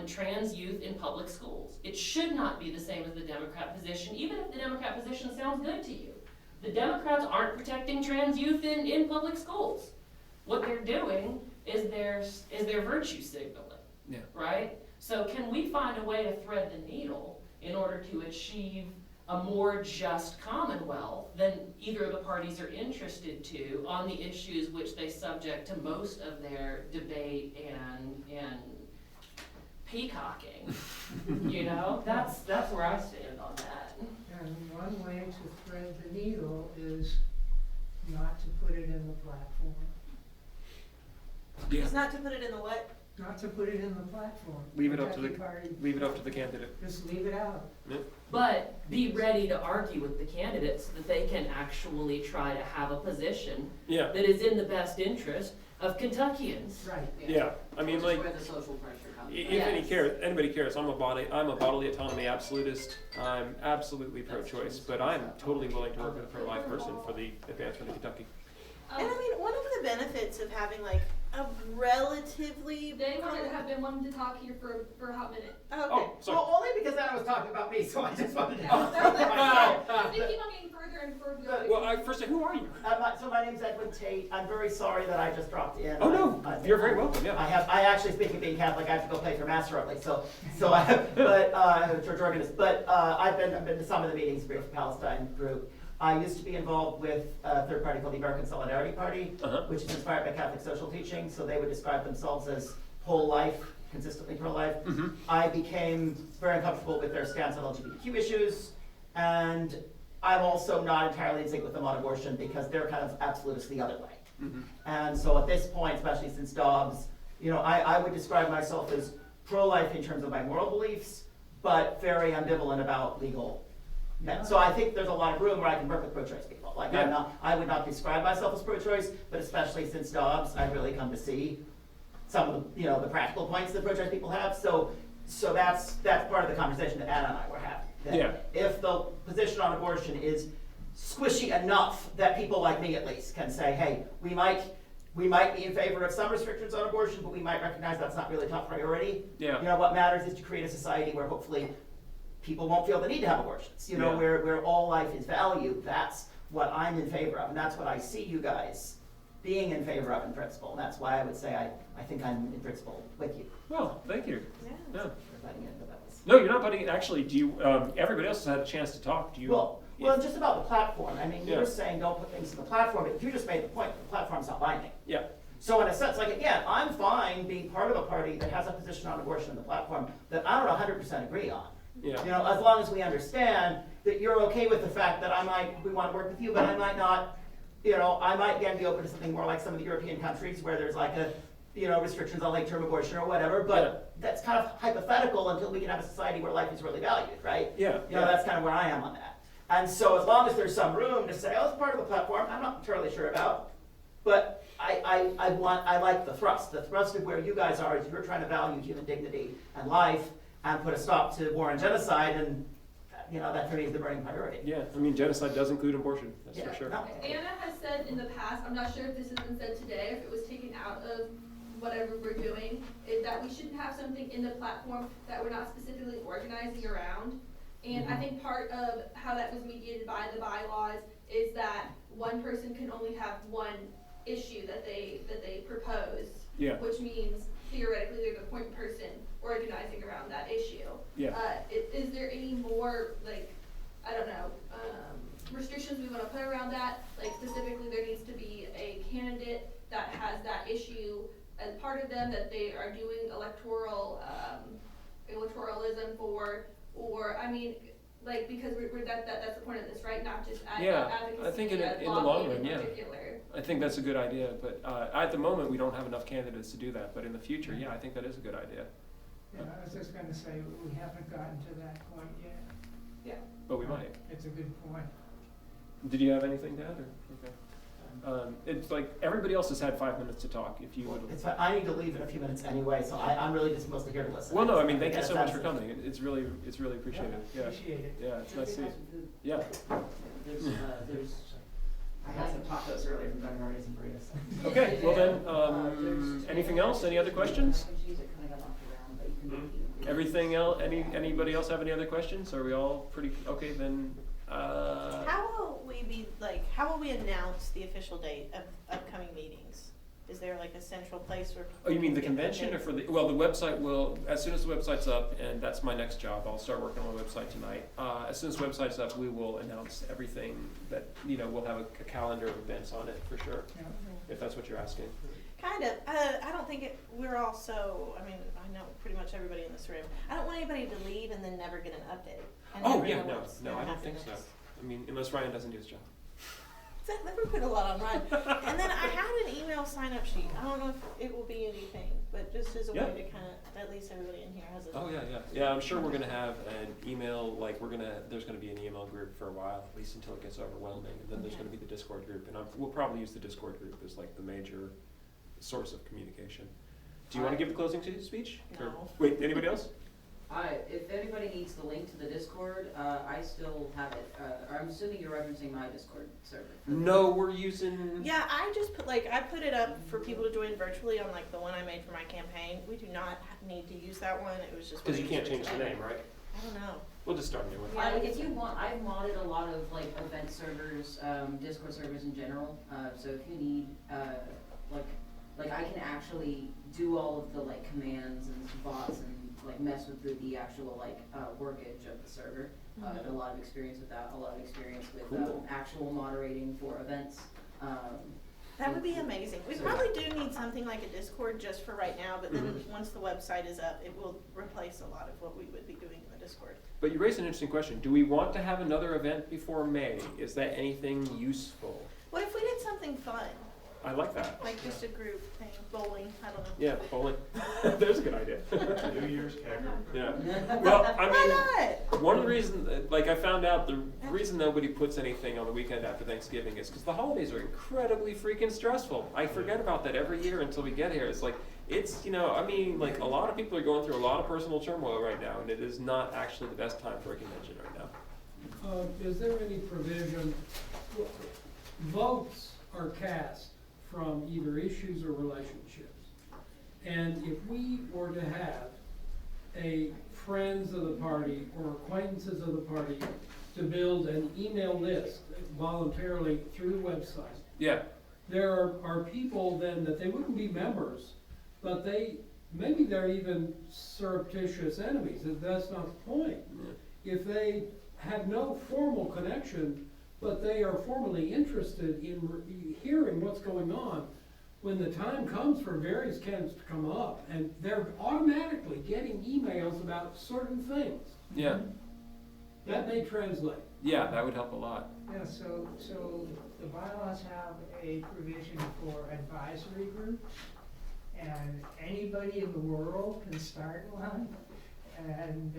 trans youth in public schools, it should not be the same as the Democrat position, even if the Democrat position sounds good to you. The Democrats aren't protecting trans youth in public schools. What they're doing is they're virtue signaling, Yeah. right? So can we find a way to thread the needle in order to achieve a more just commonwealth than either of the parties are interested to on the issues which they subject to most of their debate and peacocking? You know, that's where I stand on that. And one way to thread the needle is not to put it in the platform. Yeah. It's not to put it in the what? Not to put it in the platform. Leave it up to Kentucky Party, leave it up to the candidate. just leave it out. But be ready to argue with the candidates so that they can actually try to have a position Yeah. that is in the best interest of Kentuckians. Right. Yeah. I mean, Which like, is where the social pressure comes from. if anybody cares, I'm a bodily autonomy absolutist. I'm absolutely pro-choice, but I'm totally willing to work with a pro-life person for the advancement of Kentucky. And I mean, one of the benefits of having like a relatively They have been wanting to talk here for a hot minute. Okay. Oh, sorry. Well, only because then I was talking about me, so I just wanted to. They keep on getting further and further away. Well, first, who are you? So my name's Edwin Tate. I'm very sorry that I just dropped in. Oh no, you're very welcome. Yeah. I actually, speaking of being Catholic, I have to go play for Mass shortly. So I have, I'm a church organist. But I've been to some of the meetings for the Palestine group. I used to be involved with a third party called the American Solidarity Party, which is inspired by Catholic social teaching. So they would describe themselves as pro-life, consistently pro-life. I became very uncomfortable with their stance on LGBTQ issues, and I'm also not entirely in sync with them on abortion because they're kind of absolutist the other way. And so at this point, especially since Dobbs, you know, I would describe myself as pro-life in terms of my moral beliefs, but very ambivalent about legal. So I think there's a lot of room where I can work with pro-choice people. Like I would not describe myself as pro-choice, but especially since Dobbs, I've really come to see some of the, the practical points that pro-choice people have. So that's part of the conversation that Anna and I were having. That if the position on abortion is squishy enough that people like me at least can say, hey, we might be in favor of some restrictions on abortion, but we might recognize that's not really a top priority. What matters is to create a society where hopefully people won't feel the need to have abortions, where all life is valued. That's what I'm in favor of, and that's what I see you guys being in favor of in principle, and that's why I would say I think I'm in principle with you. Well, thank you. Yeah. No, you're not butting it. Actually, do you? Everybody else has had a chance to talk. Do you? Well, just about the platform. I mean, you were saying don't put things in the platform, but you just made the point that the platform's not binding. Yeah. So in a sense, like again, I'm fine being part of a party that has a position on abortion in the platform that I don't 100% agree on. Yeah. As long as we understand that you're okay with the fact that we want to work with you, but I might not, I might again be open to something more like some of the European countries where there's like restrictions on late-term abortion or whatever, but that's kind of hypothetical until we can have a society where life is really valued, right? Yeah. You know, that's kind of where I am on that. And so as long as there's some room to say, oh, it's part of the platform, I'm not entirely sure about, but I like the thrust. The thrust of where you guys are is you're trying to value human dignity and life and put a stop to war and genocide, and you know, that for me is the burning priority. Yeah, I mean, genocide does include abortion, that's for sure. No. Anna has said in the past, I'm not sure if this has been said today, if it was taken out of whatever we're doing, is that we shouldn't have something in the platform that we're not specifically organizing around. And I think part of how that was mediated by the bylaws is that one person can only have one issue that they propose, which means theoretically they're the point person organizing around that issue. Is there any more, like, I don't know, restrictions we want to put around that? Like, specifically there needs to be a candidate that has that issue as part of them, that they are doing electoralism for, or I mean, like, because that's the point of this, right? Not just advocacy. I think in the long run, I think that's a good idea, but at the moment we don't have enough candidates to do that. But in the future, I think that is a good idea. Yeah, I was just gonna say, we haven't gotten to that point yet. Yeah, but we might. It's a good point. Did you have anything to add? Or? Okay. It's like everybody else has had 5 minutes to talk. If you would, it's fine. I need to leave in a few minutes anyway, so I'm really just mostly here to listen. Well, no, I mean, thank you so much for coming. It's really appreciated. Yeah, appreciate it. Yeah, it's nice to see you. Yeah. There's I had some tacos earlier from Dunn Marty's and burritos. Okay, well then, anything else? Any other questions? Everything else? Anybody else have any other questions? Are we all pretty okay then? How will we announce the official date of upcoming meetings? Is there like a central place where? Oh, you mean the convention or for the, well, the website will, as soon as the website's up, and that's my next job, I'll start working on the website tonight. As soon as the website's up, we will announce everything that, we'll have a calendar of events on it for sure, if that's what you're asking. Kind of. I don't think we're all so, I mean, I know pretty much everybody in this room. I don't want anybody to leave and then never get an update. Oh, yeah, no, I don't think so. I mean, unless Ryan doesn't do his job. Exactly, we put a lot on Ryan. And then I had an email sign-up sheet. I don't know if it will be anything, but just as a way to kind of, at least everybody in here has a. Oh, yeah. Yeah, I'm sure we're going to have an email, like there's going to be an email group for a while, at least until it gets overwhelming. And then there's going to be the Discord group. And we'll probably use the Discord group as like the major source of communication. Do you want to give the closing speech? No. Or, wait, anybody else? If anybody needs the link to the Discord, I still have it. I'm assuming you're referencing my Discord server. No, we're using. Yeah, I just put I put it up for people to join virtually on like the one I made for my campaign. We do not need to use that one. It was just because you can't change the name, right? I don't know. We'll just start a new one. Yeah, like if you want, I've modded a lot of like event servers, Discord servers in general. So if you need like I can actually do all of the like commands and bots and like mess with the actual like workage of the server. I have a lot of experience with that, a lot of experience with actual moderating for events. That would be amazing. We probably do need something like a Discord just for right now, but then once the website is up, it will replace a lot of what we would be doing in the Discord. But you raised an interesting question. Do we want to have another event before May? Is that anything useful? What if we did something fun? I like that. Like just a group thing, bowling, I don't know. Yeah, bowling. There's a good idea. New Year's kegger. Yeah. Well, I mean, why not? one of the reasons, like I found out, the reason nobody puts anything on the weekend after Thanksgiving is because the holidays are incredibly freaking stressful. I forget about that every year until we get here. It's like, I mean, like a lot of people are going through a lot of personal turmoil right now, and it is not actually the best time for a convention right now. Is there any provision, votes are cast from either issues or relationships. And if we were to have a friends of the party or acquaintances of the party to build an email list voluntarily through the website. Yeah. There are people then that they wouldn't be members, but maybe they're even surreptitious enemies. That's not the point. Yeah. If they have no formal connection, but they are formally interested in hearing what's going on, when the time comes for various candidates to come up, and they're automatically getting emails about certain things. Yeah. That may translate. Yeah, that would help a lot. Yeah, so the bylaws have a provision for advisory groups, and anybody in the world can start one, and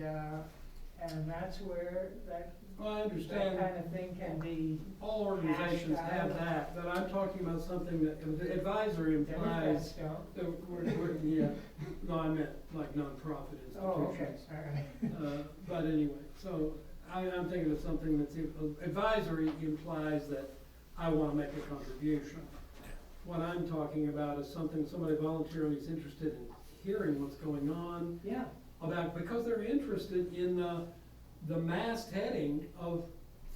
that's where that, Well, I understand. that kind of thing can be. All organizations have that, but I'm talking about something that, the advisory implies. Democrats don't. Yeah, no, I meant like nonprofit institutions. Oh, okay, all right. But anyway, so I'm thinking of something that's, advisory implies that I wanna make a contribution. What I'm talking about is somebody voluntarily is interested in hearing what's going on. Yeah. About, because they're interested in the mass heading of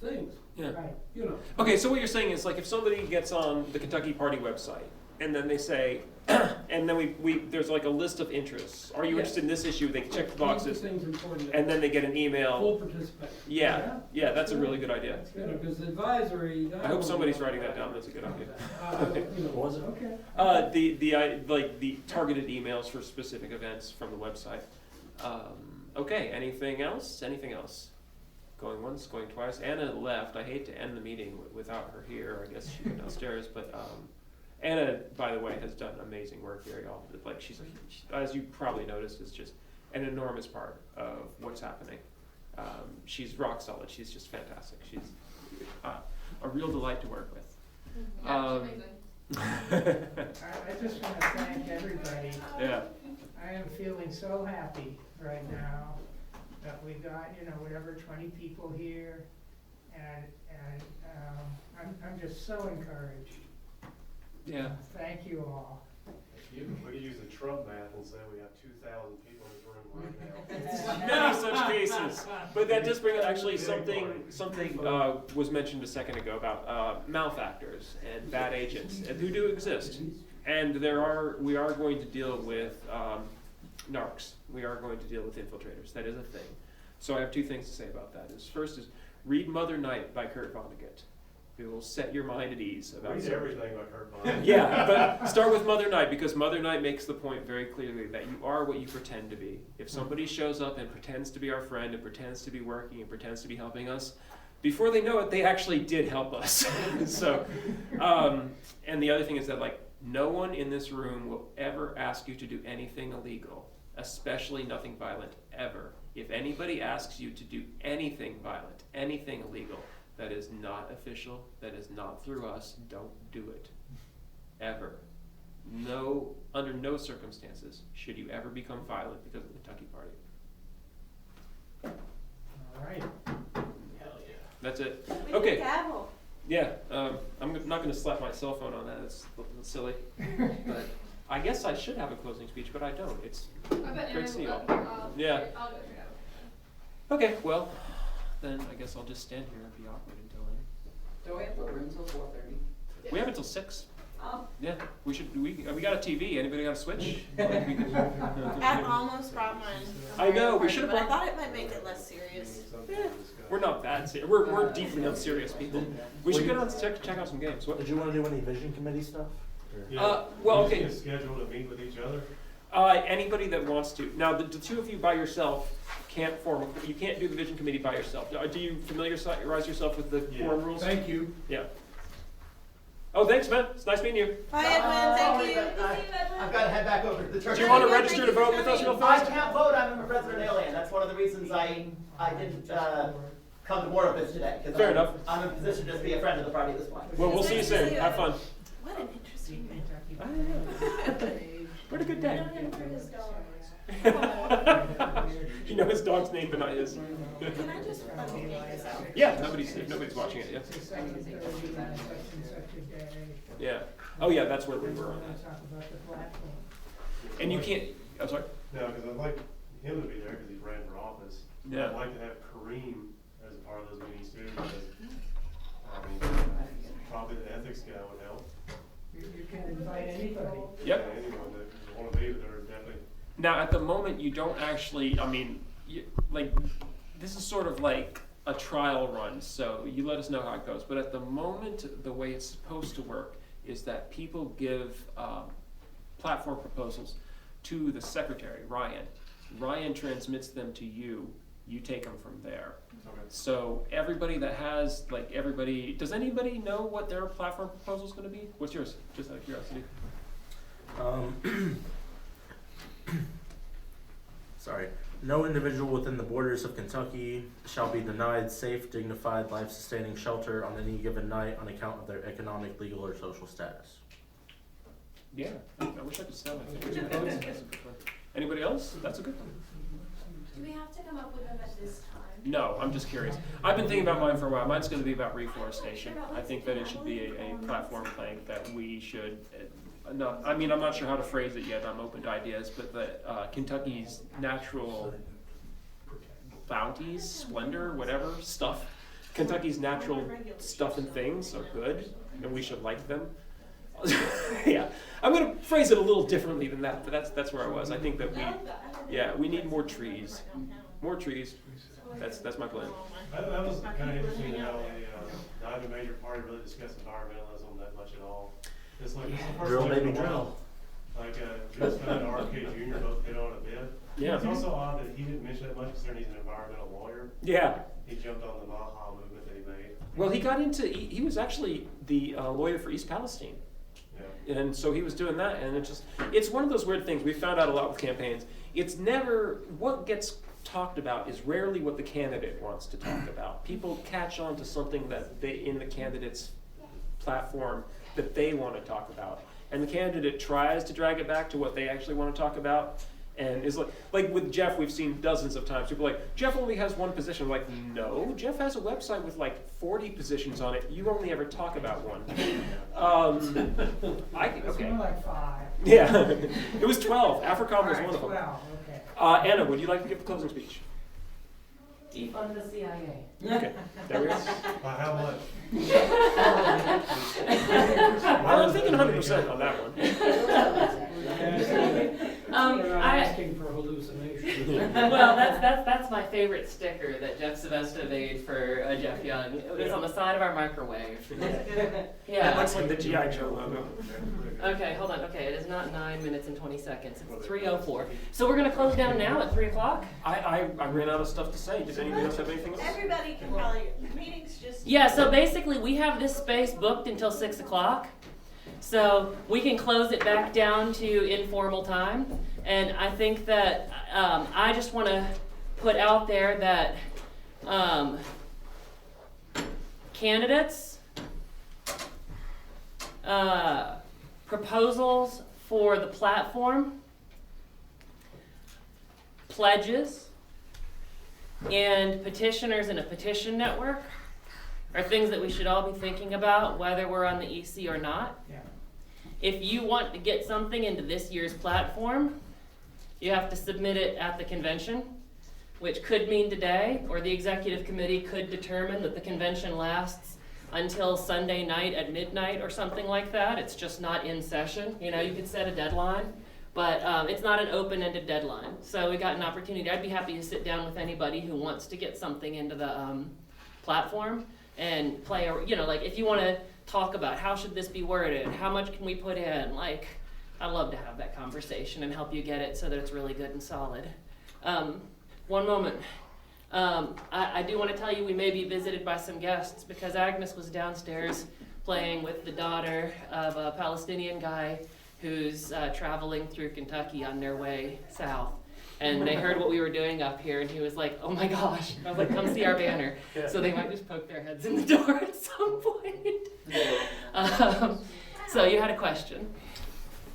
things, Yeah. Right. you know. Okay, so what you're saying is like if somebody gets on the Kentucky Party website and then they say, and then we there's like a list of interests. Are you Yes. interested in this issue? They check the boxes, Things important. and then they get an email. Full participation. Yeah, yeah, that's a really good idea. You know, because advisory. I hope somebody's writing that down. That's a good idea. What was it? Okay. Like the targeted emails for specific events from the website. Okay, anything else? Anything else? Going once, going twice. Anna left. I hate to end the meeting without her here. I guess she went downstairs, but Anna, by the way, has done amazing work here, y'all. Like she, as you probably noticed, is just an enormous part of what's happening. She's rock solid. She's just fantastic. She's a real delight to work with. Yeah, she's amazing. I just want to thank everybody. Yeah. I am feeling so happy right now that we got, whatever, 20 people here, and I'm just so encouraged. Yeah. Thank you all. We could use the Trump math and say we have 2,000 people in this room right now. Many such cases, but that does bring up actually something was mentioned a second ago about malefactors and bad agents, and who do exist, and we are going to deal with narcs. We are going to deal with infiltrators. That is a thing. So I have two things to say about that. First is read Mother Night by Kurt Vonnegut. It will set your mind at ease about Read everything by Kurt Vonnegut. Yeah, but start with Mother Night, because Mother Night makes the point very clearly that you are what you pretend to be. If somebody shows up and pretends to be our friend and pretends to be working and pretends to be helping us, before they know it, they actually did help us. So, and the other thing is that no one in this room will ever ask you to do anything illegal, especially nothing violent, ever. If anybody asks you to do anything violent, anything illegal, that is not official, that is not through us, don't do it. Ever. No, under no circumstances should you ever become violent because of the Kentucky Party. All right. Hell yeah. That's it. We need Okay. a gavel. Yeah, I'm not going to slap my cell phone on that. It's a little silly. But I guess I should have a closing speech, but I don't. It's great to see you all. Yeah. I'll go through that. Okay, well, then I guess I'll just stand here and be awkward until then. So we have the room till 4:30. We have until 6. Oh. Yeah, we got a TV. Anybody got a Switch? I almost brought mine. I know, we should've But I brought- thought it might make it less serious. We're not that serious. We're deeply unserious people. We should go down and check out some games. What? Did you want to do any vision committee stuff? Well, okay. We should schedule to meet with each other. Anybody that wants to. Now, the two of you by yourself can't form. You can't do the vision committee by yourself. Do you familiarize yourself with the forum rules? Thank you. Yeah. Oh, thanks, man. It's nice meeting you. Bye, Edwin. Thank you. I've got to head back over to the church. Do you want to register to vote with us real I fast? can't vote. I'm a resident alien. That's one of the reasons I didn't come to more of this today. Fair enough. I'm in a position to just be a friend of the party at this point. Well, we'll see you soon. Have fun. What an interesting man. What a good day. Known him for his dog. You know his dog's name, but not his. Can I just make this out? Yeah, nobody's watching it. Yeah. Yeah. Oh yeah, that's where we were on that. Talk about the platform. And you can't. I'm sorry. No, because I'd like him to be there because he's ran for office. Yeah. I'd like to have Kareem as a part of those meetings too, because probably the ethics guy would help. You can invite anybody. Yep. Anyone that want to be there, definitely. Now, at the moment, you don't actually. I mean, this is sort of like a trial run, so you let us know how it goes. But at the moment, the way it's supposed to work is that people give platform proposals to the secretary, Ryan. Ryan transmits them to you. You take them from there. Okay. So everybody that has, does anybody know what their platform proposal is going to be? What's yours? Just out of curiosity. Sorry. No individual within the borders of Kentucky shall be denied safe, dignified, life-sustaining shelter on any given night on account of their economic, legal, or social status. Yeah, I wish I could sell it. Anybody else? That's a good one. Do we have to come up with them at this time? No, I'm just curious. I've been thinking about mine for a while. Mine's going to be about reforestation. I think that it should be a platform plank that we should, I'm not sure how to phrase it yet. I'm open to ideas, but that Kentucky's natural bounties, splendor, whatever, stuff, Kentucky's natural stuff and things are good, and we should like them. Yeah, I'm going to phrase it a little differently than that, but that's where I was. I think that we need more trees. More trees. That's my plan. That was kind of interesting how neither major party really discussed environmentalism that much at all. It's like, it's the first Drill, time in baby, a while. drill. Like, Chris Fenn and RK Jr. both hit on it a bit. Yeah. It's also odd that he didn't mention that much considering he's an environmental lawyer. Yeah. He jumped on the Maha movement that he made. Well, he got into, he was actually the lawyer for East Palestine. Yeah. And so he was doing that, and it's one of those weird things. We found out a lot with campaigns. It's never, what gets talked about is rarely what the candidate wants to talk about. People catch on to something that they, in the candidate's platform, that they want to talk about. And the candidate tries to drag it back to what they actually want to talk about. And is like with Jeff, we've seen dozens of times. People are like, Jeff only has one position. I'm like, no, Jeff has a website with like 40 positions on it. You only ever talk about one. It's more like 5. Yeah, it was 12. AFRICOM was one of them. 12, okay. Anna, would you like to give the closing speech? Defund the CIA. Okay, there we go. By how much? I'm thinking 100% on that one. They're not asking for hallucination. Well, that's my favorite sticker that Jeff Sevesto made for Jeff Young. It's on the side of our microwave. Yeah. It looks like the G.I. Joe logo. Okay, hold on. Okay, it is not 9 minutes and 20 seconds. It's 3:04. So we're gonna close down now at 3 o'clock? I ran out of stuff to say. Does anybody else have anything else? Everybody can probably, meetings just. Yeah, so basically we have this space booked until 6 o'clock. So we can close it back down to informal time. And I think that I just want to put out there that candidates, proposals for the platform, pledges, and petitioners in a petition network are things that we should all be thinking about, whether we're on the EC or not. Yeah. If you want to get something into this year's platform, you have to submit it at the convention, which could mean today, or the executive committee could determine that the convention lasts until Sunday night at midnight or something like that. It's just not in session. You know, you could set a deadline, but it's not an open-ended deadline. So we got an opportunity. I'd be happy to sit down with anybody who wants to get something into the platform and play, you know, like if you want to talk about how should this be worded, how much can we put in, like, I'd love to have that conversation and help you get it so that it's really good and solid. One moment. I do want to tell you we may be visited by some guests because Agnes was downstairs playing with the daughter of a Palestinian guy who's traveling through Kentucky on their way south. And they heard what we were doing up here, and he was like, oh my gosh. I was like, come see our banner. Yeah. So they might just poke their heads in the door at some point. So you had a question.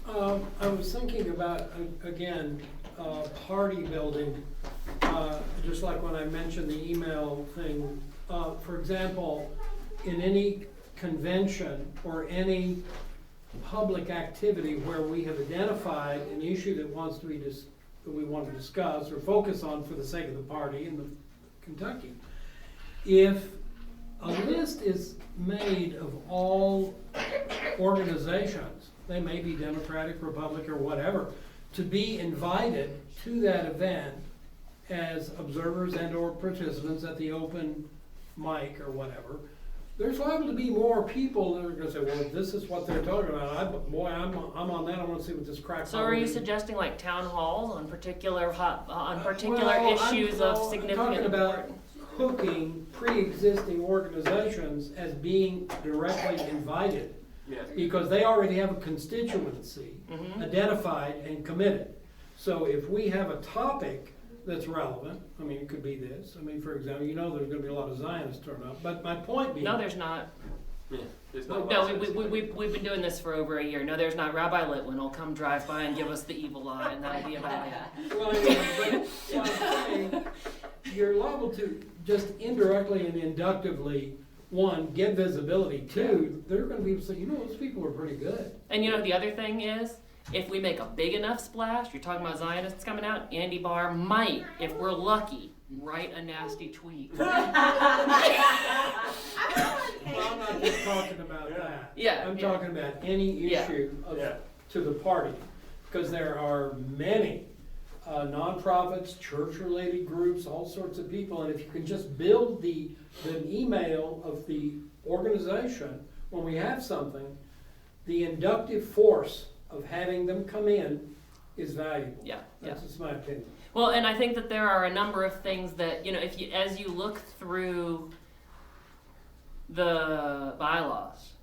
I was thinking about, again, party building, just like when I mentioned the email thing. For example, in any convention or any public activity where we have identified an issue that we want to discuss or focus on for the sake of the party in the Kentucky, if a list is made of all organizations, they may be Democratic, Republican, or whatever, to be invited to that event as observers and or participants at the open mic or whatever, there's liable to be more people that are going to say, well, this is what they're talking about. I'm on that. I want to see what this crack. So are you suggesting like town halls on particular issues of significant I'm talking about importance? hooking pre-existing organizations as being directly invited Yes. Because they already have a constituency identified and committed. So if we have a topic that's relevant, I mean, it could be this. I mean, for example, you know there's gonna be a lot of Zionists turn up, but my point being. No, there's not. Yeah, there's not No, we've been doing this for over a year. No, there's not. Rabbi Litwin will come drive by and give us the evil eye, and that'll be about it. Well, anyway, but what I'm saying, you're liable to just indirectly and inductively, one, get visibility. Two, there are going to be people say, you know, those people are pretty good. And you know the other thing is, if we make a big enough splash, you're talking about Zionists coming out, Andy Barr might, if we're lucky, write a nasty tweet. Well, I'm not just talking about that. Yeah, I'm yeah. talking about any issue to the party, because there are many nonprofits, church-related groups, all sorts of people, and if you can just build the email of the organization when we have something, the inductive force of having them come in is valuable. Yeah, That's just my opinion. Well, and I think that there are a number of things that, you know, as you look through the bylaws,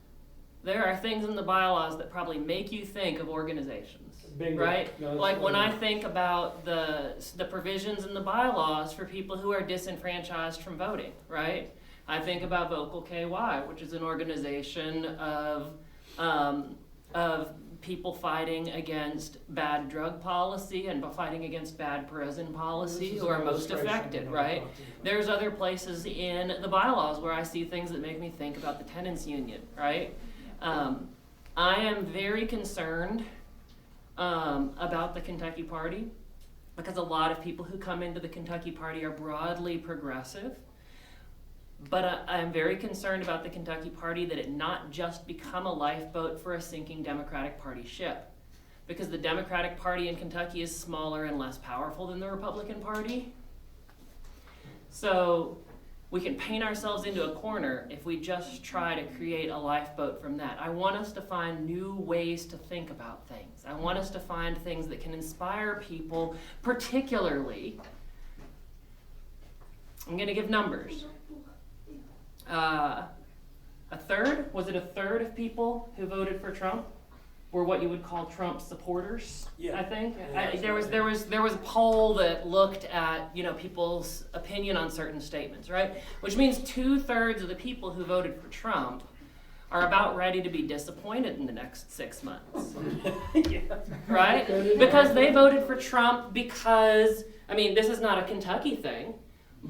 there are things in the bylaws that probably make you think of organizations. Bingo. Right? No, Like when I think about the provisions in the bylaws for people who are disenfranchised from voting, right? I think about Vocal KY, which is an organization of people fighting against bad drug policy and fighting against bad prison policy who are most affected, right? There's other places in the bylaws where I see things that make me think about the tenants union, right? I am very concerned about the Kentucky Party because a lot of people who come into the Kentucky Party are broadly progressive. But I'm very concerned about the Kentucky Party that it not just become a lifeboat for a sinking Democratic Party ship. Because the Democratic Party in Kentucky is smaller and less powerful than the Republican Party. So we can paint ourselves into a corner if we just try to create a lifeboat from that. I want us to find new ways to think about things. I want us to find things that can inspire people, particularly, I'm gonna give numbers. A third of people who voted for Trump were what you would call Trump supporters, I think. There was a poll that looked at, you know, people's opinion on certain statements, right? Which means 2/3 of the people who voted for Trump are about ready to be disappointed in the next 6 months. Right? Because they voted for Trump because, I mean, this is not a Kentucky thing,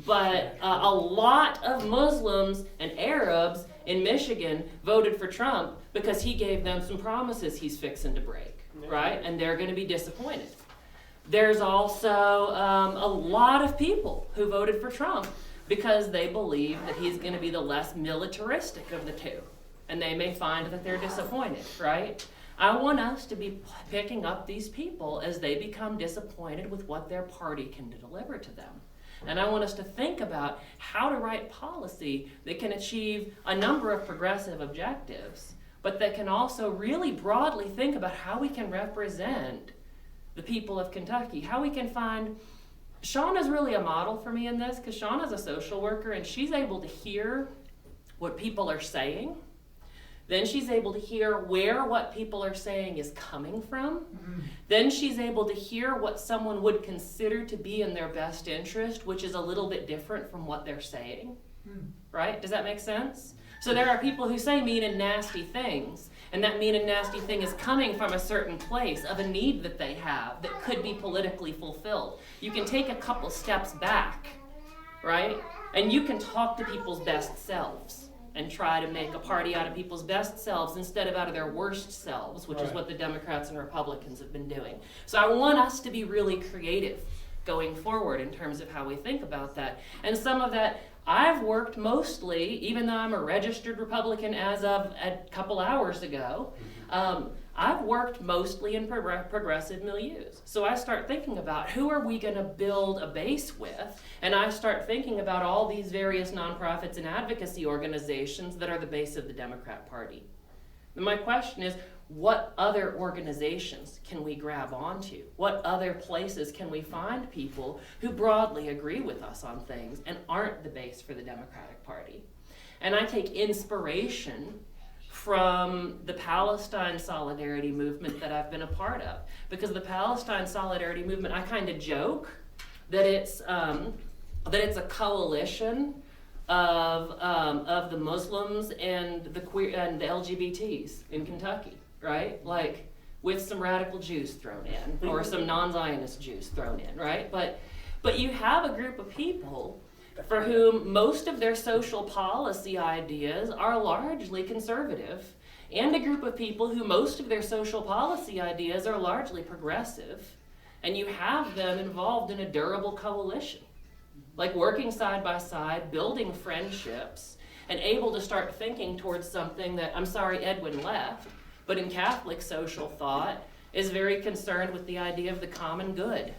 but a lot of Muslims and Arabs in Michigan voted for Trump because he gave them some promises he's fixing to break, right? And they're going to be disappointed. There's also a lot of people who voted for Trump because they believe that he's going to be the less militaristic of the two. And they may find that they're disappointed, right? I want us to be picking up these people as they become disappointed with what their party can deliver to them. And I want us to think about how to write policy that can achieve a number of progressive objectives, but that can also really broadly think about how we can represent the people of Kentucky, how we can find... Shauna's really a model for me in this, because Shauna's a social worker and she's able to hear what people are saying. Then she's able to hear where what people are saying is coming from. Then she's able to hear what someone would consider to be in their best interest, which is a little bit different from what they're saying. Right? Does that make sense? So there are people who say mean and nasty things, and that mean and nasty thing is coming from a certain place of a need that they have that could be politically fulfilled. You can take a couple steps back, right? And you can talk to people's best selves and try to make a party out of people's best selves instead of out of their worst selves, which is what the Democrats and Republicans have been doing. So I want us to be really creative going forward in terms of how we think about that. And some of that, I've worked mostly, even though I'm a registered Republican as of a couple hours ago, I've worked mostly in progressive milieus. So I start thinking about who are we going to build a base with, and I start thinking about all these various nonprofits and advocacy organizations that are the base of the Democrat Party. And my question is, what other organizations can we grab onto? What other places can we find people who broadly agree with us on things and aren't the base for the Democratic Party? And I take inspiration from the Palestine solidarity movement that I've been a part of. Because the Palestine solidarity movement, I kind of joke that it's a coalition of the Muslims and the queer and the LGBTs in Kentucky, right? Like with some radical Jews thrown in, or some non-Zionist Jews thrown in, right? But you have a group of people for whom most of their social policy ideas are largely conservative, and a group of people who most of their social policy ideas are largely progressive, and you have them involved in a durable coalition, like working side by side, building friendships, and able to start thinking towards something that, I'm sorry Edwin left, but in Catholic social thought is very concerned with the idea of the common good.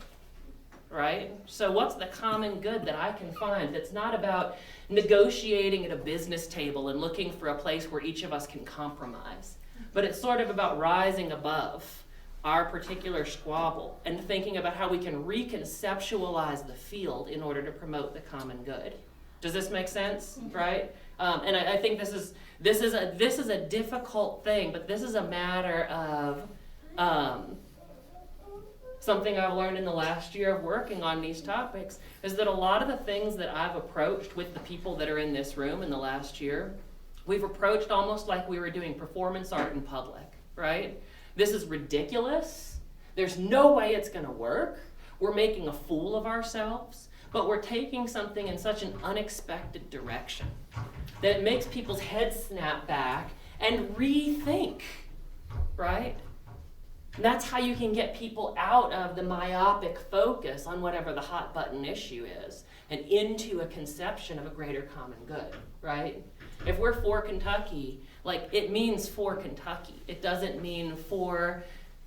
Right? So what's the common good that I can find that's not about negotiating at a business table and looking for a place where each of us can compromise, but it's sort of about rising above our particular squabble and thinking about how we can reconceptualize the field in order to promote the common good. Does this make sense? Right? And I think this is a difficult thing, but this is a matter of something I've learned in the last year of working on these topics is that a lot of the things that I've approached with the people that are in this room in the last year, we've approached almost like we were doing performance art in public, right? This is ridiculous. There's no way it's gonna work. We're making a fool of ourselves, but we're taking something in such an unexpected direction that it makes people's heads snap back and rethink, right? And that's how you can get people out of the myopic focus on whatever the hot button issue is and into a conception of a greater common good, right? If we're for Kentucky, like it means for Kentucky. It doesn't mean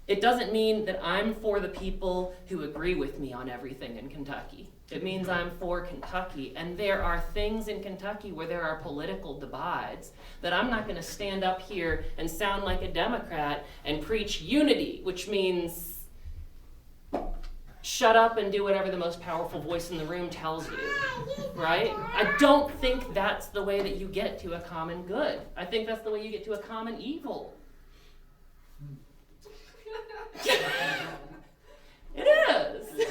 that I'm for the people who agree with me on everything in Kentucky. It means I'm for Kentucky, and there are things in Kentucky where there are political divides that I'm not going to stand up here and sound like a Democrat and preach unity, which means shut up and do whatever the most powerful voice in the room tells you, right? I don't think that's the way that you get to a common good. I think that's the way you get to a common evil. It is.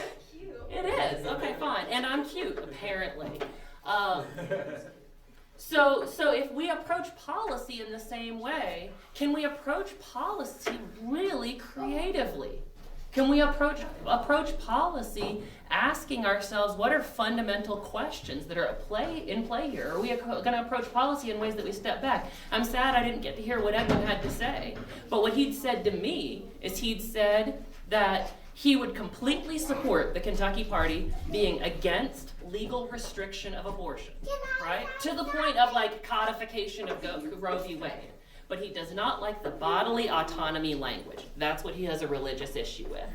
It is. Okay, fine. And I'm cute, apparently. So if we approach policy in the same way, can we approach policy really creatively? Can we approach policy asking ourselves what are fundamental questions that are in play here? Are we going to approach policy in ways that we step back? I'm sad I didn't get to hear what Edwin had to say, but what he'd said to me is he'd said that he would completely support the Kentucky Party being against legal restriction of abortion, right? To the point of like codification of Roe v. Wade. But he does not like the bodily autonomy language. That's what he has a religious issue with.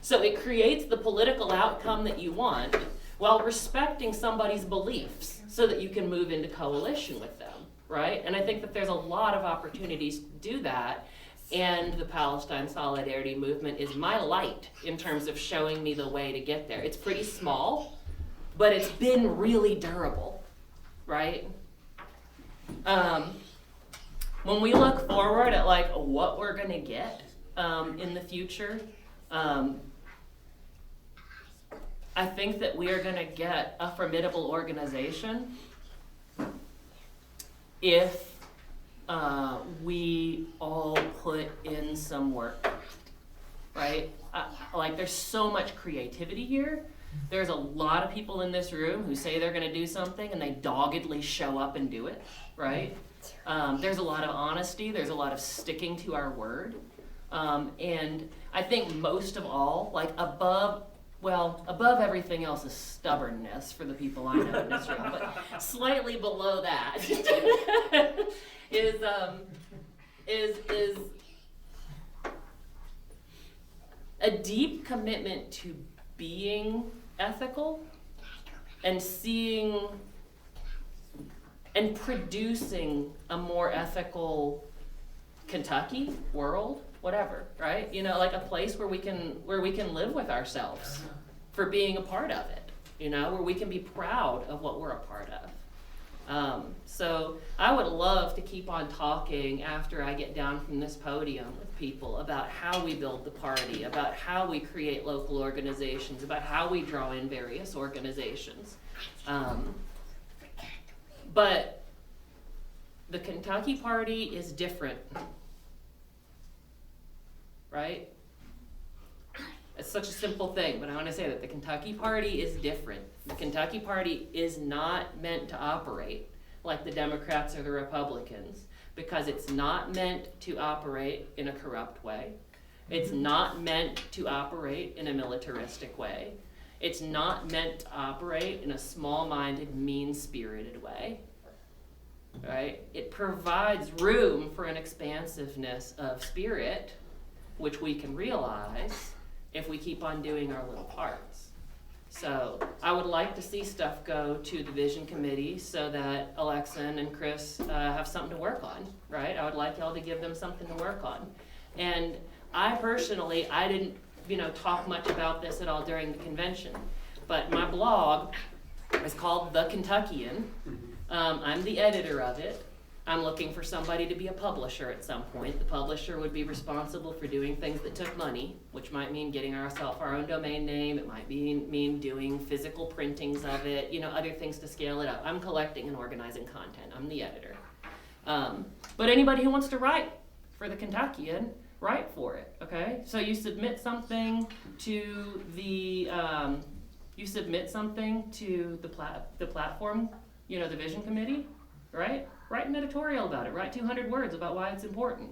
So it creates the political outcome that you want while respecting somebody's beliefs so that you can move into coalition with them, right? And I think that there's a lot of opportunities to do that. And the Palestine Solidarity Movement is my light in terms of showing me the way to get there. It's pretty small, but it's been really durable, right? When we look forward at like what we're gonna get in the future, I think that we are gonna get a formidable organization if we all put in some work, right? Like there's so much creativity here. There's a lot of people in this room who say they're gonna do something and they doggedly show up and do it, right? There's a lot of honesty, there's a lot of sticking to our word. And I think most of all, like above everything else is stubbornness for the people I know in this room, but slightly below that is a deep commitment to being ethical and seeing and producing a more ethical Kentucky world, whatever, right? You know, like a place where we can live with ourselves for being a part of it, you know, where we can be proud of what we're a part of. So I would love to keep on talking after I get down from this podium with people about how we build the party, about how we create local organizations, about how we draw in various organizations. But the Kentucky Party is different, right? It's such a simple thing, but I want to say that the Kentucky Party is different. The Kentucky Party is not meant to operate like the Democrats or the Republicans, because it's not meant to operate in a corrupt way. It's not meant to operate in a militaristic way. It's not meant to operate in a small-minded, mean-spirited way. Right? It provides room for an expansiveness of spirit, which we can realize if we keep on doing our little parts. So I would like to see stuff go to the vision committee so that Alexa and Chris have something to work on, right? I would like y'all to give them something to work on. And I personally, I didn't, talk much about this at all during the convention, but my blog is called The Kentuckian. I'm the editor of it. I'm looking for somebody to be a publisher at some point. The publisher would be responsible for doing things that took money, which might mean getting ourselves our own domain name. It might mean doing physical printings of it, other things to scale it up. I'm collecting and organizing content. I'm the editor. But anybody who wants to write for the Kentuckian, write for it, okay? So you submit something to the platform, the vision committee, right? Write an editorial about it. Write 200 words about why it's important.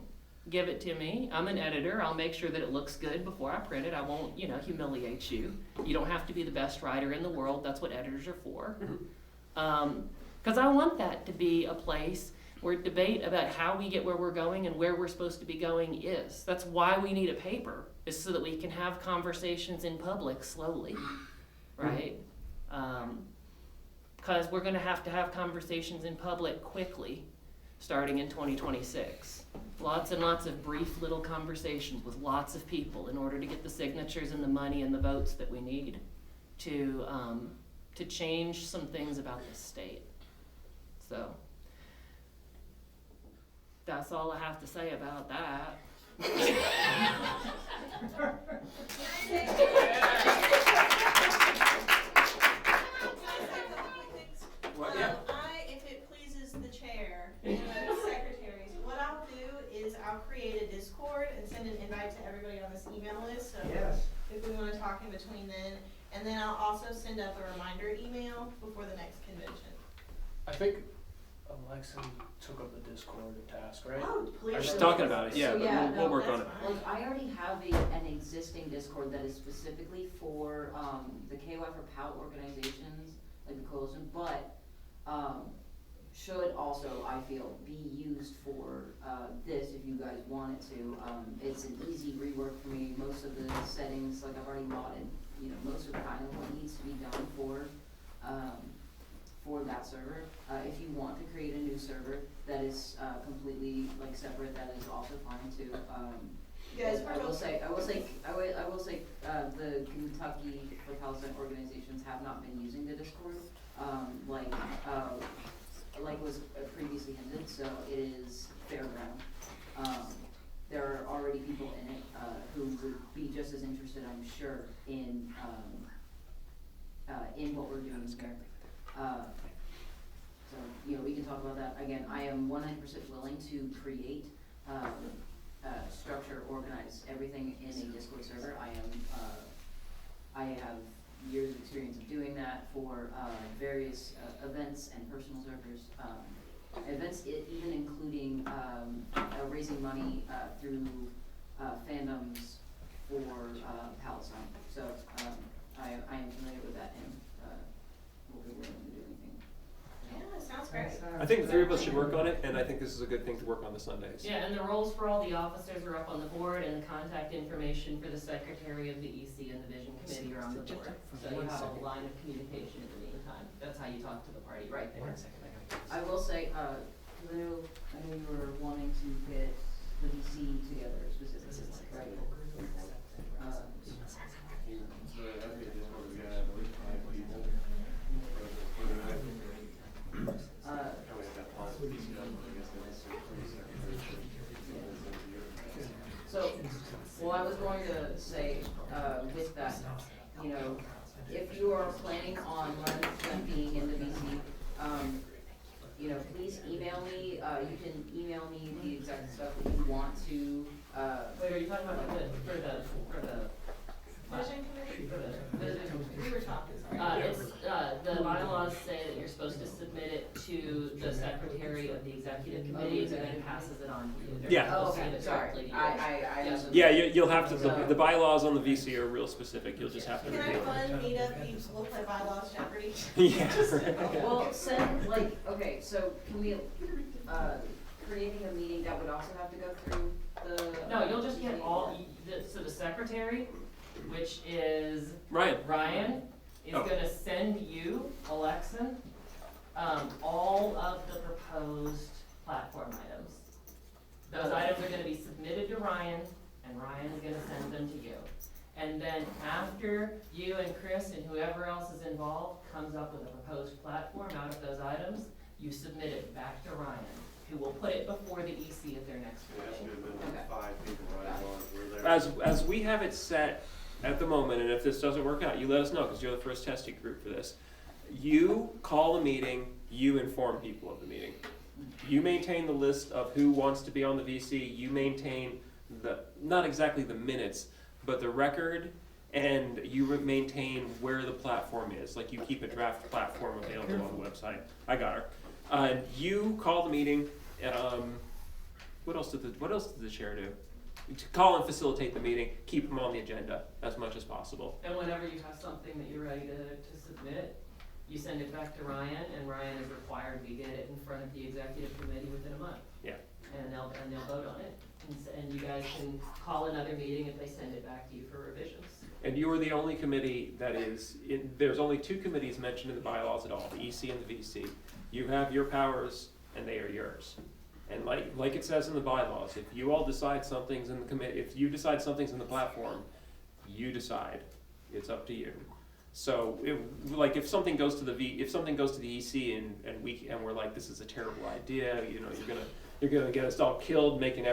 Give it to me. I'm an editor. I'll make sure that it looks good before I print it. I won't, humiliate you. You don't have to be the best writer in the world. That's what editors are for. Because I want that to be a place where debate about how we get where we're going and where we're supposed to be going is. That's why we need a paper, is so that we can have conversations in public slowly, right? Because we're going to have conversations in public quickly, starting in 2026. Lots and lots of brief little conversations with lots of people in order to get the signatures and the money and the votes that we need to change some things about this state. So that's all I have to say about that. If it pleases the chair and the secretaries, what I'll do is I'll create a Discord and send an invite to everybody on this email list. So if we want to talk in between then, and then I'll also send up a reminder email before the next convention. I think Alexa took up the Discord task, right? Oh, please. I was just talking about it, So, but we'll work on it. Like, I already have an existing Discord that is specifically for the KY for POUT organizations, like the coalition, but should also, I feel, be used for this if you guys want it to. It's an easy rework for me. Most of the settings, like I've already modded, most of kind of what needs to be done for that server. If you want to create a new server that is completely separate, that is also fine too. Yes, I will say, the Kentucky for Palestine organizations have not been using the Discord, like was previously hinted. So it is fair ground. There are already people in it who would be just as interested, I'm sure, in what we're doing here. So we can talk about that again. I am 100% willing to create, structure, organize everything in a Discord server. I have years of experience of doing that for various events and personal servers. Events, even including raising money through fandoms for Palestine. So I am familiar with that and will be willing to do anything. Yeah, sounds great. I think the three of us should work on it, and I think this is a good thing to work on the Sundays. Yeah, and the roles for all the officers are up on the board, and the contact information for the secretary of the EC and the vision committee are on the board. So you have a line of communication in the meantime. That's how you talk to the party, right there. I will say, I know you were wanting to get the DC together specifically, right? being in the VC, you know, please email me, you can email me the exact stuff that you want to, Wait, are you talking about for the Vision committee? vision? We were talking, sorry. It's, the bylaws say that you're supposed to submit it to the secretary of the executive committee, who then passes it on to you. They're Yeah. supposed to Okay, give it sorry, directly to you. I Yeah. Yeah, you'll have to, the bylaws on the VC are real specific, you'll just have to Can I review fun it. meet up, we'll play bylaws Jeopardy? Yeah. Well, send, like, okay, so can we, creating a meeting, that would also have to go through the. No, you'll just get all, so the secretary, which is Ryan, is Oh. gonna send you, Alexan, all of the proposed platform items. Those items are gonna be submitted to Ryan, and Ryan is gonna send them to you. And then after you and Chris and whoever else is involved comes up with a proposed platform out of those items, you submit it back to Ryan, who will put it before the EC at their next meeting. as we have it set at the moment, and if this doesn't work out, you let us know, because you're the first testing group for this. You call a meeting, you inform people of the meeting. You maintain the list of who wants to be on the VC, you maintain the, not exactly the minutes, but the record, and you maintain where the platform is. Like, you keep a draft platform available on the website. I got her. You call the meeting, what else did the chair do? To call and facilitate the meeting, keep them on the agenda as much as possible. And whenever you have something that you're ready to submit, you send it back to Ryan, and Ryan is required to get it in front of the executive committee within a month. Yeah. And they'll vote on it. And you guys can call another meeting if they send it back to you for revisions. And you are the only committee that is, there's only two committees mentioned in the bylaws at all, the EC and the VC. You have your powers, and they are yours. And like it says in the bylaws, if you all decide something's in the committee, if you decide something's in the platform, you decide. It's up to you. So, if something goes to the EC and we're like, this is a terrible idea, you know, you're gonna get us all killed making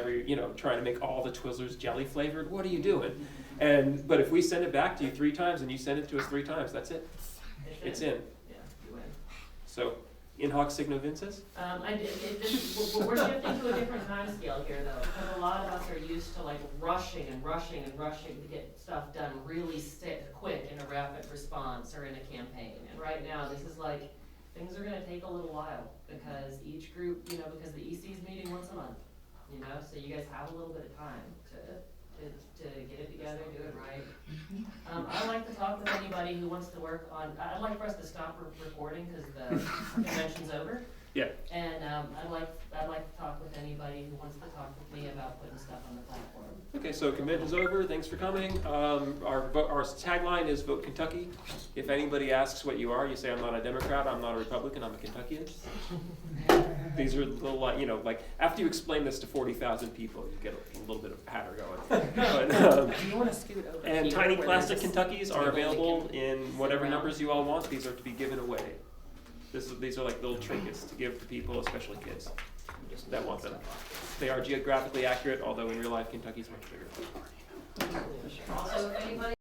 trying to make all the Twizzlers jelly flavored. What are you doing? But if we send it back to you 3 times and you send it to us 3 times, that's it. It's in. Yeah, you win. So, in hoc signo vinces? We're shifting to a different time scale here, though, because a lot of us are used to like rushing to get stuff done really quick in a rapid response or in a campaign. And right now, this is like, things are gonna take a little while, because each group, because the EC's meeting once a month, so you guys have a little bit of time to get it together, do it right. I'd like to talk with anybody who wants to work on, I'd like for us to stop recording because the convention's over. Yeah. And I'd like to talk with anybody who wants to talk with me about putting stuff on the platform. Okay, so convention's over. Thanks for coming. Our tagline is Vote Kentucky. If anybody asks what you are, you say, I'm not a Democrat, I'm not a Republican, I'm a Kentuckian. These are little, after you explain this to 40,000 people, you get a little bit of patter going. But, you want to scoot over and here tiny where plastic there's Kentuckys are available in whatever around. numbers you all want. These are to be given away. These are like little trinkets to give to people, especially kids that want them. They are geographically accurate, although in real life, Kentucky's much bigger. Also, if anybody